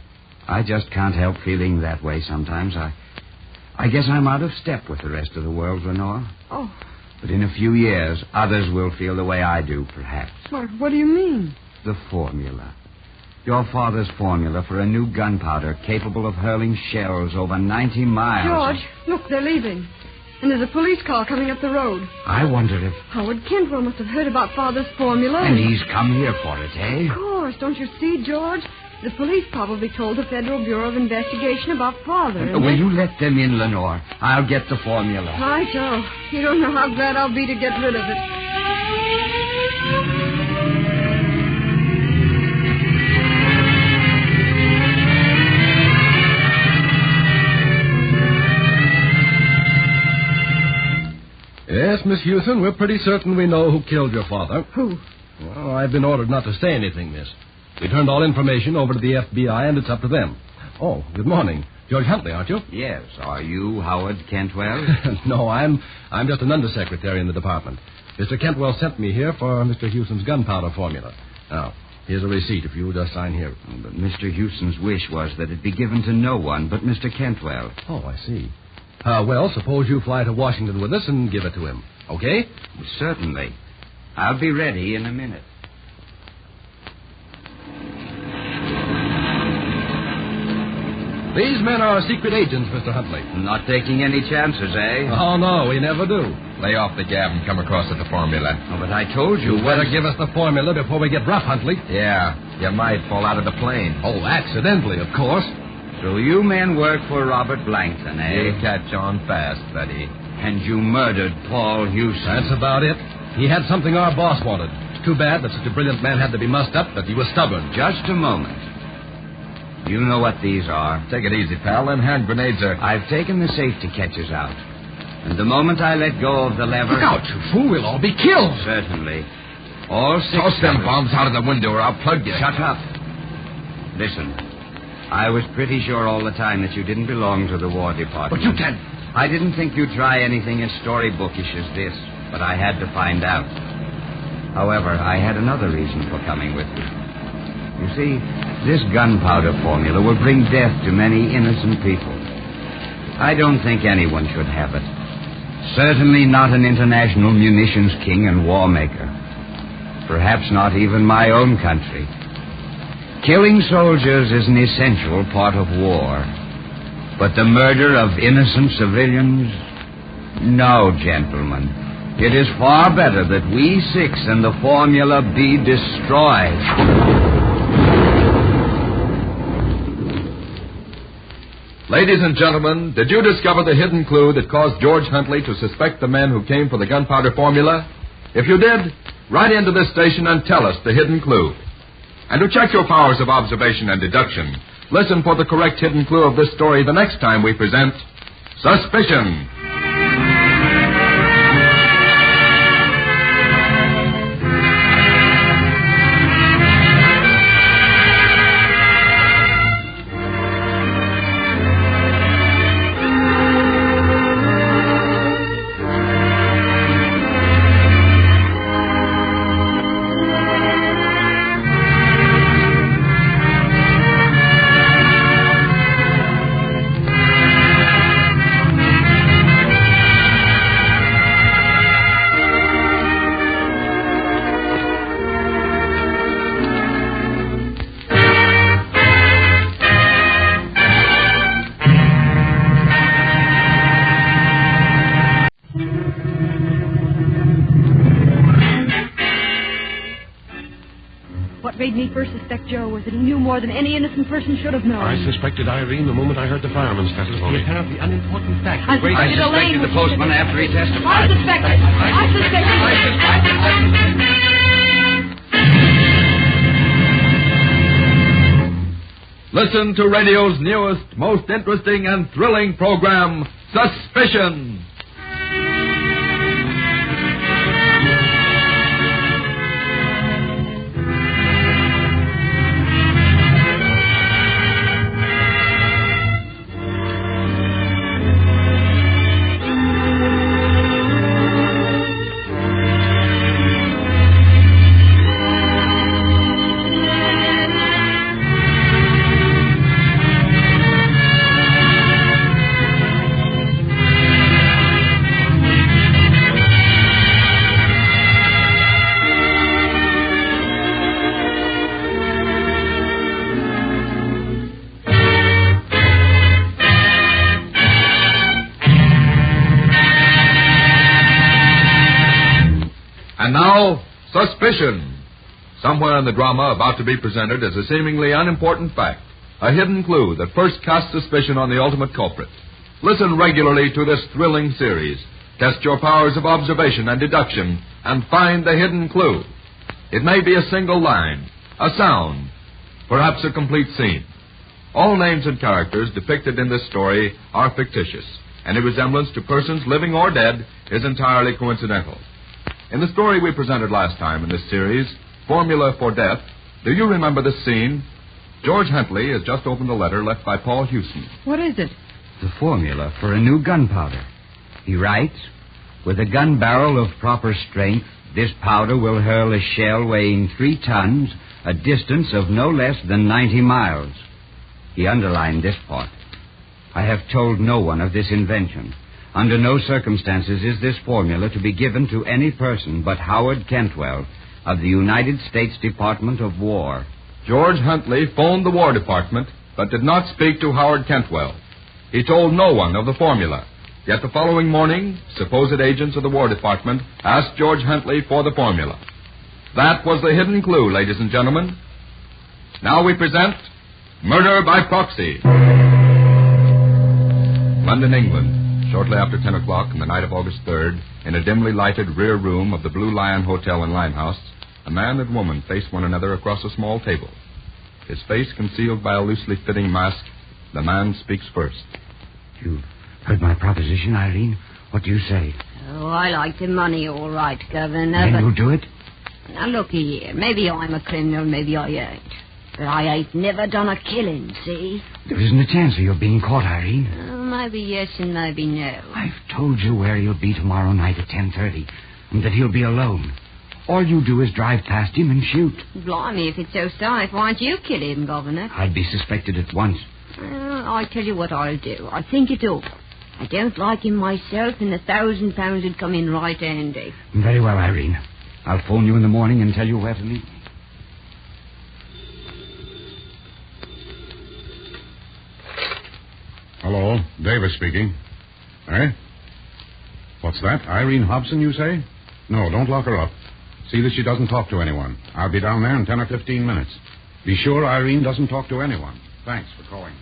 I just can't help feeling that way sometimes. I guess I'm out of step with the rest of the world, Lenore. Oh. But in a few years, others will feel the way I do, perhaps. What do you mean? The formula. Your father's formula for a new gunpowder capable of hurling shells over 90 miles. George, look, they're leaving. And there's a police car coming up the road. I wonder if... Howard Cantwell must have heard about Father's formula. And he's come here for it, eh? Of course. Don't you see, George? The police probably told the Federal Bureau of Investigation about Father. Will you let them in, Lenore? I'll get the formula. Right, so. You don't know how glad I'll be to get rid of it. Yes, Miss Houston, we're pretty certain we know who killed your father. Who? Well, I've been ordered not to say anything, miss. We turned all information over to the FBI, and it's up to them. Oh, good morning. George Huntley, aren't you? Yes. Are you Howard Cantwell? No, I'm just an undersecretary in the department. Mr. Cantwell sent me here for Mr. Houston's gunpowder formula. Now, here's a receipt if you will just sign here. But Mr. Houston's wish was that it be given to no one but Mr. Cantwell. Oh, I see. Well, suppose you fly to Washington with us and give it to him. Okay? Certainly. I'll be ready in a minute. These men are secret agents, Mr. Huntley. Not taking any chances, eh? Oh, no, we never do. Lay off the gab and come across at the formula. Oh, but I told you... You better give us the formula before we get rough, Huntley. Yeah, you might fall out of the plane. Oh, accidentally, of course. So you men work for Robert Blankton, eh? You catch on fast, Betty. And you murdered Paul Houston. That's about it. He had something our boss wanted. It's too bad that such a brilliant man had to be mussed up, but he was stubborn. Just a moment. You know what these are. Take it easy, pal. Them hand grenades are... I've taken the safety catches out. And the moment I let go of the lever... Look out, you fool. We'll all be killed. Certainly. All six... Toss them bombs out of the window or I'll plug you. Shut up. Listen. I was pretty sure all the time that you didn't belong to the War Department. But you can. I didn't think you'd try anything as storybookish as this, but I had to find out. However, I had another reason for coming with you. You see, this gunpowder formula will bring death to many innocent people. I don't think anyone should have it. Certainly not an international munitions king and war maker. Perhaps not even my own country. Killing soldiers is an essential part of war. But the murder of innocent civilians? No, gentlemen. It is far better that we six and the formula be destroyed. Ladies and gentlemen, did you discover the hidden clue that caused George Huntley to suspect the men who came for the gunpowder formula? If you did, write into this station and tell us the hidden clue. And to check your powers of observation and deduction, listen for the correct hidden clue of this story the next time we present Suspicion. What made me first suspect Joe was that he knew more than any innocent person should have known. I suspected Irene the moment I heard the fireman's testimony. The apparently unimportant fact. I suspected the postman after he testified. I suspected. Listen to radio's newest, most interesting and thrilling program, Suspicion. And now, Suspicion. Somewhere in the drama about to be presented is a seemingly unimportant fact, a hidden clue that first casts suspicion on the ultimate culprit. Listen regularly to this thrilling series. Test your powers of observation and deduction and find the hidden clue. It may be a single line, a sound, perhaps a complete scene. All names and characters depicted in this story are fictitious. Any resemblance to persons living or dead is entirely coincidental. In the story we presented last time in this series, Formula for Death, do you remember this scene? George Huntley has just opened a letter left by Paul Houston. What is it? The formula for a new gunpowder. He writes, with a gun barrel of proper strength, this powder will hurl a shell weighing 3 tons, a distance of no less than 90 miles. He underlined this part. I have told no one of this invention. Under no circumstances is this formula to be given to any person but Howard Cantwell of the United States Department of War. George Huntley phoned the War Department, but did not speak to Howard Cantwell. He told no one of the formula. Yet the following morning, supposed agents of the War Department asked George Huntley for the formula. That was the hidden clue, ladies and gentlemen. Now we present Murder by Proxy. London, England, shortly after 10 o'clock on the night of August 3rd, in a dimly lighted rear room of the Blue Lion Hotel in Limehouse, a man and woman face one another across a small table. His face concealed by a loosely fitting mask, the man speaks first. You've heard my proposition, Irene? What do you say? Oh, I like the money all right, Governor. Then but... you'll do it? Now, looky here. Maybe I'm a criminal, maybe I ain't. But I ain't never done a killing, see? There isn't a chance of your being caught, Irene. Oh, maybe yes and maybe no. I've told you where you'll be tomorrow night at 10:30, and that he'll be alone. All you do is drive past him and shoot. Blimey, if it's so safe, why don't you kill him, Governor? I'd be suspected at once. Well, I tell you what I'll do. I'll think it over. I don't like him myself, and £1,000 would come in right handy. Very well, Irene. I'll phone you in the morning and tell you where to meet me. Hello, Davis speaking. Eh? What's that? Irene Hobson, you say? No, don't lock her up. See that she doesn't talk to anyone. I'll be down there in 10 or 15 minutes. Be sure Irene doesn't talk to anyone. Thanks for calling.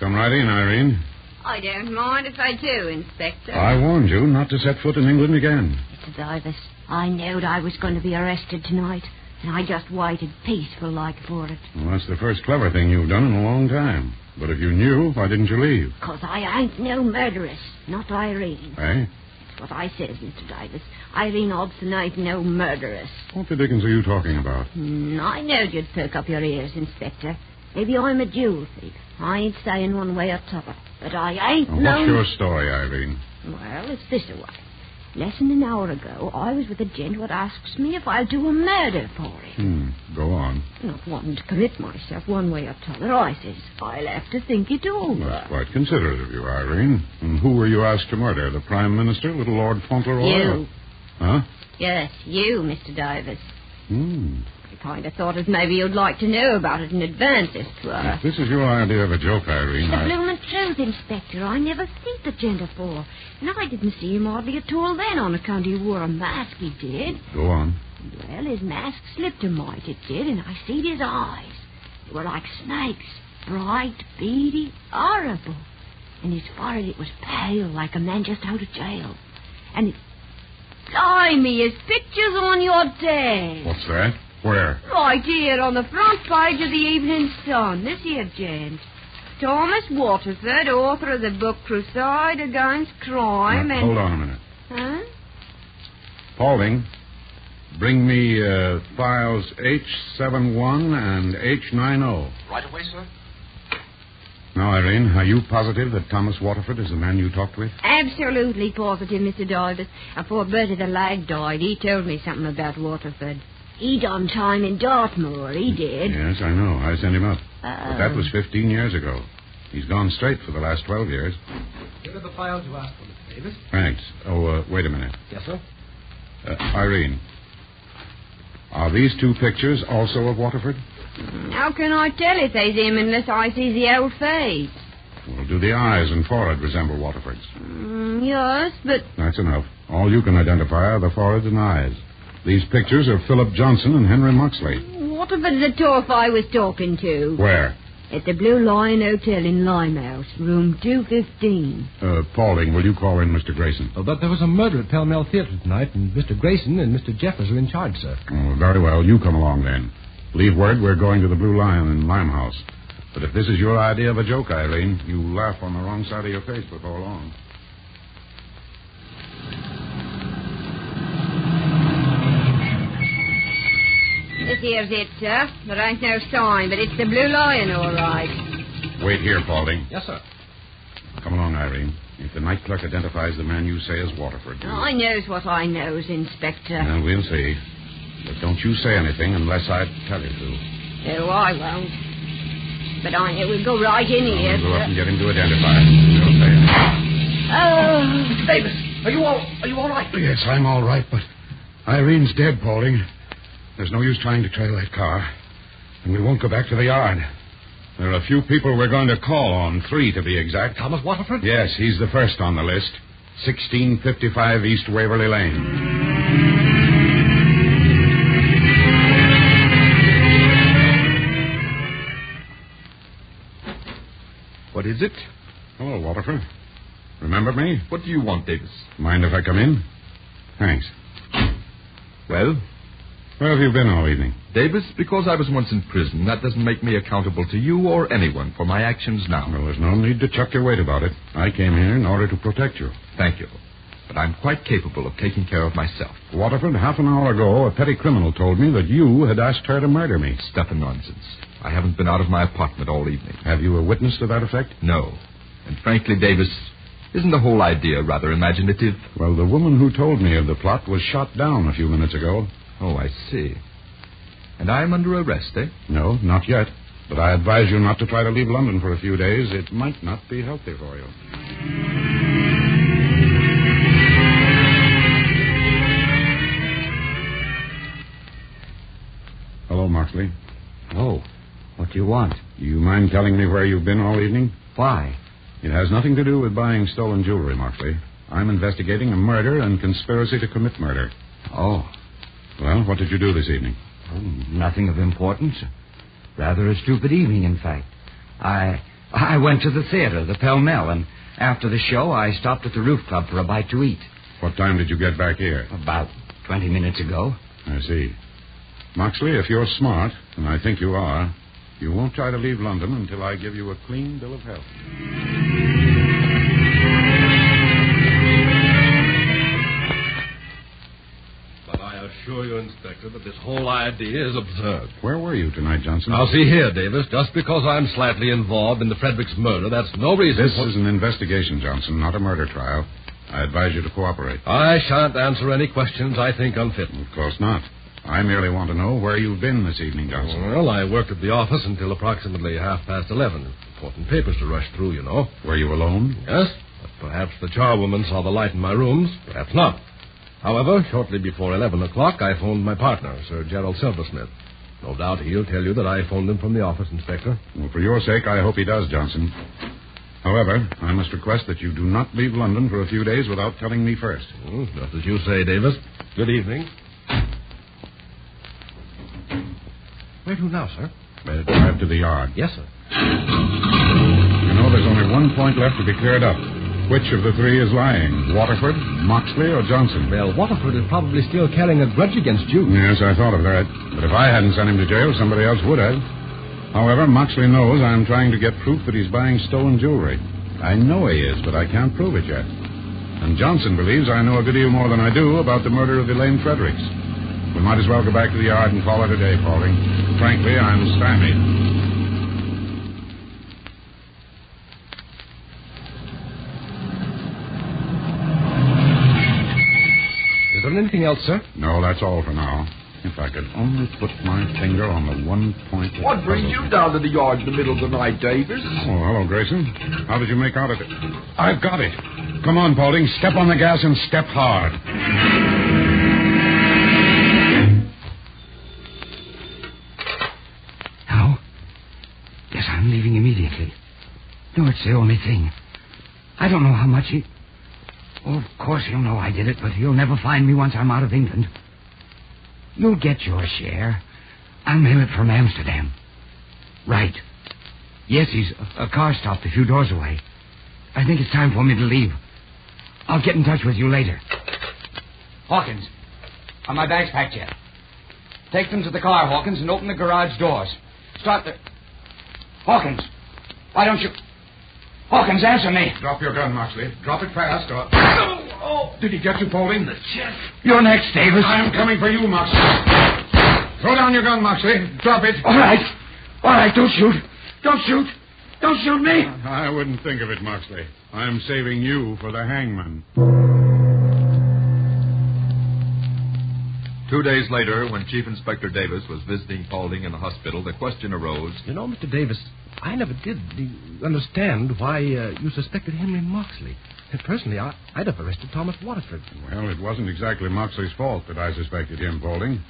Come right in, Irene. I don't mind if I do, Inspector. I warned you not to set foot in England again. Mr. Davis, I knowed I was going to be arrested tonight, and I just waited peaceful like for it. Well, that's the first clever thing you've done in a long time. But if you knew, why didn't you leave? 'Cause I ain't no murderess, not Irene. Eh? That's what I says, Mr. Davis. Irene Hobson ain't no murderess. What the dickens are you talking about? I knowed you'd perk up your ears, Inspector. Maybe I'm a jewel thief. I ain't saying one way or t'other. But I ain't What's your story, Irene? Well, it's this way. Less than an hour ago, I was with a gent who asks me if I'll do a murder for him. Go on. Not wanting to commit myself one way or t'other, I says, I'll have to think it over. That's quite considerate of you, Irene. And who were you asked to murder? The Prime Minister, little Lord Fauntleroy? You. Huh? Yes, you, Mr. Davis. I kind of thought as maybe you'd like to know about it in advance, as 'twere. If this is your idea of a joke, Irene, The bloomin' truth, Inspector. I never seen the gent afore. And I didn't see him hardly at all then, on account he wore a mask, he did. Go on. Well, his mask slipped a mite, it did, and I seen his eyes. They were like snakes. Bright, beady, horrible. And his forehead, it was pale, like a man just out of jail. And it... Blimey, his picture's on your desk. What's that? Where? Right here on the front page of the Evening Sun. This here gent. Thomas Waterford, author of the book Crusade Against Crime Now, and... hold on a minute. Huh? Paulding, bring me files H71 and H90. Right away, sir. Now, Irene, are you positive that Thomas Waterford is the man you talked with? Absolutely positive, Mr. Davis. Before Bertie the lad died, he told me something about Waterford. He done time in Dartmoor, he did. Yes, I know. I sent him up. Oh. But that was 15 years ago. He's gone straight for the last 12 years. Here are the files you asked for, Mr. Davis. Thanks. Oh, wait a minute. Yes, sir? Irene, are these two pictures also of Waterford? How can I tell if they's him unless I see the old face? Well, do the eyes and forehead resemble Waterford's? Yes, but... That's enough. All you can identify are the forehead and eyes. These pictures are Philip Johnson and Henry Moxley. Waterford's the tough I was talking to. Where? At the Blue Lion Hotel in Limehouse, room 215. Paulding, will you call in Mr. Grayson? Oh, but there was a murder at Pall Mall Theater tonight, and Mr. Grayson and Mr. Jeffers are in charge, sir. Oh, very well. You come along then. Leave word we're going to the Blue Lion in Limehouse. But if this is your idea of a joke, Irene, you'll laugh on the wrong side of your face before long. This here's it, sir. There ain't no sign, but it's the Blue Lion, all right. Wait here, Paulding. Yes, sir. Come along, Irene. If the night clerk identifies the man you say as Waterford... I knows what I knows, Inspector. Well, we'll see. But don't you say anything unless I tell you to. No, I won't. But we'll go right in here, We'll go sir. up and get him to identify. Don't say anything. Oh. Mr. Davis, are you all right? Yes, I'm all right, but Irene's dead, Paulding. There's no use trying to trail that car. And we won't go back to the yard. There are a few people we're going to call on, 3 to be exact. Thomas Waterford? Yes, he's the first on the list. 1655 East Waverly Lane. What is it? Hello, Waterford. Remember me? What do you want, Davis? Mind if I come in? Thanks. Well? Where have you been all evening? Davis, because I was once in prison, that doesn't make me accountable to you or anyone for my actions now. Well, there's no need to chuck your weight about it. I came here in order to protect you. Thank you. But I'm quite capable of taking care of myself. Waterford, half an hour ago, a petty criminal told me that you had asked her to murder me. Stuff and nonsense. I haven't been out of my apartment all evening. Have you a witness to that effect? No. And frankly, Davis, isn't the whole idea rather imaginative? Well, the woman who told me of the plot was shot down a few minutes ago. Oh, I see. And I am under arrest, eh? No, not yet. But I advise you not to try to leave London for a few days. It might not be healthy for you. Hello, Moxley. Oh, what do you want? You mind telling me where you've been all evening? Why? It has nothing to do with buying stolen jewelry, Moxley. I'm investigating a murder and conspiracy to commit murder. Oh. Well, what did you do this evening? Oh, nothing of importance. Rather a stupid evening, in fact. I went to the theater, the Pell Mell, and after the show, I stopped at the Roof Club for a bite to eat. What time did you get back here? About 20 minutes ago. I see. Moxley, if you're smart, and I think you are, you won't try to leave London until I give you a clean bill of health. But I assure you, Inspector, that this whole idea is absurd. Where were you tonight, Johnson? Now, see here, Davis. Just because I'm slightly involved in the Fredericks murder, that's no reason This is an investigation, Johnson, not a murder trial. I advise you to cooperate. I shan't answer any questions I think unfit. Of course not. I merely want to know where you've been this evening, Johnson. Well, I worked at the office until approximately 11:30. Important papers to rush through, you know. Were you alone? Yes. But perhaps the charwoman saw the light in my rooms. Perhaps not. However, shortly before 11 o'clock, I phoned my partner, Sir Gerald Silversmith. No doubt he'll tell you that I phoned him from the office, Inspector. Well, for your sake, I hope he does, Johnson. However, I must request that you do not leave London for a few days without telling me first. Just as you say, Davis. Good evening. Where to now, sir? Better drive to the yard. Yes, sir. You know, there's only one point left to be cleared up. Which of the 3 is lying? Waterford, Moxley, or Johnson? Well, Waterford is probably still carrying a grudge against you. Yes, I thought of that. But if I hadn't sent him to jail, somebody else would have. However, Moxley knows I'm trying to get proof that he's buying stolen jewelry. I know he is, but I can't prove it yet. And Johnson believes I know a good deal more than I do about the murder of Elaine Fredericks. We might as well go back to the yard and call it a day, Paulding. Frankly, I'm stymied. Is there anything else, sir? No, that's all for now. If I could only put my finger on the one point... What brings you down to the yard in the middle of the night, Davis? Oh, hello, Grayson. How did you make out of it? I've got it. Come on, Paulding. Step on the gas and step hard. Now? Yes, I'm leaving immediately. No, it's the only thing. I don't know how much he... Oh, of course he'll know I did it, but he'll never find me once I'm out of England. You'll get your share. I'll mail it from Amsterdam. Right. Yes, he's a car stopped a few doors away. I think it's time for me to leave. I'll get in touch with you later. Hawkins, are my bags packed yet? Take them to the car, Hawkins, and open the garage doors. Start the... Hawkins, why don't you... Hawkins, answer me. Drop your gun, Moxley. Drop it fast, or... Oh, did he get you, Paulding? The chest. You're next, Davis. I'm coming for you, Moxley. Throw down your gun, Moxley. Drop it. All right. All right, don't shoot. Don't shoot. Don't shoot me. I wouldn't think of it, Moxley. I'm saving you for the hangman. 2 days later, when Chief Inspector Davis was visiting Paulding in the hospital, the question arose. You know, Mr. Davis, I never did understand why you suspected Henry Moxley. And personally, I'd have arrested Thomas Waterford. Well, it wasn't exactly Moxley's fault that I suspected him, Paulding.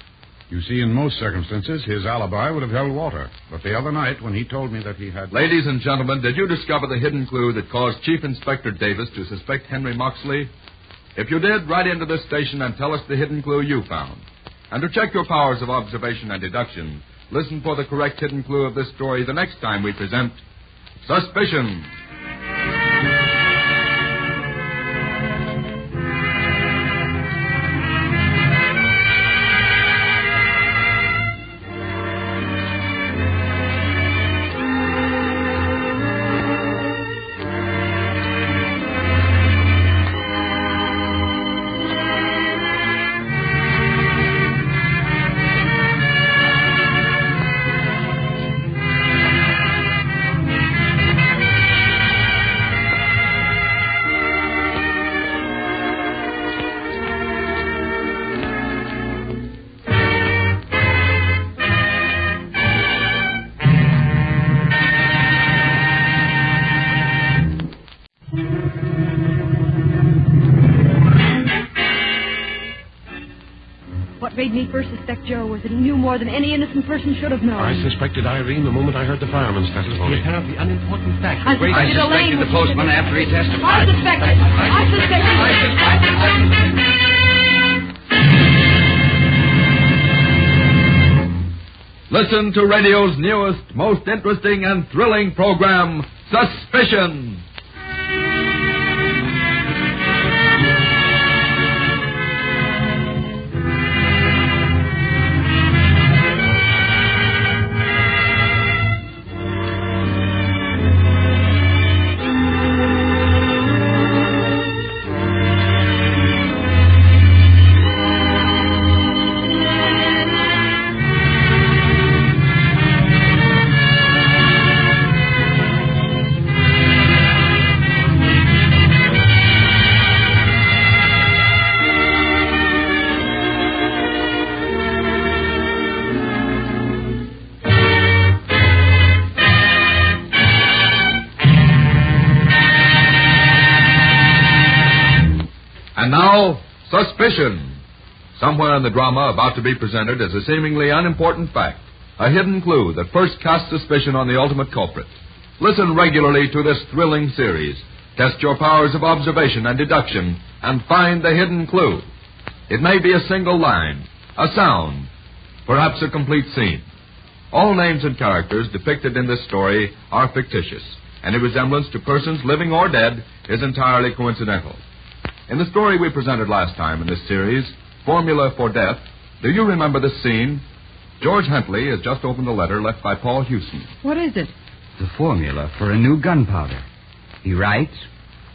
You see, in most circumstances, his alibi would have held water. But the other night, when he told me that he had... Ladies and gentlemen, did you discover the hidden clue that caused Chief Inspector Davis to suspect Henry Moxley? If you did, write into this station and tell us the hidden clue you found. And to check your powers of observation and deduction, listen for the correct hidden clue of this story the next time we present Suspicion. What made me first suspect Joe was that he knew more than any innocent person should have known. I suspected Irene the moment I heard the fireman's testimony. The apparently unimportant fact. I suspected the postman after he testified. I suspected. Listen to radio's newest, most interesting and thrilling program, Suspicion. And now, Suspicion. Somewhere in the drama about to be presented is a seemingly unimportant fact, a hidden clue that first casts suspicion on the ultimate culprit. Listen regularly to this thrilling series. Test your powers of observation and deduction and find the hidden clue. It may be a single line, a sound, perhaps a complete scene. All names and characters depicted in this story are fictitious. Any resemblance to persons living or dead is entirely coincidental. In the story we presented last time in this series, Formula for Death, do you remember this scene? George Huntley has just opened a letter left by Paul Hewson. What is it? The formula for a new gunpowder. He writes,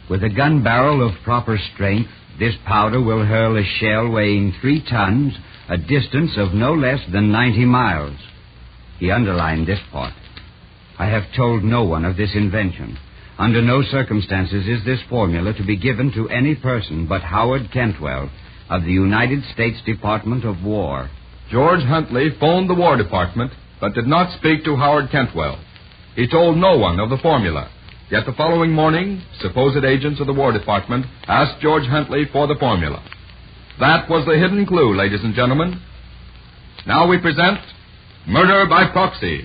with a gun barrel of proper strength, this powder will hurl a shell weighing 3 tons, a distance of no less than 90 miles. He underlined this part. I have told no one of this invention. Under no circumstances is this formula to be given to any person but Howard Cantwell of the United States Department of War. George Huntley phoned the War Department, but did not speak to Howard Cantwell. He told no one of the formula. Yet the following morning, supposed agents of the War Department asked George Huntley for the formula. That was the hidden clue, ladies and gentlemen. Now we present Murder by Proxy.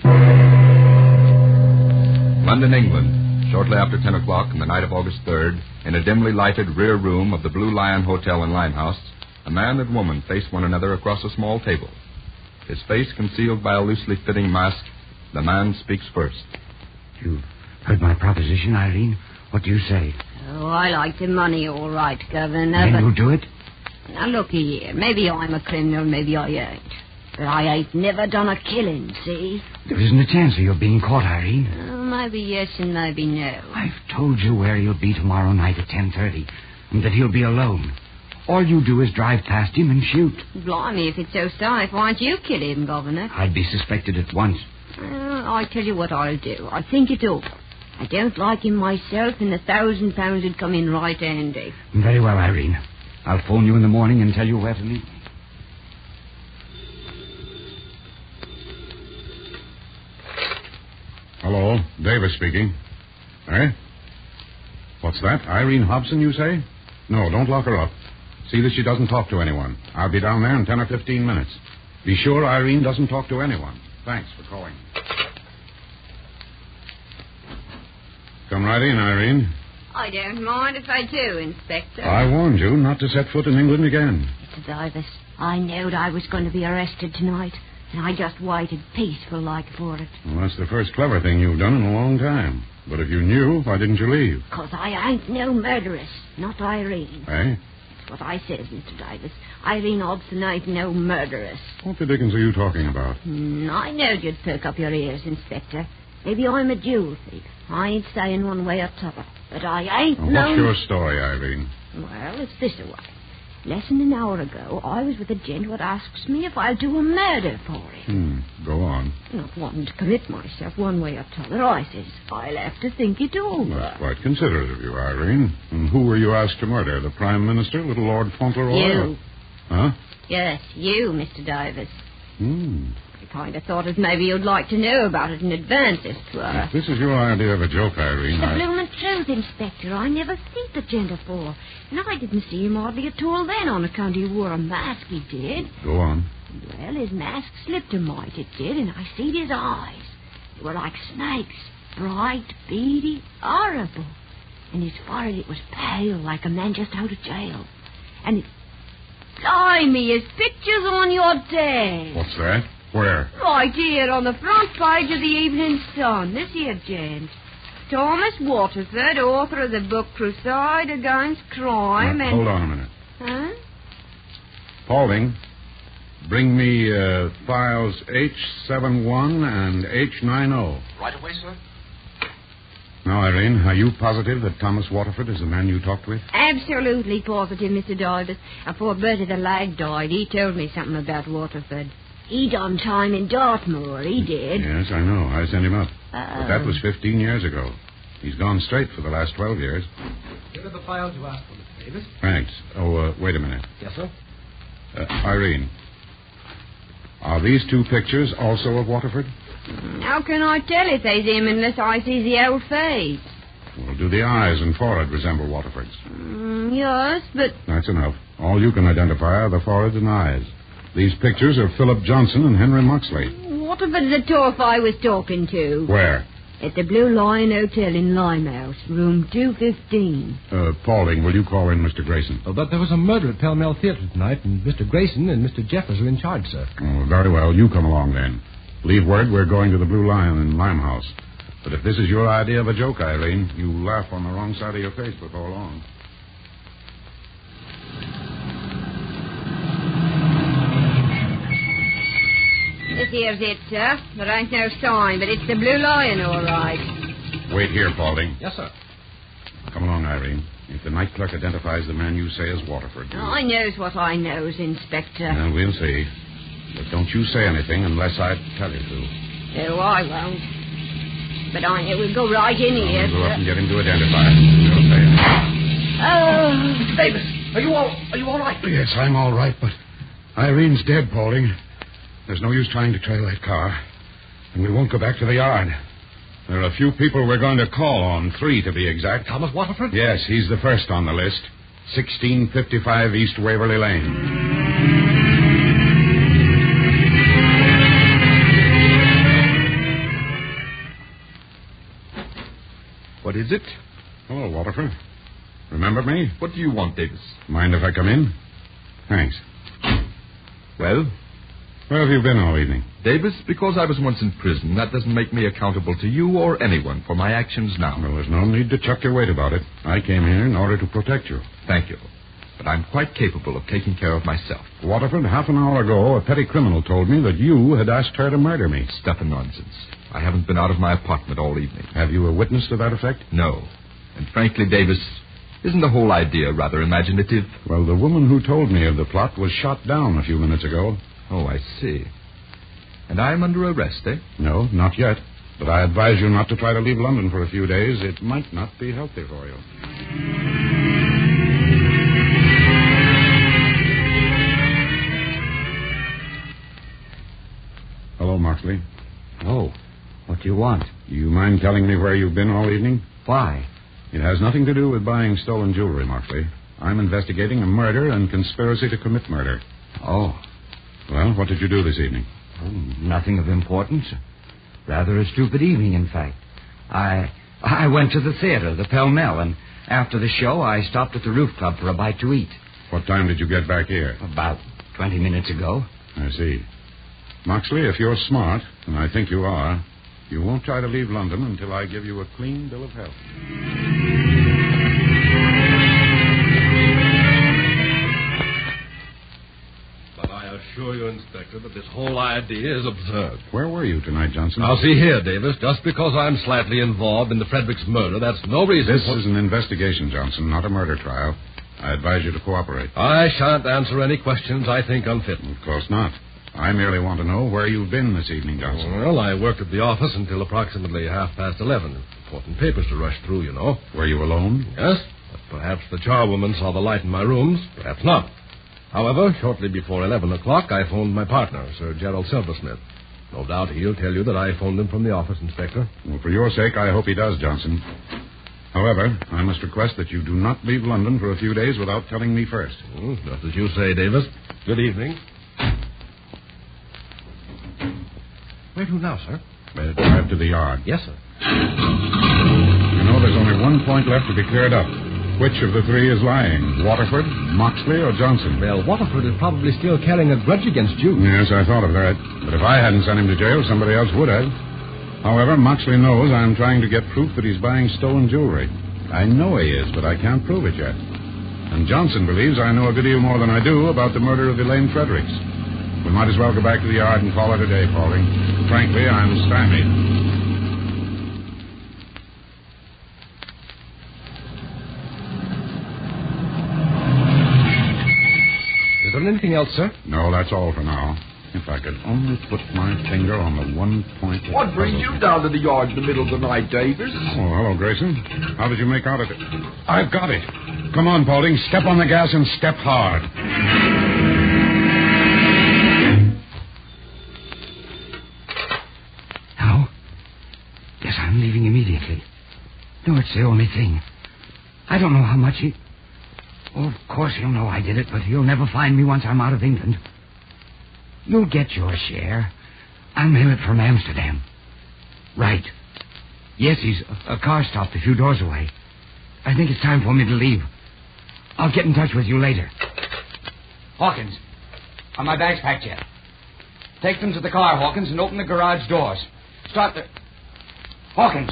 London, England. Shortly after 10 o'clock on the night of August 3rd, in a dimly lighted rear room of the Blue Lion Hotel in Limehouse, a man and woman face one another across a small table. His face concealed by a loosely fitting mask, the man speaks first. You've heard my proposition, Irene? What do you say? Oh, I like the money all right, Governor. Then you'll do it? Now, looky here. Maybe I'm a criminal, maybe I ain't. But I ain't never done a killing, see? There isn't a chance of your being caught, Irene. Oh, maybe yes and maybe no. I've told you where you'll be tomorrow night at 10:30, and that he'll be alone. All you do is drive past him and shoot. Blimey, if it's so safe, why don't you kill him, Governor? I'd be suspected at once. Well, I tell you what I'll do. I'll think it over. I don't like him myself, and £1,000 would come in right handy. Very well, Irene. I'll phone you in the morning and tell you where to meet me. Hello, Davis speaking. Eh? What's that? Irene Hobson, you say? No, don't lock her up. See that she doesn't talk to anyone. I'll be down there in 10 or 15 minutes. Be sure Irene doesn't talk to anyone. Thanks for calling. Come right in, Irene. I don't mind if I do, Inspector. I warned you not to set foot in England again. Mr. Davis, I knowed I was going to be arrested tonight, and I just waited peaceful like for it. Well, that's the first clever thing you've done in a long time. But if you knew, why didn't you leave? 'Cause I ain't no murderess, not Irene. Eh? That's what I says, Mr. Davis. Irene Hobson ain't no murderess. What the dickens are you talking about? I knowed you'd perk up your ears, Inspector. Maybe I'm a jewel thief. I ain't saying one way or t'other. But I ain't What's your story, Irene? Well, it's this away. Less than an hour ago, I was with a gent what asks me if I'll do a murder for him. Go on. Not wanting to commit myself one way or t'other, I says, I'll have to think it over. That's quite considerate of you, Irene. And who were you asked to murder? The Prime Minister, little Lord Fauntleroy? You. Huh? Yes, you, Mr. Davis. I kind of thought as maybe you'd like to know about it in advance, if If this is your idea of a joke, Irene, The bloomin' truth, Inspector. I never seen the gent afore. And I didn't see him hardly at all then, on account he wore a mask, he did. Go on. Well, his mask slipped a mite, it did, and I seen his eyes. They were like snakes. Bright, beady, horrible. And his forehead, it was pale, like a man just out of jail. And it... Blimey, his picture's on your desk. What's that? Where? Right here on the front page of the Evening Sun. This here, gent. Thomas Waterford, author of the book Crusade Against Crime Now, and... hold on a minute. Huh? Paulding, bring me files H71 and H90. Right away, sir. Now, Irene, are you positive that Thomas Waterford is the man you talked with? Absolutely positive, Mr. Davis. Before Bertie the lad died, he told me something about Waterford. He done time in Dartmoor, he did. Yes, I know. I sent him up. Oh. But that was 15 years ago. He's gone straight for the last 12 years. Here are the files you asked for, Mr. Davis. Thanks. Oh, wait a minute. Yes, sir? Irene, are these two pictures also of Waterford? How can I tell if they's him unless I see the old face? Well, do the eyes and forehead resemble Waterford's? Yes, but... That's enough. All you can identify are the foreheads and eyes. These pictures are Philip Johnson and Henry Moxley. Waterford's the toff I was talking to. Where? At the Blue Lion Hotel in Limehouse, room 215. Paulding, will you call in Mr. Grayson? Oh, but there was a murder at Pall Mall Theatre tonight, and Mr. Grayson and Mr. Jeffers are in charge, sir. Oh, very well. You come along, then. Leave word we're going to the Blue Lion in Limehouse. But if this is your idea of a joke, Irene, you'll laugh on the wrong side of your face before long. This here's it, sir. There ain't no sign, but it's the Blue Lion, all right. Wait here, Paulding. Yes, sir. Come along, Irene. If the night clerk identifies the man you say as Waterford... I knows what I knows, Inspector. Well, we'll see. But don't you say anything unless I tell you to. No, I won't. But I know we'll go right in here, We'll go sir. up and get him to identify it. We'll say it. Oh, Mr. Davis, are you all right? Yes, I'm all right, but Irene's dead, Paulding. There's no use trying to trail that car. And we won't go back to the yard. There are a few people we're going to call on, 3 to be exact. Thomas Waterford? Yes, he's the first on the list. 1655 East Waverly Lane. What is it? Hello, Waterford. Remember me? What do you want, Davis? Mind if I come in? Thanks. Well? Where have you been all evening? Davis, because I was once in prison, that doesn't make me accountable to you or anyone for my actions now. Well, there's no need to chuck your weight about it. I came here in order to protect you. Thank you. but I'm quite capable of taking care of myself. Waterford, half an hour ago, a petty criminal told me that you had asked her to murder me. Stuff and nonsense. I haven't been out of my apartment all evening. Have you a witness to that effect? No. And frankly, Davis, isn't the whole idea rather imaginative? Well, the woman who told me of the plot was shot down a few minutes ago. Oh, I see. And I'm under arrest, eh? No, not yet. But I advise you not to try to leave London for a few days. It might not be healthy for you. Hello, Moxley. Oh, what do you want? Do you mind telling me where you've been all evening? Why? It has nothing to do with buying stolen jewelry, Moxley. I'm investigating a murder and conspiracy to commit murder. Oh. Well, what did you do this evening? Oh, nothing of importance. Rather a stupid evening, in fact. I went to the theater, the Pell Mell, and after the show, I stopped at the Roof Club for a bite to eat. What time did you get back here? About 20 minutes ago. I see. Moxley, if you're smart, and I think you are, you won't try to leave London until I give you a clean bill of health. But I assure you, Inspector, that this whole idea is absurd. Where were you tonight, Johnson? Now, see here, Davis. Just because I'm slightly involved in the Fredericks murder, that's no reason This is an investigation, Johnson, not a murder trial. I advise you to cooperate. I shan't answer any questions I think unfit. Of course not. I merely want to know where you've been this evening, Johnson. Well, I worked at the office until approximately 11:30. Important papers to rush through, you know. Were you alone? Yes, but perhaps the charwoman saw the light in my rooms. Perhaps not. However, shortly before 11 o'clock, I phoned my partner, Sir Gerald Silversmith. No doubt he'll tell you that I phoned him from the office, Inspector. Well, for your sake, I hope he does, Johnson. However, I must request that you do not leave London for a few days without telling me first. Just as you say, Davis. Good evening. Where to now, sir? Better drive to the yard. Yes, sir. You know, there's only one point left to be cleared up. Which of the three is lying? Waterford, Moxley, or Johnson? Well, Waterford is probably still carrying a grudge against you. Yes, I thought of that. But if I hadn't sent him to jail, somebody else would have. However, Moxley knows I'm trying to get proof that he's buying stolen jewelry. I know he is, but I can't prove it yet. And Johnson believes I know a good deal more than I do about the murder of Elaine Fredericks. We might as well go back to the yard and call it a day, Paulding. Frankly, I'm stymied. Is there anything else, sir? No, that's all for now. If I could only put my finger on the one point... What brings you down to the yard in the middle of the night, Davis? Oh, hello, Grayson. How did you make out of it? I've got it. Come on, Paulding. Step on the gas and step hard. No? Yes, I'm leaving immediately. No, it's the only thing. I don't know how much he... Oh, of course he'll know I did it, but he'll never find me once I'm out of England. You'll get your share. I'll mail it from Amsterdam. Right. Yes, he's a car stopped a few doors away. I think it's time for me to leave. I'll get in touch with you later. Hawkins, are my bags packed yet? Take them to the car, Hawkins, and open the garage doors. Start the... Hawkins,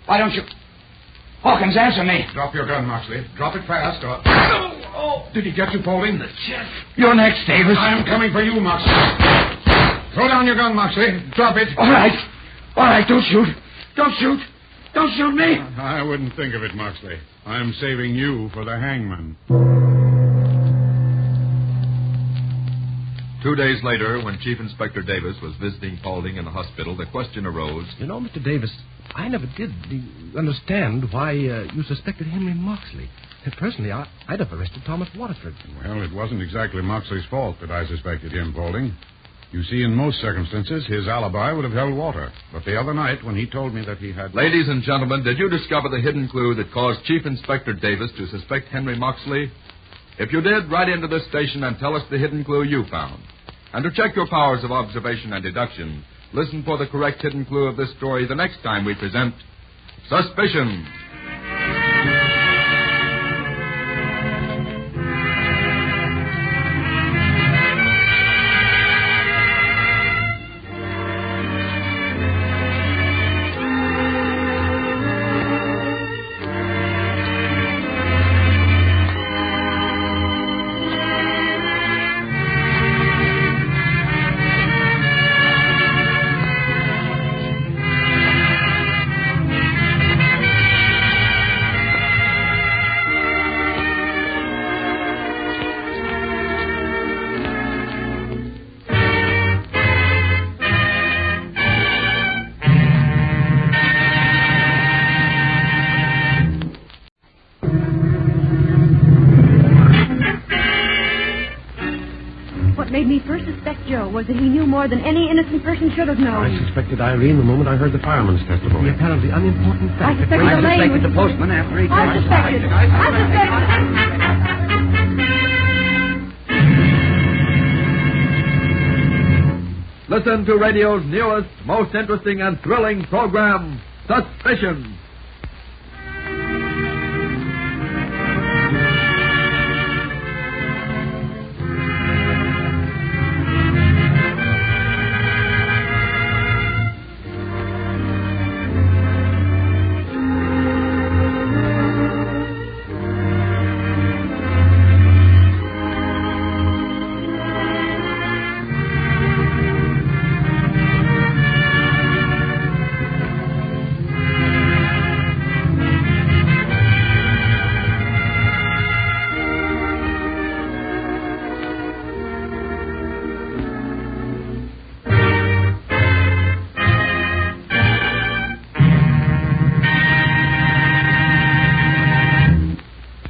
why don't you... Hawkins, answer me. Drop your gun, Moxley. Drop it fast, or... Oh, did he get you, Paulding? The chest. You're next, Davis. I'm coming for you, Moxley. Throw down your gun, Moxley. Drop it. All right. All right, don't shoot. Don't shoot. Don't shoot me. I wouldn't think of it, Moxley. I'm saving you for the hangman. 2 days later, when Chief Inspector Davis was visiting Paulding in the hospital, the question arose... You know, Mr. Davis, I never did understand why you suspected Henry Moxley. Personally, I'd have arrested Thomas Waterford. Well, it wasn't exactly Moxley's fault that I suspected him, Paulding. You see, in most circumstances, his alibi would have held water. But the other night, when he told me that he had... Ladies and gentlemen, did you discover the hidden clue that caused Chief Inspector Davis to suspect Henry Moxley? If you did, write into this station and tell us the hidden clue you found. And to check your powers of observation and deduction, listen for the correct hidden clue of this story the next time we present Suspicion. Joe was that he knew more than any innocent person should have known. I suspected Irene the moment I heard the fireman's testimony. The apparently unimportant fact. I suspected the postman after he I suspected. Listen to radio's newest, most interesting and thrilling program, Suspicion.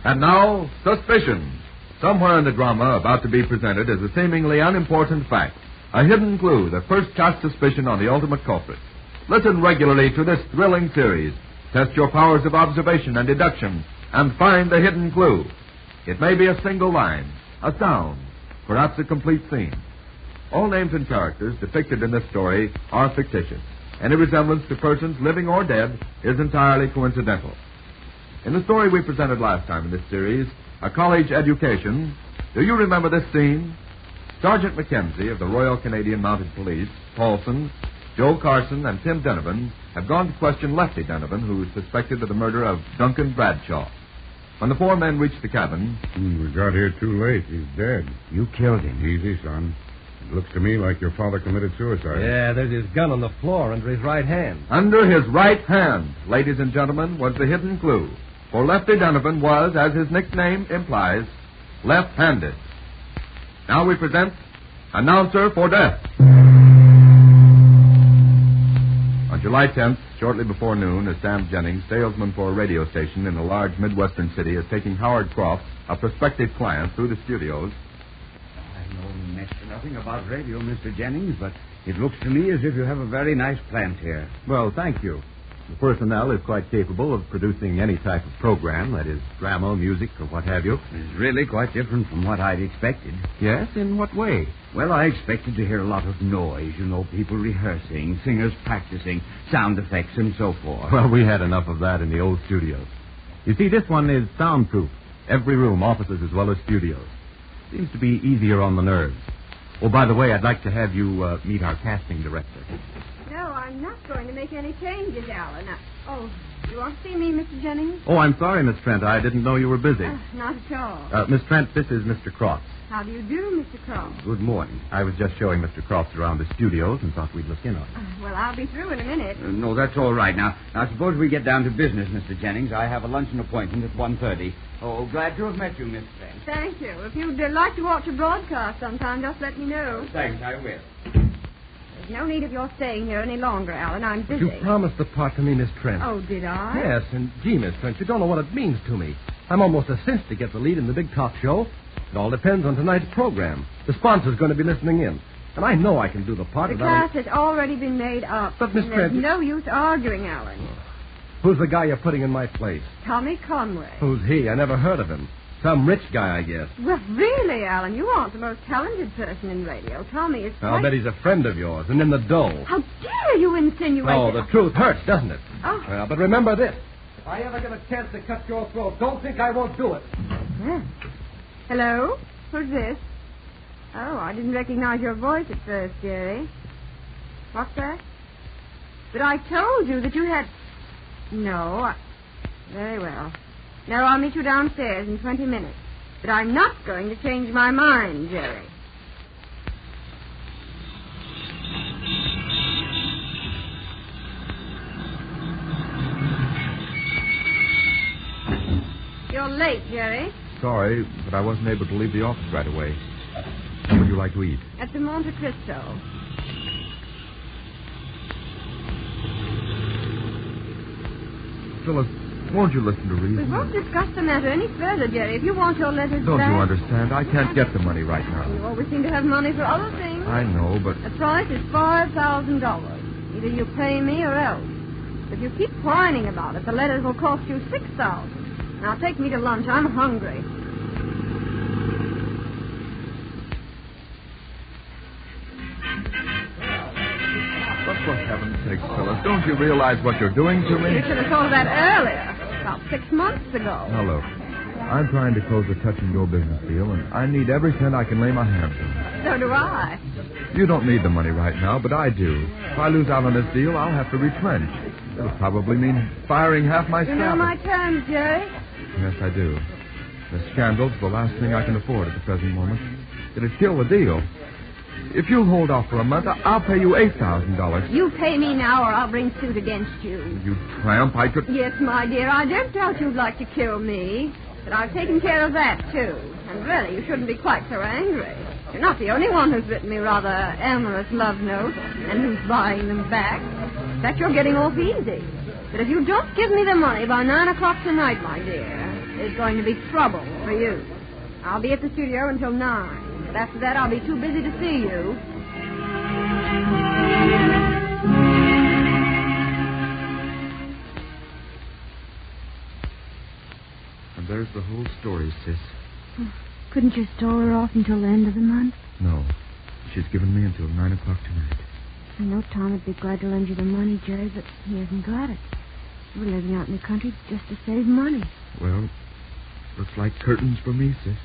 And now, Suspicion. Somewhere in the drama about to be presented is a seemingly unimportant fact, a hidden clue that first casts suspicion on the ultimate culprit. Listen regularly to this thrilling series. Test your powers of observation and deduction and find the hidden clue. It may be a single line, a sound, perhaps a complete scene. All names and characters depicted in this story are fictitious. Any resemblance to persons living or dead is entirely coincidental. In the story we presented last time in this series, A College Education, do you remember this scene? Sergeant Mackenzie of the Royal Canadian Mounted Police, Paulson, Joe Carson, and Tim Donovan have gone to question Lefty Donovan, who is suspected of the murder of Duncan Bradshaw. When the four men reached the cabin... We got here too late. He's dead. You killed him. Easy, son. It looks to me like your father committed suicide. Yeah, there's his gun on the floor under his right hand. Under his right hand, ladies and gentlemen, was the hidden clue. For Lefty Donovan was, as his nickname implies, left-handed. Now we present Announcer for Death. On July 10th, shortly before noon, as Sam Jennings, salesman for a radio station in a large Midwestern city, is taking Howard Croft, a prospective client, through the studios. I know next to nothing about radio, Mr. Jennings, but it looks to me as if you have a very nice plant here. Well, thank you. The personnel is quite capable of producing any type of program, that is, drama, music, or what have you. It's really quite different from what I'd expected. Yes? In what way? Well, I expected to hear a lot of noise, people rehearsing, singers practicing, sound effects, and so forth. Well, we had enough of that in the old studios. You see, this one is soundproof. Every room, offices as well as studios. Seems to be easier on the nerves. Oh, by the way, I'd like to have you meet our casting director. No, I'm not going to make any changes, Alan. Oh, you want to see me, Mr. Jennings? Oh, I'm sorry, Miss Trent. I didn't know you were busy. Not at all. Miss Trent, this is Mr. Croft. How do you do, Mr. Croft? Good morning. I was just showing Mr. Croft around the studios and thought we'd look in on it. Well, I'll be through in a minute. No, that's all right. Now, suppose we get down to business, Mr. Jennings. I have a luncheon appointment at 1:30. Oh, glad to have met you, Miss Trent. Thank you. If you'd like to watch a broadcast sometime, just let me know. Thanks, I will. There's no need of your staying here any longer, Alan. I'm busy. You promised the part to me, Miss Trent. Oh, did I? Yes, and gee, Miss Trent, you don't know what it means to me. I'm almost a cinch to get the lead in the big talk show. It all depends on tonight's program. The sponsor's going to be listening in. And I know I can do the part. The cast has already been made up. But, Miss Trent... Trent... There's no use arguing, Alan. Who's the guy you're putting in my place? Tommy Conway. Who's he? I never heard of him. Some rich guy, I guess. Well, really, Alan, you aren't the most talented person in radio. Tommy is I'll bet he's a friend of yours, and in the dough. How dare you insinuate Oh, the truth hurts, doesn't it? Oh. Well, but remember this. If I ever get a chance to cut your throat, don't think I won't do it. Yeah. Hello? Who's this? Oh, I didn't recognize your voice at first, Jerry. What's that? But I told you that you had... No. Very well. Now, I'll meet you downstairs in 20 minutes. But I'm not going to change my mind, Jerry. You're late, Jerry. Sorry, but I wasn't able to leave the office right away. What would you like to eat? At the Monte Cristo. Phyllis, won't you listen to reason? We won't discuss the matter any further, Jerry. If you want your letters Don't back... you understand? I can't get the money right now. You always seem to have money for other things. I know, but... The price is $5,000. Either you pay me or else. If you keep whining about it, the letters will cost you $6,000. Now take me to lunch. I'm hungry. But for heaven's sake, fellas, don't you realize what you're doing to me? You should have thought of that earlier. About 6 months ago. Now, look. I'm trying to close a touch-and-go business deal, and I need every cent I can lay my hands on. So do I. You don't need the money right now, but I do. If I lose out on this deal, I'll have to retrench. It'll probably mean firing half my staff. You know my terms, Jerry? Yes, I do. The scandal's the last thing I can afford at the present moment. It'd kill the deal. If you'll hold off for a month, I'll pay you $8,000. You pay me now or I'll bring suit against you. You tramp, I could... Yes, my dear, I don't doubt you'd like to kill me. But I've taken care of that, too. And really, you shouldn't be quite so angry. You're not the only one who's written me rather amorous love notes and who's buying them back. In fact, you're getting off easy. But if you don't give me the money by 9 o'clock tonight, my dear, there's going to be trouble for you. I'll be at the studio until 9. But after that, I'll be too busy to see you. And there's the whole story, sis. Couldn't you stall her off until the end of the month? No. She's given me until 9 o'clock tonight. I know Tom would be glad to lend you the money, Jerry, but he hasn't got it. We're living out in the country just to save money. Well, looks like curtains for me, sis.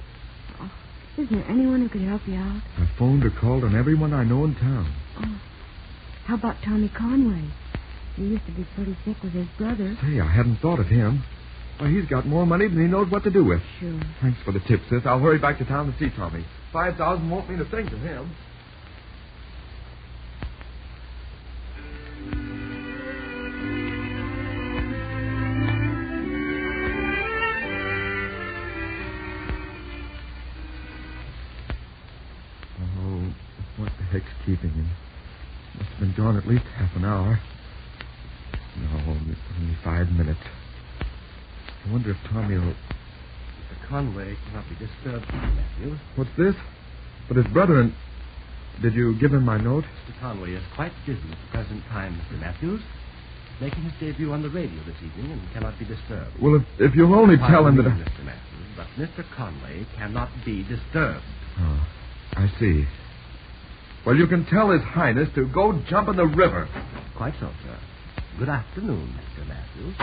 Oh, isn't there anyone who could help you out? I phoned or called on everyone I know in town. Oh, how about Tommy Conway? He used to be pretty thick with his brother. Say, I hadn't thought of him. Why, he's got more money than he knows what to do with. Sure. Thanks for the tip, sis. I'll hurry back to town to see Tommy. 5,000 won't mean a thing to him. Oh, what the heck's keeping him? Must have been gone at least half an hour. No, only 5 minutes. I wonder if Tommy will... Mr. Conway cannot be disturbed, Matthews. What's this? But his brother and... Did you give him my note? Mr. Conway is quite busy at the present time, Mr. Matthews. He's making his debut on the radio this evening and cannot be disturbed. Well, if you'll only tell him that... Mr. Matthews, but Mr. Conway cannot be disturbed. Oh, I see. Well, you can tell His Highness to go jump in the river. Quite so, sir. Good afternoon, Mr. Matthews.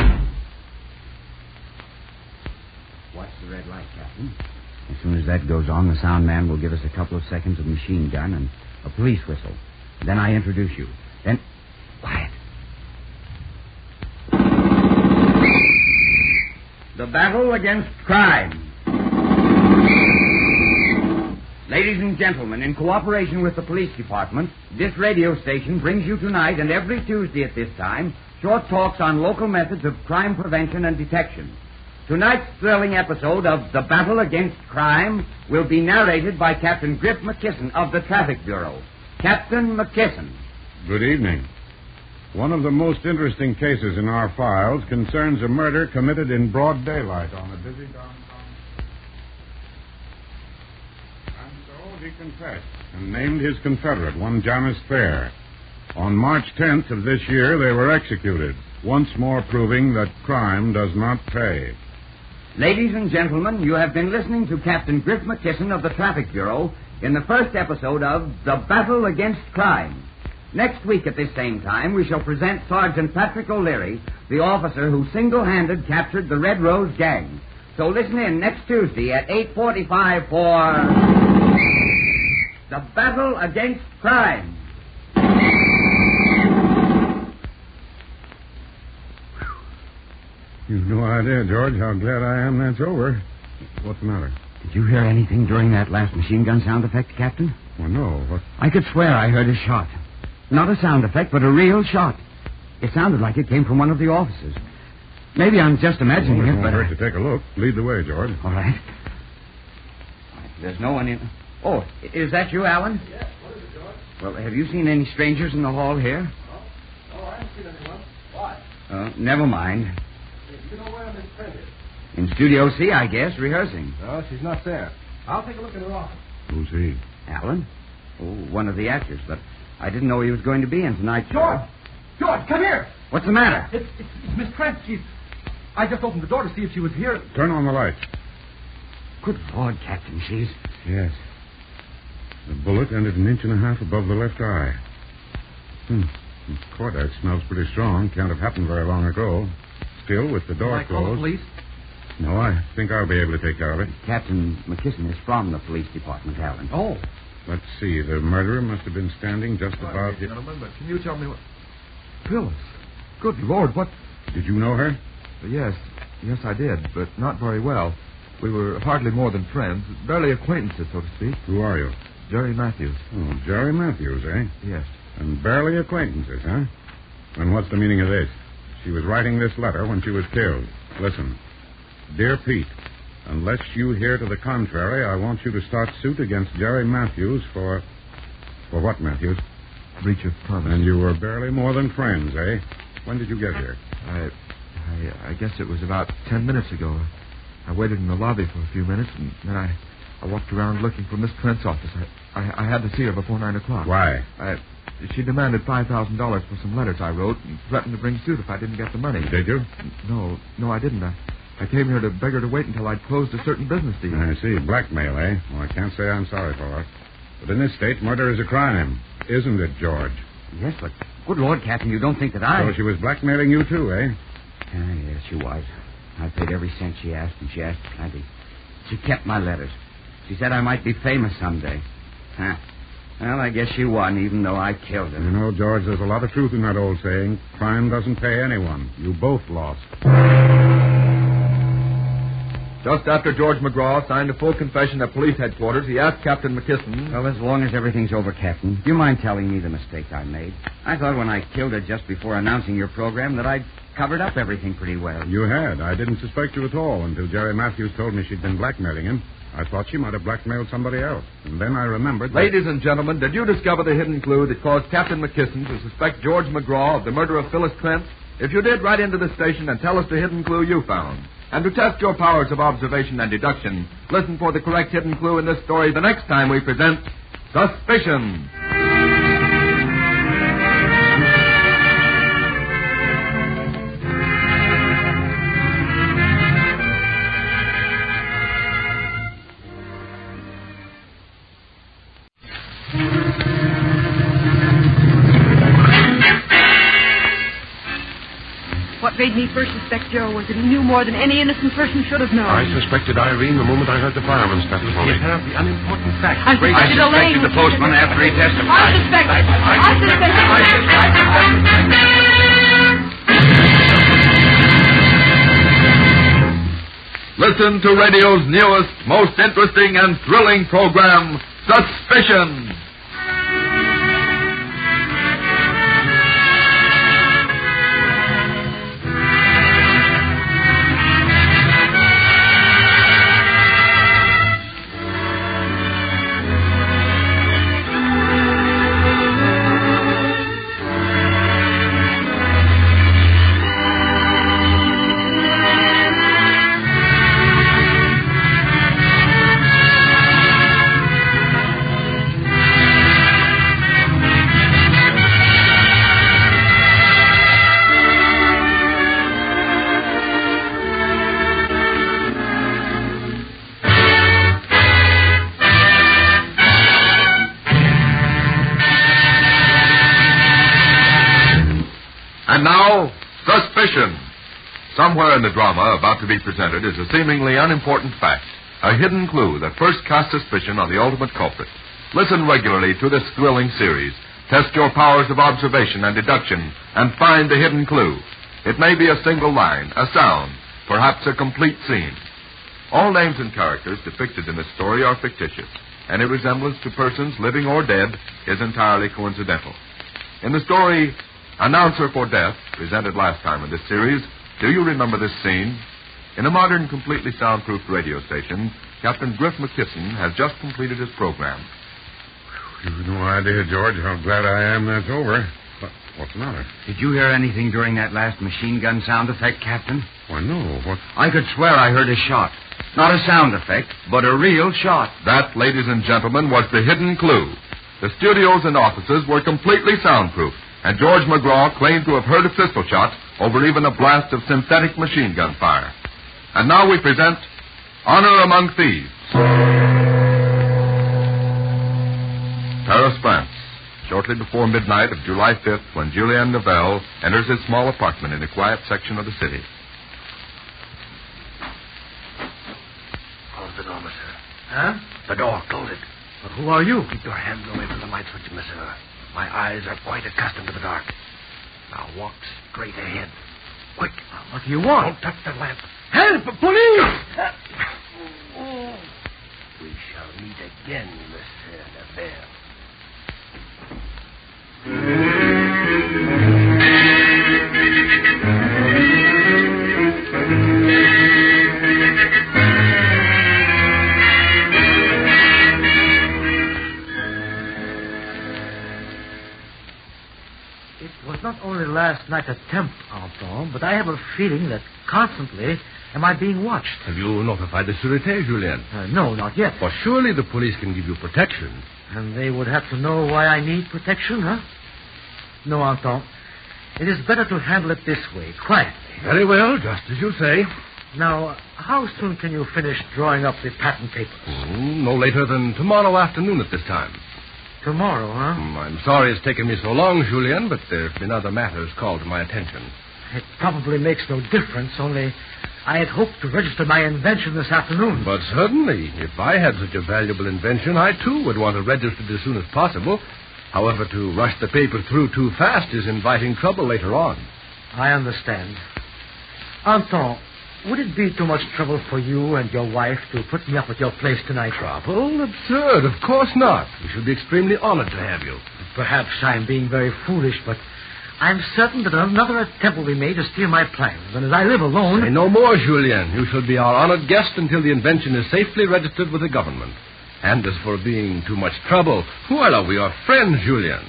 Watch the red light, Captain. As soon as that goes on, the sound man will give us a couple of seconds of machine gun and a police whistle. Then I introduce you. Then... Quiet. The battle against crime. Ladies and gentlemen, in cooperation with the police department, this radio station brings you tonight and every Tuesday at this time short talks on local methods of crime prevention and detection. Tonight's thrilling episode of The Battle Against Crime will be narrated by Captain Griff McKisson of the Traffic Bureau. Captain McKisson. Good evening. One of the most interesting cases in our files concerns a murder committed in broad daylight on a busy downtown. And so he confessed and named his confederate, one Jonas Fair. On March 10th of this year, they were executed, once more proving that crime does not pay. Ladies and gentlemen, you have been listening to Captain Griff McKisson of the Traffic Bureau in the first episode of The Battle Against Crime. Next week at this same time, we shall present Sergeant Patrick O'Leary, the officer who single-handed captured the Red Rose Gang. So listen in next Tuesday at 8:45 for The Battle Against Crime. You've no idea, George, how glad I am that's over. What's the matter? Did you hear anything during that last machine gun sound effect, Captain? Well, no. What? I could swear I heard a shot. Not a sound effect, but a real shot. It sounded like it came from one of the officers. Maybe I'm just imagining it, but... It won't hurt to take a look. Lead the way, George. All right. There's no one in... Oh, is that you, Alan? Yes. What is it, George? Well, have you seen any strangers in the hall here? No, I haven't seen anyone. Why? Never mind. You know where Miss Trent is? In Studio C, I guess, rehearsing. No, she's not there. I'll take a look in her office. Who's he? Alan? Oh, one of the actors, but I didn't know he was going to be in tonight's show. George, come here. What's the matter? It's Miss Trent. I just opened the door to see if she was here. Turn on the light. Good Lord, Captain, she's... Yes. The bullet ended an inch and a half above the left eye. Cordite smells pretty strong. Can't have happened very long ago. Still, with the door Can I call the closed... police? No, I think I'll be able to take care of it. Captain McKisson is from the police department, Alan. Oh. Let's see. The murderer must have been standing just about... Gentlemen, but can you tell me what... Phyllis. Good Lord, what... Did you know her? Yes, I did, but not very well. We were hardly more than friends, barely acquaintances, so to speak. Who are you? Jerry Matthews. Oh, Jerry Matthews, eh? Yes. And barely acquaintances, huh? And what's the meaning of this? She was writing this letter when she was killed. Listen. Dear Pete, unless you hear to the contrary, I want you to start suit against Jerry Matthews for... For what, Matthews? Breach of promise. And you were barely more than friends, eh? When did you get here? I guess it was about 10 minutes ago. I waited in the lobby for a few minutes, and then I walked around looking for Miss Trent's office. I had to see her before 9 o'clock. Why? She demanded $5,000 for some letters I wrote and threatened to bring suit if I didn't get the money. Did you? No, I didn't. I came here to beg her to wait until I'd closed a certain business deal. I see. Blackmail, eh? Well, I can't say I'm sorry for it. But in this state, murder is a crime. Isn't it, George? Yes, but good Lord, Captain, you don't think that I... So she was blackmailing you, too, eh? Yes, she was. I paid every cent she asked, and she asked plenty. She kept my letters. She said I might be famous someday. Huh. Well, I guess she won, even though I killed her. You know, George, there's a lot of truth in that old saying. Crime doesn't pay anyone. You both lost. Just after George McGraw signed a full confession at police headquarters, he asked Captain McKisson... Well, as long as everything's over, Captain, do you mind telling me the mistake I made? I thought when I killed her just before announcing your program that I'd covered up everything pretty well. You had. I didn't suspect you at all until Jerry Matthews told me she'd been blackmailing him. I thought she might have blackmailed somebody else. And then I remembered that... Ladies and gentlemen, did you discover the hidden clue that caused Captain McKisson to suspect George McGraw of the murder of Phyllis Trent? If you did, write into the station and tell us the hidden clue you found. And to test your powers of observation and deduction, listen for the correct hidden clue in this story the next time we present Suspicion. What made me first suspect Joe was that he knew more than any innocent person should have known. I suspected Irene the moment I heard the fireman's testimony. You have the unimportant fact. I suspected the postman after he testified. I suspected. Listen to radio's newest, most interesting and thrilling program, Suspicion. And now, Suspicion. Somewhere in the drama about to be presented is a seemingly unimportant fact, a hidden clue that first casts suspicion on the ultimate culprit. Listen regularly to this thrilling series. Test your powers of observation and deduction and find the hidden clue. It may be a single line, a sound, perhaps a complete scene. All names and characters depicted in this story are fictitious. Any resemblance to persons living or dead is entirely coincidental. In the story Announcer for Death, presented last time in this series, do you remember this scene? In a modern, completely soundproofed radio station, Captain Griff McKisson has just completed his program. You've no idea, George, how glad I am that's over. What's the matter? Did you hear anything during that last machine gun sound effect, Captain? Why, no. What? I could swear I heard a shot. Not a sound effect, but a real shot. That, ladies and gentlemen, was the hidden clue. The studios and offices were completely soundproof, and George McGraw claimed to have heard a pistol shot over even a blast of synthetic machine gun fire. And now we present Honor Among Thieves. Paris, France. Shortly before midnight of July 5th, when Julien Novelle enters his small apartment in a quiet section of the city. Close the door, monsieur. Huh? The door, close it. But who are you? Keep your hands away from the light switch, monsieur. My eyes are quite accustomed to the dark. Now walk straight ahead. Quick. What do you want? Don't touch the lamp. Help! Police! We shall meet again, Monsieur Neville. It was not only last night's attempt, Anton, but I have a feeling that constantly am I being watched. Have you notified the Sûreté, Julien? No, not yet. For surely the police can give you protection. And they would have to know why I need protection, huh? No, Anton. It is better to handle it this way, quietly. Very well, just as you say. Now, how soon can you finish drawing up the patent papers? No later than tomorrow afternoon at this time. Tomorrow, huh? I'm sorry it's taken me so long, Julien, but there have been other matters called to my attention. It probably makes no difference, only I had hoped to register my invention this afternoon. But certainly, if I had such a valuable invention, I, too, would want to register it as soon as possible. However, to rush the paper through too fast is inviting trouble later on. I understand. Anton, would it be too much trouble for you and your wife to put me up at your place tonight? Trouble? Absurd. Of course not. We should be extremely honored to have you. Perhaps I'm being very foolish, but I'm certain that another attempt will be made to steal my plans. And as I live alone... Say no more, Julien. You shall be our honored guest until the invention is safely registered with the government. And as for being too much trouble, well, we are friends, Julien.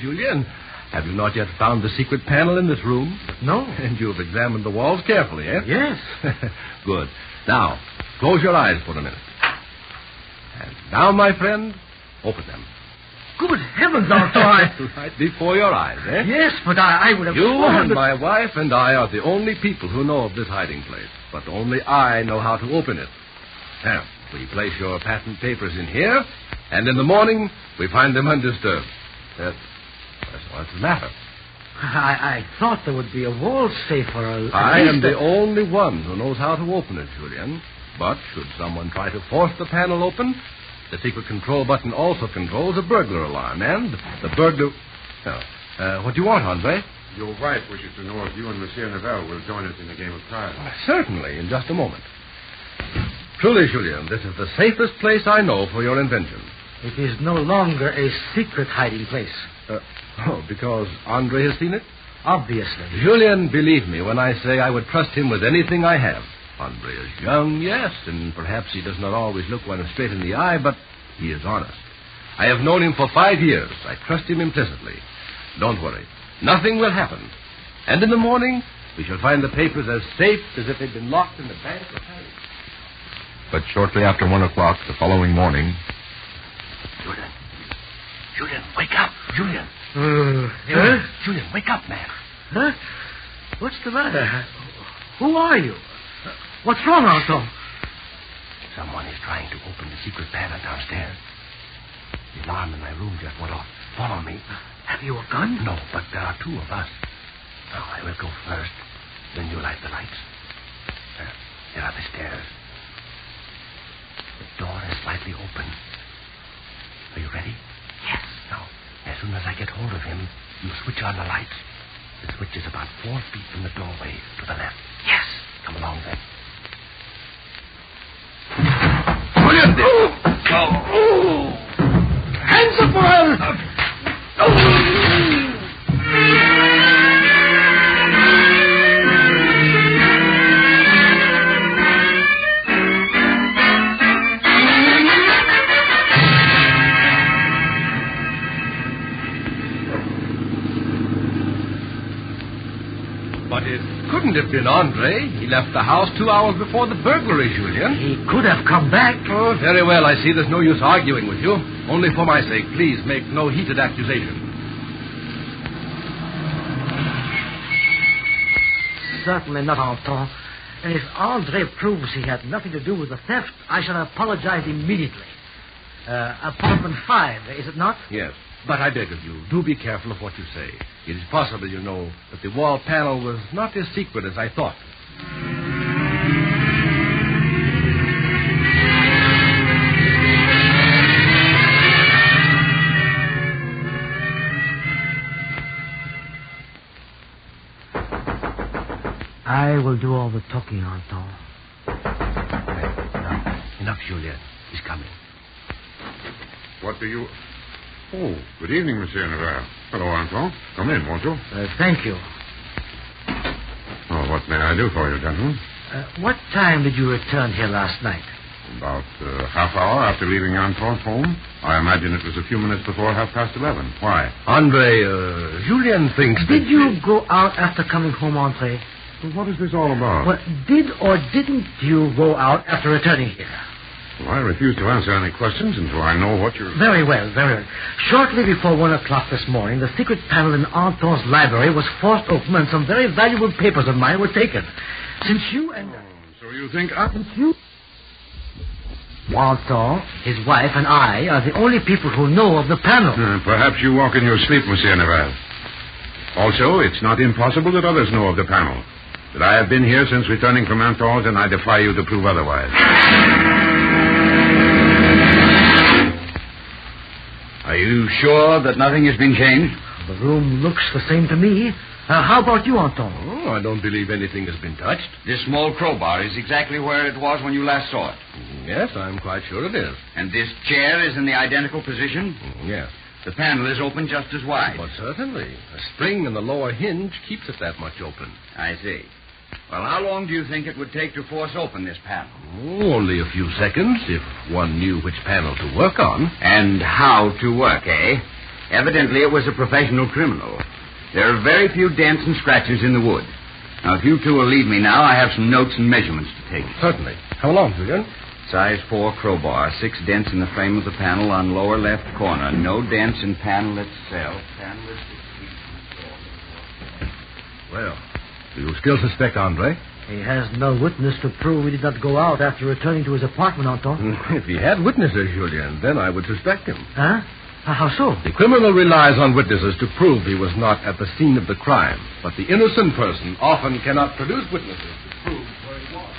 Julien, have you not yet found the secret panel in this room? No. And you have examined the walls carefully, eh? Yes. Good. Now, close your eyes for a minute. And now, my friend, open them. Good heavens, Anton. Right before your eyes, eh? Yes, but I would have... You and my wife and I are the only people who know of this hiding place. But only I know how to open it. Now, we place your patent papers in here, and in the morning we find them undisturbed. What's the matter? I thought there would be a wall safe or a... I am the only one who knows how to open it, Julien. But should someone try to force the panel open, the secret control button also controls a burglar alarm, and the burglar... what do you want, Andre? Your wife wishes to know if you and Monsieur Neville will join us in a game of cards. Certainly, in just a moment. Truly, Julien, this is the safest place I know for your invention. It is no longer a secret hiding place. Because Andre has seen it? Obviously. Julien, believe me when I say I would trust him with anything I have. Andre is young, yes, and perhaps he does not always look one straight in the eye, but he is honest. I have known him for 5 years. I trust him implicitly. Don't worry. Nothing will happen. And in the morning, we shall find the papers as safe as if they'd been locked in the bank of Paris. But shortly after 1 o'clock the following morning... Julien, wake up. Julien. Julien, wake up, man. Huh? What's the matter? Who are you? What's wrong, Anton? Someone is trying to open the secret panel downstairs. The alarm in my room just went off. Follow me. Have you a gun? No, but there are 2 of us. Now, I will go first. Then you light the lights. There are the stairs. The door is slightly open. Are you ready? Yes. Now, as soon as I get hold of him, you switch on the lights. The switch is about 4 feet from the doorway to the left. Yes. Come along, then. William! Hands up, for couldn't have been Andre. He left the house 2 hours before the burglary, Julien. He could have come back. Oh, very well. I see there's no use arguing with you. Only for my sake, please make no heated accusation. Certainly not, Anton. And if Andre proves he had nothing to do with the theft, I shall apologize immediately. Apartment 5, is it not? Yes, but I beg of you, do be careful of what you say. It is possible, you know, that the wall panel was not as secret as I thought. I will do all the talking, Anton. Now, enough, Julien. He's coming. What do you... Oh, good evening, Monsieur Navarre. Hello, Anton. Come in, won't you? Thank you. Oh, what may I do for you, gentlemen? What time did you return here last night? About half hour after leaving Anton's home. I imagine it was a few minutes before 11:30. Why? Andre, Julien thinks Did you go out after coming home, Andre? Well, what is this all about? Well, did or didn't you go out after returning here? Well, I refuse to answer any questions until I know what you're... Very well, very well. Shortly before 1 o'clock this morning, the secret panel in Anton's library was forced open and some very valuable papers of mine were taken. Since you and... So you think... Anton, his wife, and I are the only people who know of the panel. Perhaps you walk in your sleep, Monsieur Navarre. Also, it's not impossible that others know of the panel. That I have been here since returning from Anton's, and I defy you to prove otherwise. Are you sure that nothing has been changed? The room looks the same to me. How about you, Anton? Oh, I don't believe anything has been touched. This small crowbar is exactly where it was when you last saw it. Yes, I'm quite sure it is. And this chair is in the identical position? Yes. The panel is open just as wide. But certainly. A spring in the lower hinge keeps it that much open. I see. Well, how long do you think it would take to force open this panel? Oh, only a few seconds, if one knew which panel to work on. And how to work, eh? Evidently, it was a professional criminal. There are very few dents and scratches in the wood. Now, if you two will leave me now, I have some notes and measurements to take. Certainly. Come along, Julien. Size 4 crowbar, 6 dents in the frame of the panel on lower left corner. No dents in panel itself. Panel is 6 feet. Well, do you still suspect Andre? He has no witness to prove he did not go out after returning to his apartment, Anton. If he had witnesses, Julien, then I would suspect him. Huh? How so? The criminal relies on witnesses to prove he was not at the scene of the crime. But the innocent person often cannot produce witnesses to prove where he was.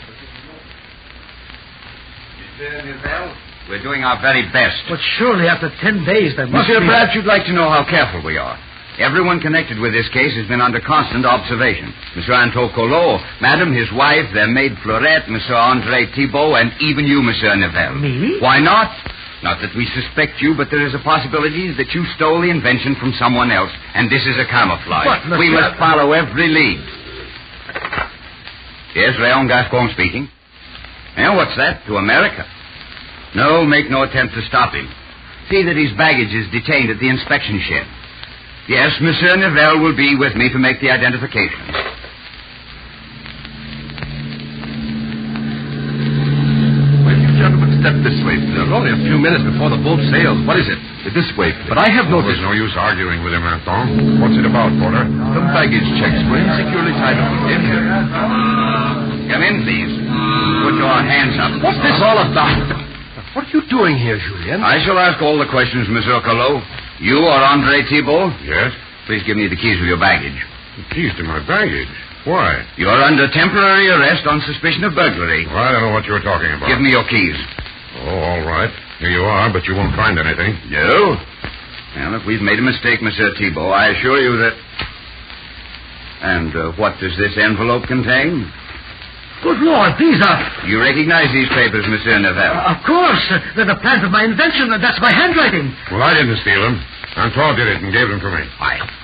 Monsieur Nivelle, we're doing our very best. But surely after 10 days there must Monsieur, be... perhaps you'd like to know how careful we are. Everyone connected with this case has been under constant observation. Monsieur Anton Collot, Madame, his wife, their maid Fleurette, Monsieur Andre Thibault, and even you, Monsieur Nivelle. Me? Why not? Not that we suspect you, but there is a possibility that you stole the invention from someone else, and this is a camouflage. But, we must follow every lead. Yes, Léon Gascon speaking. Well, what's that? To America? No, make no attempt to stop him. See that his baggage is detained at the inspection shed. Yes, Monsieur Nivelle will be with me to make the identification. Will you gentlemen step this way, please? There's only a few minutes before the boat sails. What is it? This way, please. But I have noticed... There's no use arguing with him, Anton. What's it about, Porter? Some baggage checks were insecurely tied up in here. Come in, please. Put your hands up. What's this all about? What are you doing here, Julien? I shall ask all the questions, Monsieur Collot. You are Andre Thibault? Yes. Please give me the keys of your baggage. The keys to my baggage? Why? You are under temporary arrest on suspicion of burglary. Well, I don't know what you're talking about. Give me your keys. Oh, all right. Here you are, but you won't find anything. No? Well, if we've made a mistake, Monsieur Thibault, I assure you that... And what does this envelope contain? Good Lord, these are... You recognize these papers, Monsieur Nivelle? Of course. They're the plans of my invention. That's my handwriting. Well, I didn't steal them. Anton did it and gave them to me.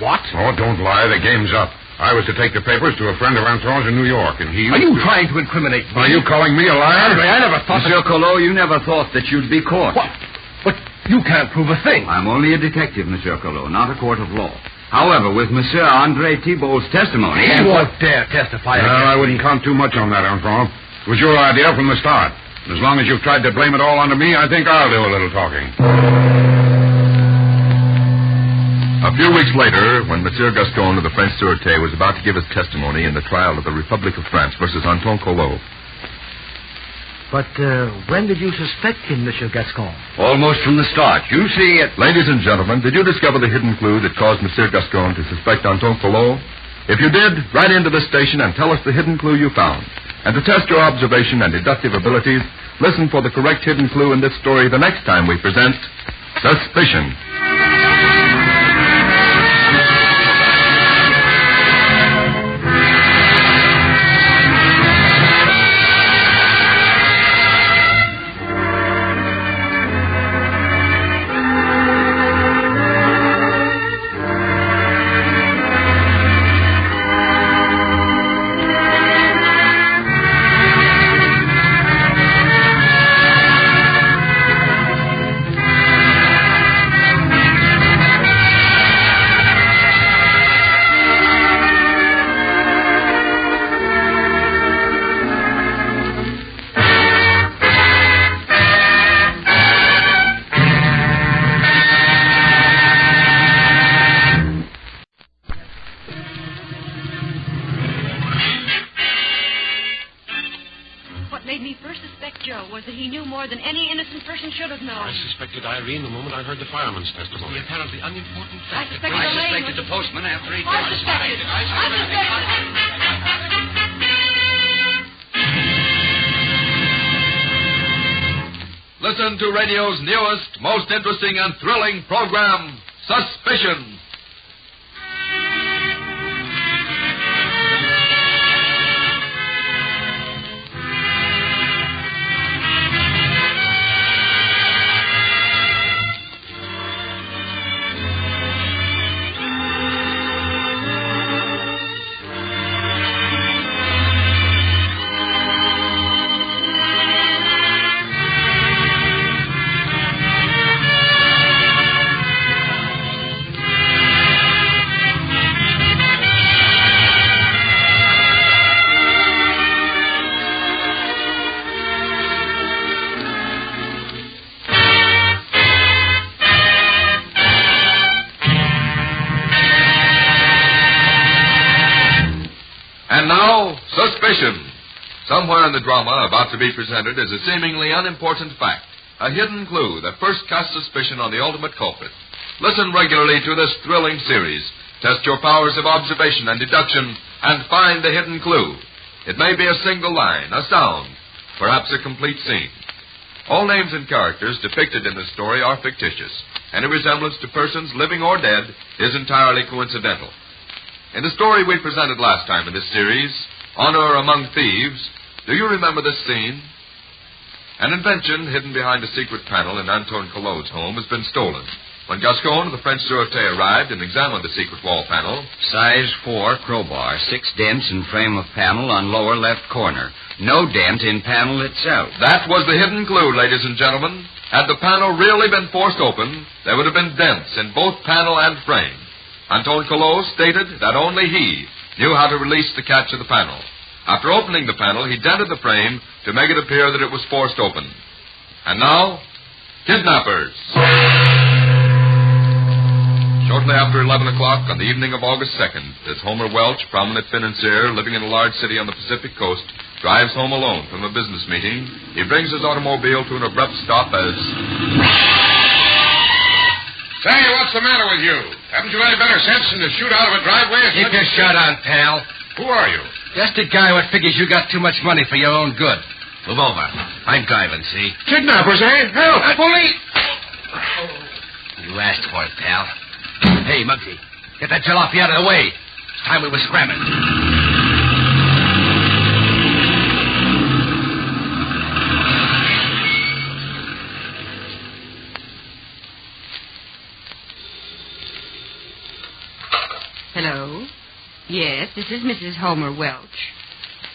What? Oh, don't lie. The game's up. I was to take the papers to a friend of Anton's in New York, and he... Are you trying to incriminate me? Are you calling me a liar? Andre, I never thought... Monsieur Collot, you never thought that you'd be caught. What? But you can't prove a thing. I'm only a detective, Monsieur Collot, not a court of law. However, with Monsieur Andre Thibault's testimony... He won't dare testify again. I wouldn't count too much on that, Armstrong. It was your idea from the start. As long as you've tried to blame it all onto me, I think I'll do a little talking. A few weeks later, when Monsieur Gascon of the French Sûreté was about to give his testimony in the trial of the Republic of France versus Anton Collot. But when did you suspect him, Monsieur Gascon? Almost from the start. You see it. Ladies and gentlemen, did you discover the hidden clue that caused Monsieur Gascon to suspect Anton Collot? If you did, write into this station and tell us the hidden clue you found. And to test your observation and deductive abilities, listen for the correct hidden clue in this story the next time we present Suspicion. I suspected Irene the moment I heard the fireman's testimony. The apparently unimportant fact. I suspected the postman after he I suspected. Listen to radio's newest, most interesting and thrilling program, Suspicion. And now, Suspicion. Somewhere in the drama about to be presented is a seemingly unimportant fact, a hidden clue that first casts suspicion on the ultimate culprit. Listen regularly to this thrilling series. Test your powers of observation and deduction and find the hidden clue. It may be a single line, a sound, perhaps a complete scene. All names and characters depicted in this story are fictitious. Any resemblance to persons living or dead is entirely coincidental. In the story we presented last time in this series, Honor Among Thieves, do you remember this scene? An invention hidden behind a secret panel in Anton Collot's home has been stolen. When Gascon of the French Sûreté arrived and examined the secret wall panel... Size 4 crowbar, 6 dents in frame of panel on lower left corner. No dent in panel itself. That was the hidden clue, ladies and gentlemen. Had the panel really been forced open, there would have been dents in both panel and frame. Anton Collot stated that only he knew how to release the catch of the panel. After opening the panel, he dented the frame to make it appear that it was forced open. And now, Kidnappers. Shortly after 11 o'clock on the evening of August 2nd, as Homer Welch, prominent financier living in a large city on the Pacific coast, drives home alone from a business meeting, he brings his automobile to an abrupt stop as... Say, what's the matter with you? Haven't you any better sense than to shoot out of a driveway? Keep your shot on, pal. Who are you? Just a guy who figures you got too much money for your own good. Move over. I'm driving, see? Kidnappers, eh? Help! Police! You asked for it, pal. Hey, Muggsy, get that jalopy out of the way. It's time we were scramming. Hello? Yes, this is Mrs. Homer Welch.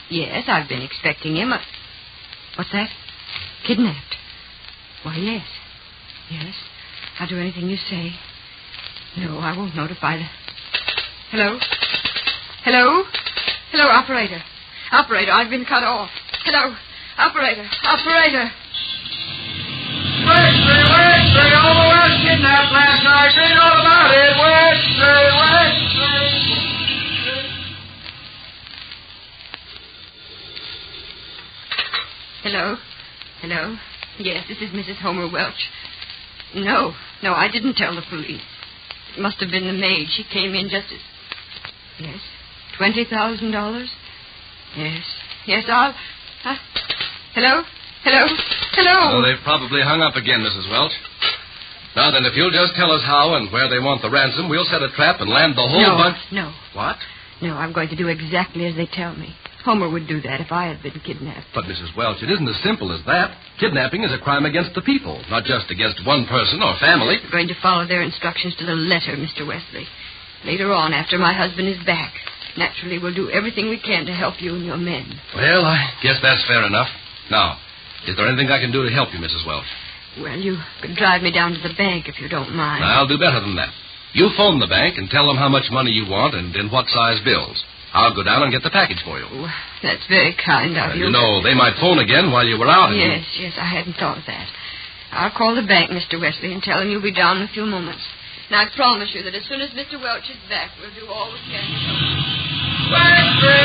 Yes, I've been expecting him. What's that? Kidnapped? Why, yes. Yes, I'll do anything you say. No, I won't notify the Hello? Hello? Hello, operator. Operator, I've been cut off. Hello? Operator. Operator. Wesley, all the West kidnapped last night. Read all about it. Wesley. Hello? Hello? Yes, this is Mrs. Homer Welch. No, I didn't tell the police. It must have been the maid. She came in just as... Yes? $20,000? Yes, I'll... Hello? Oh, they've probably hung up again, Mrs. Welch. Now then, if you'll just tell us how and where they want the ransom, we'll set a trap and land the whole bunch... No. What? No, I'm going to do exactly as they tell me. Homer would do that if I had been kidnapped. But, Mrs. Welch, it isn't as simple as that. Kidnapping is a crime against the people, not just against one person or family. I'm going to follow their instructions to the letter, Mr. Wesley. Later on, after my husband is back, naturally we'll do everything we can to help you and your men. Well, I guess that's fair enough. Now, is there anything I can do to help you, Mrs. Welch? Well, you could drive me down to the bank if you don't mind. I'll do better than that. You phone the bank and tell them how much money you want and in what size bills. I'll go down and get the package for you. Oh, that's very kind of you. You know, they might phone again while you were out. Yes, I hadn't thought of that. I'll call the bank, Mr. Wesley, and tell him you'll be down in a few moments. And I promise you that as soon as Mr. Welch is back, we'll do all we can to help you. Wesley,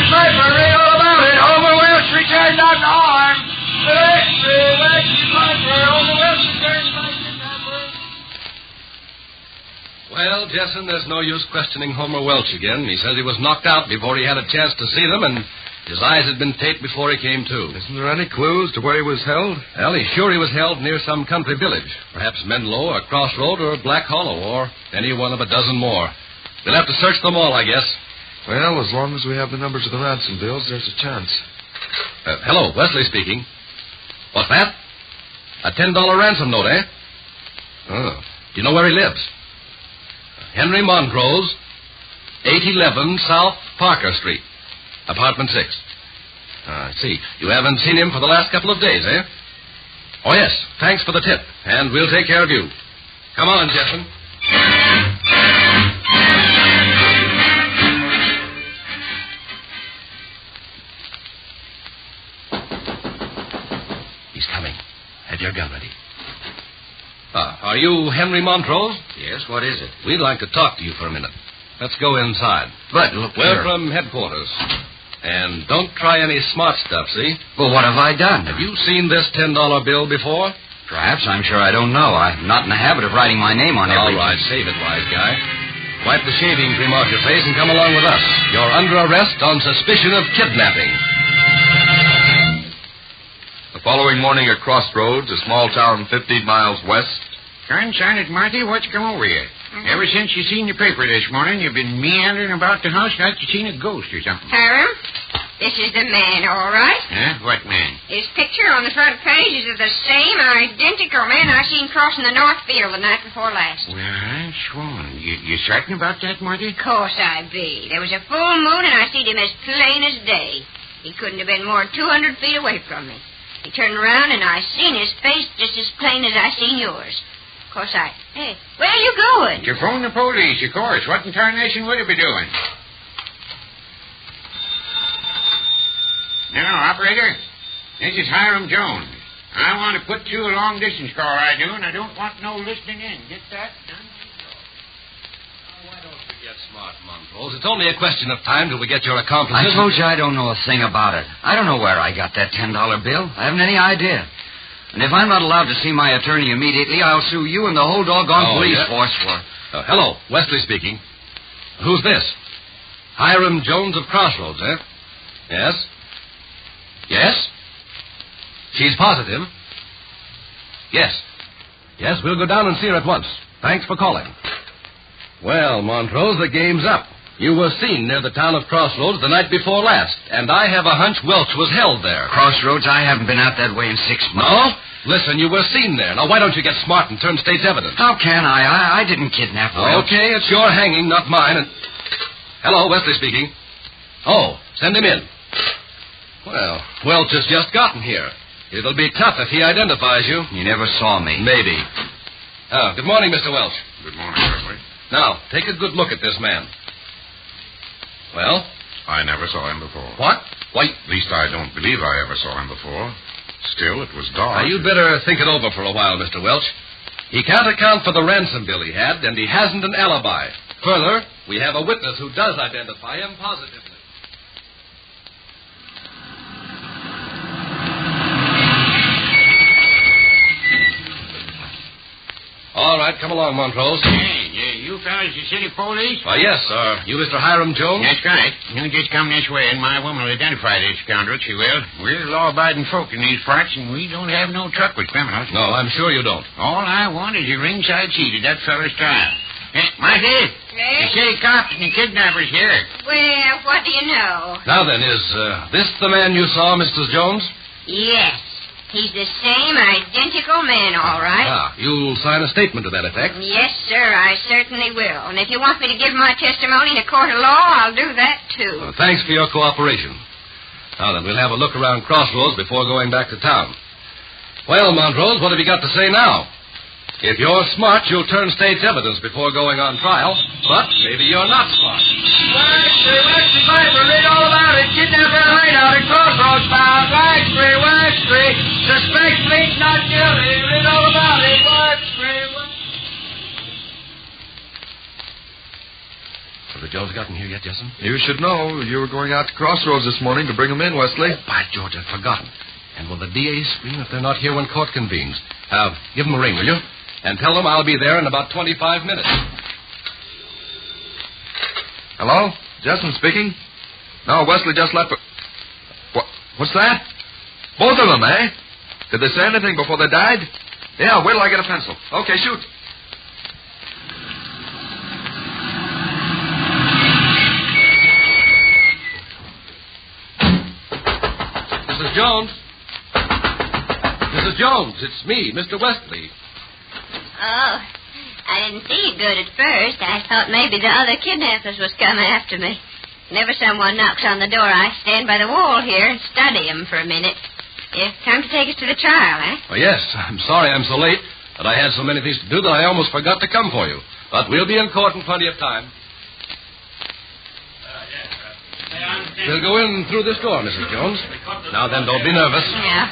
Piper, read all about it. Homer Welch returned unharmed. Wesley, Piper, Homer Welch returned by kidnappers. Well, Jessen, there's no use questioning Homer Welch again. He says he was knocked out before he had a chance to see them, and his eyes had been taped before he came to. Isn't there any clues to where he was held? Well, he's sure he was held near some country village. Perhaps Menlo or Crossroad or Black Hollow or any one of a dozen more. We'll have to search them all, I guess. Well, as long as we have the numbers of the ransom bills, there's a chance. Hello, Wesley speaking. What's that? A $10 ransom note, eh? Oh. Do you know where he lives? Henry Montrose, 811 South Parker Street, apartment 6. I see. You haven't seen him for the last couple of days, eh? Oh, yes. Thanks for the tip, and we'll take care of you. Come on, Jessen. He's coming. Have your gun ready. Are you Henry Montrose? Yes, what is it? We'd like to talk to you for a minute. Let's go inside. But, look, we're from headquarters. And don't try any smart stuff, see? Well, what have I done? Have you seen this $10 bill before? Perhaps. I'm sure I don't know. I'm not in the habit of writing my name on everything. All right, save it, wise guy. Wipe the shaving cream off your face and come along with us. You're under arrest on suspicion of kidnapping. The following morning at Crossroads, a small town 15 miles west. Concern it, Marty. What's come over you? Ever since you seen the paper this morning, you've been meandering about the house like you seen a ghost or something. Hiram, this is the man, all right? Huh? What man? His picture on the front page is of the same identical man I seen crossing the north field the night before last. Well, I'm sworn. You certain about that, Marty? Of course I be. There was a full moon, and I seen him as plain as day. He couldn't have been more than 200 feet away from me. He turned around, and I seen his face just as plain as I seen yours. Of course, Hey, where are you going? To phone the police, of course. What in tarnation would he be doing? Now, operator, this is Hiram Jones. I want to put through a long-distance call, I do, and I don't want no listening in. Get that done? Why don't we get smart, Montrose? It's only a question of time till we get your accomplices. I told you I don't know a thing about it. I don't know where I got that $10 bill. I haven't any idea. And if I'm not allowed to see my attorney immediately, I'll sue you and the whole doggone police force for... Hello, Wesley speaking. Who's this? Hiram Jones of Crossroads, eh? Yes? Yes? She's positive? Yes. Yes, we'll go down and see her at once. Thanks for calling. Well, Montrose, the game's up. You were seen near the town of Crossroads the night before last, and I have a hunch Welch was held there. Crossroads? I haven't been out that way in 6 months. No? Listen, you were seen there. Now, why don't you get smart and turn state's evidence? How can I? I didn't kidnap Welch. Okay, it's your hanging, not mine. And... Hello, Wesley speaking. Oh, send him in. Well, Welch has just gotten here. It'll be tough if he identifies you. You never saw me. Maybe. Good morning, Mr. Welch. Good morning, Wesley. Now, take a good look at this man. Well? I never saw him before. What? Why... At least I don't believe I ever saw him before. Still, it was dark. Now, you'd better think it over for a while, Mr. Welch. He can't account for the ransom bill he had, and he hasn't an alibi. Further, we have a witness who does identify him positively. All right, come along, Montrose. Hey, you fellas the city police? Why, yes, sir. You Mr. Hiram Jones? That's right. You just come this way, and my woman will identify this scoundrel, she will. We're law-abiding folk in these parts, and we don't have no truck with criminals. No, I'm sure you don't. All I want is a ringside seat at that fella's trial. Hey, Marty, the city cops and the kidnappers here. Well, what do you know? Now then, is this the man you saw, Mrs. Jones? Yes. He's the same identical man, all right. Ah, you'll sign a statement to that effect? Yes, sir, I certainly will. And if you want me to give my testimony in a court of law, I'll do that, too. Well, thanks for your cooperation. Now then, we'll have a look around Crossroads before going back to town. Well, Montrose, what have you got to say now? If you're smart, you'll turn state's evidence before going on trial. But maybe you're not smart. Waxy Piper, read all about it. Kidnapper hideout at Crossroads bound. Waxy. Suspect pleads not guilty. Read all about it. Waxy. Have the Jones gotten here yet, Jessen? You should know. You were going out to Crossroads this morning to bring them in, Wesley. Oh, by George, I'd forgotten. And will the DA scream if they're not here when court convenes? Give them a ring, will you? And tell them I'll be there in about 25 minutes. Hello? Justin speaking? No, Wesley just left. What's that? Both of them, eh? Did they say anything before they died? Yeah, wait till I get a pencil. Okay, shoot. Mrs. Jones? Mrs. Jones, it's me, Mr. Wesley. Oh, I didn't see you good at first. I thought maybe the other kidnappers was coming after me. Whenever someone knocks on the door, I stand by the wall here and study them for a minute. It's time to take us to the trial, eh? Oh, yes. I'm sorry I'm so late, but I had so many things to do that I almost forgot to come for you. But we'll be in court in plenty of time. We'll go in through this door, Mrs. Jones. Now then, don't be nervous. Yeah.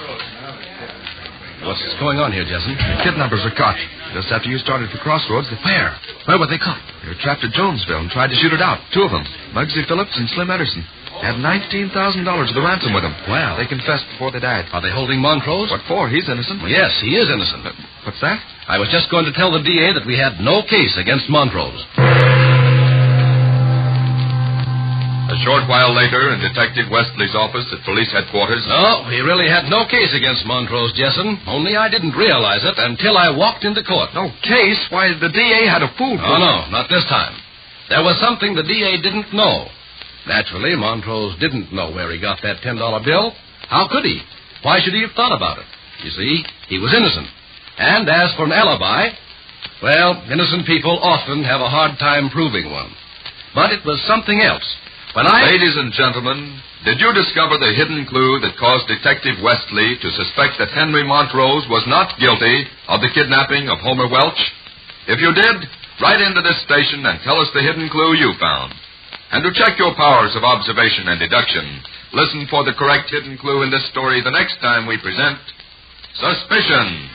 What's going on here, Jessen? The kidnappers are caught. Just after you started for Crossroads, Where? Where were they caught? They were trapped at Jonesville and tried to shoot it out. Two of them, Muggsy Phillips and Slim Ederson. They had $19,000 of the ransom with them. Well. They confessed before they died. Are they holding Montrose? What for? He's innocent. Well, yes, he is innocent. What's that? I was just going to tell the DA that we had no case against Montrose. A short while later, in Detective Wesley's office at police headquarters... No, we really had no case against Montrose, Jessen. Only I didn't realize it until I walked into court. No case? Why, the DA had a fool. Oh, no, not this time. There was something the DA didn't know. Naturally, Montrose didn't know where he got that $10 bill. How could he? Why should he have thought about it? You see, he was innocent. And as for an alibi, well, innocent people often have a hard time proving one. But it was something else. Ladies and gentlemen, did you discover the hidden clue that caused Detective Wesley to suspect that Henry Montrose was not guilty of the kidnapping of Homer Welch? If you did, write into this station and tell us the hidden clue you found. And to check your powers of observation and deduction, listen for the correct hidden clue in this story the next time we present Suspicion.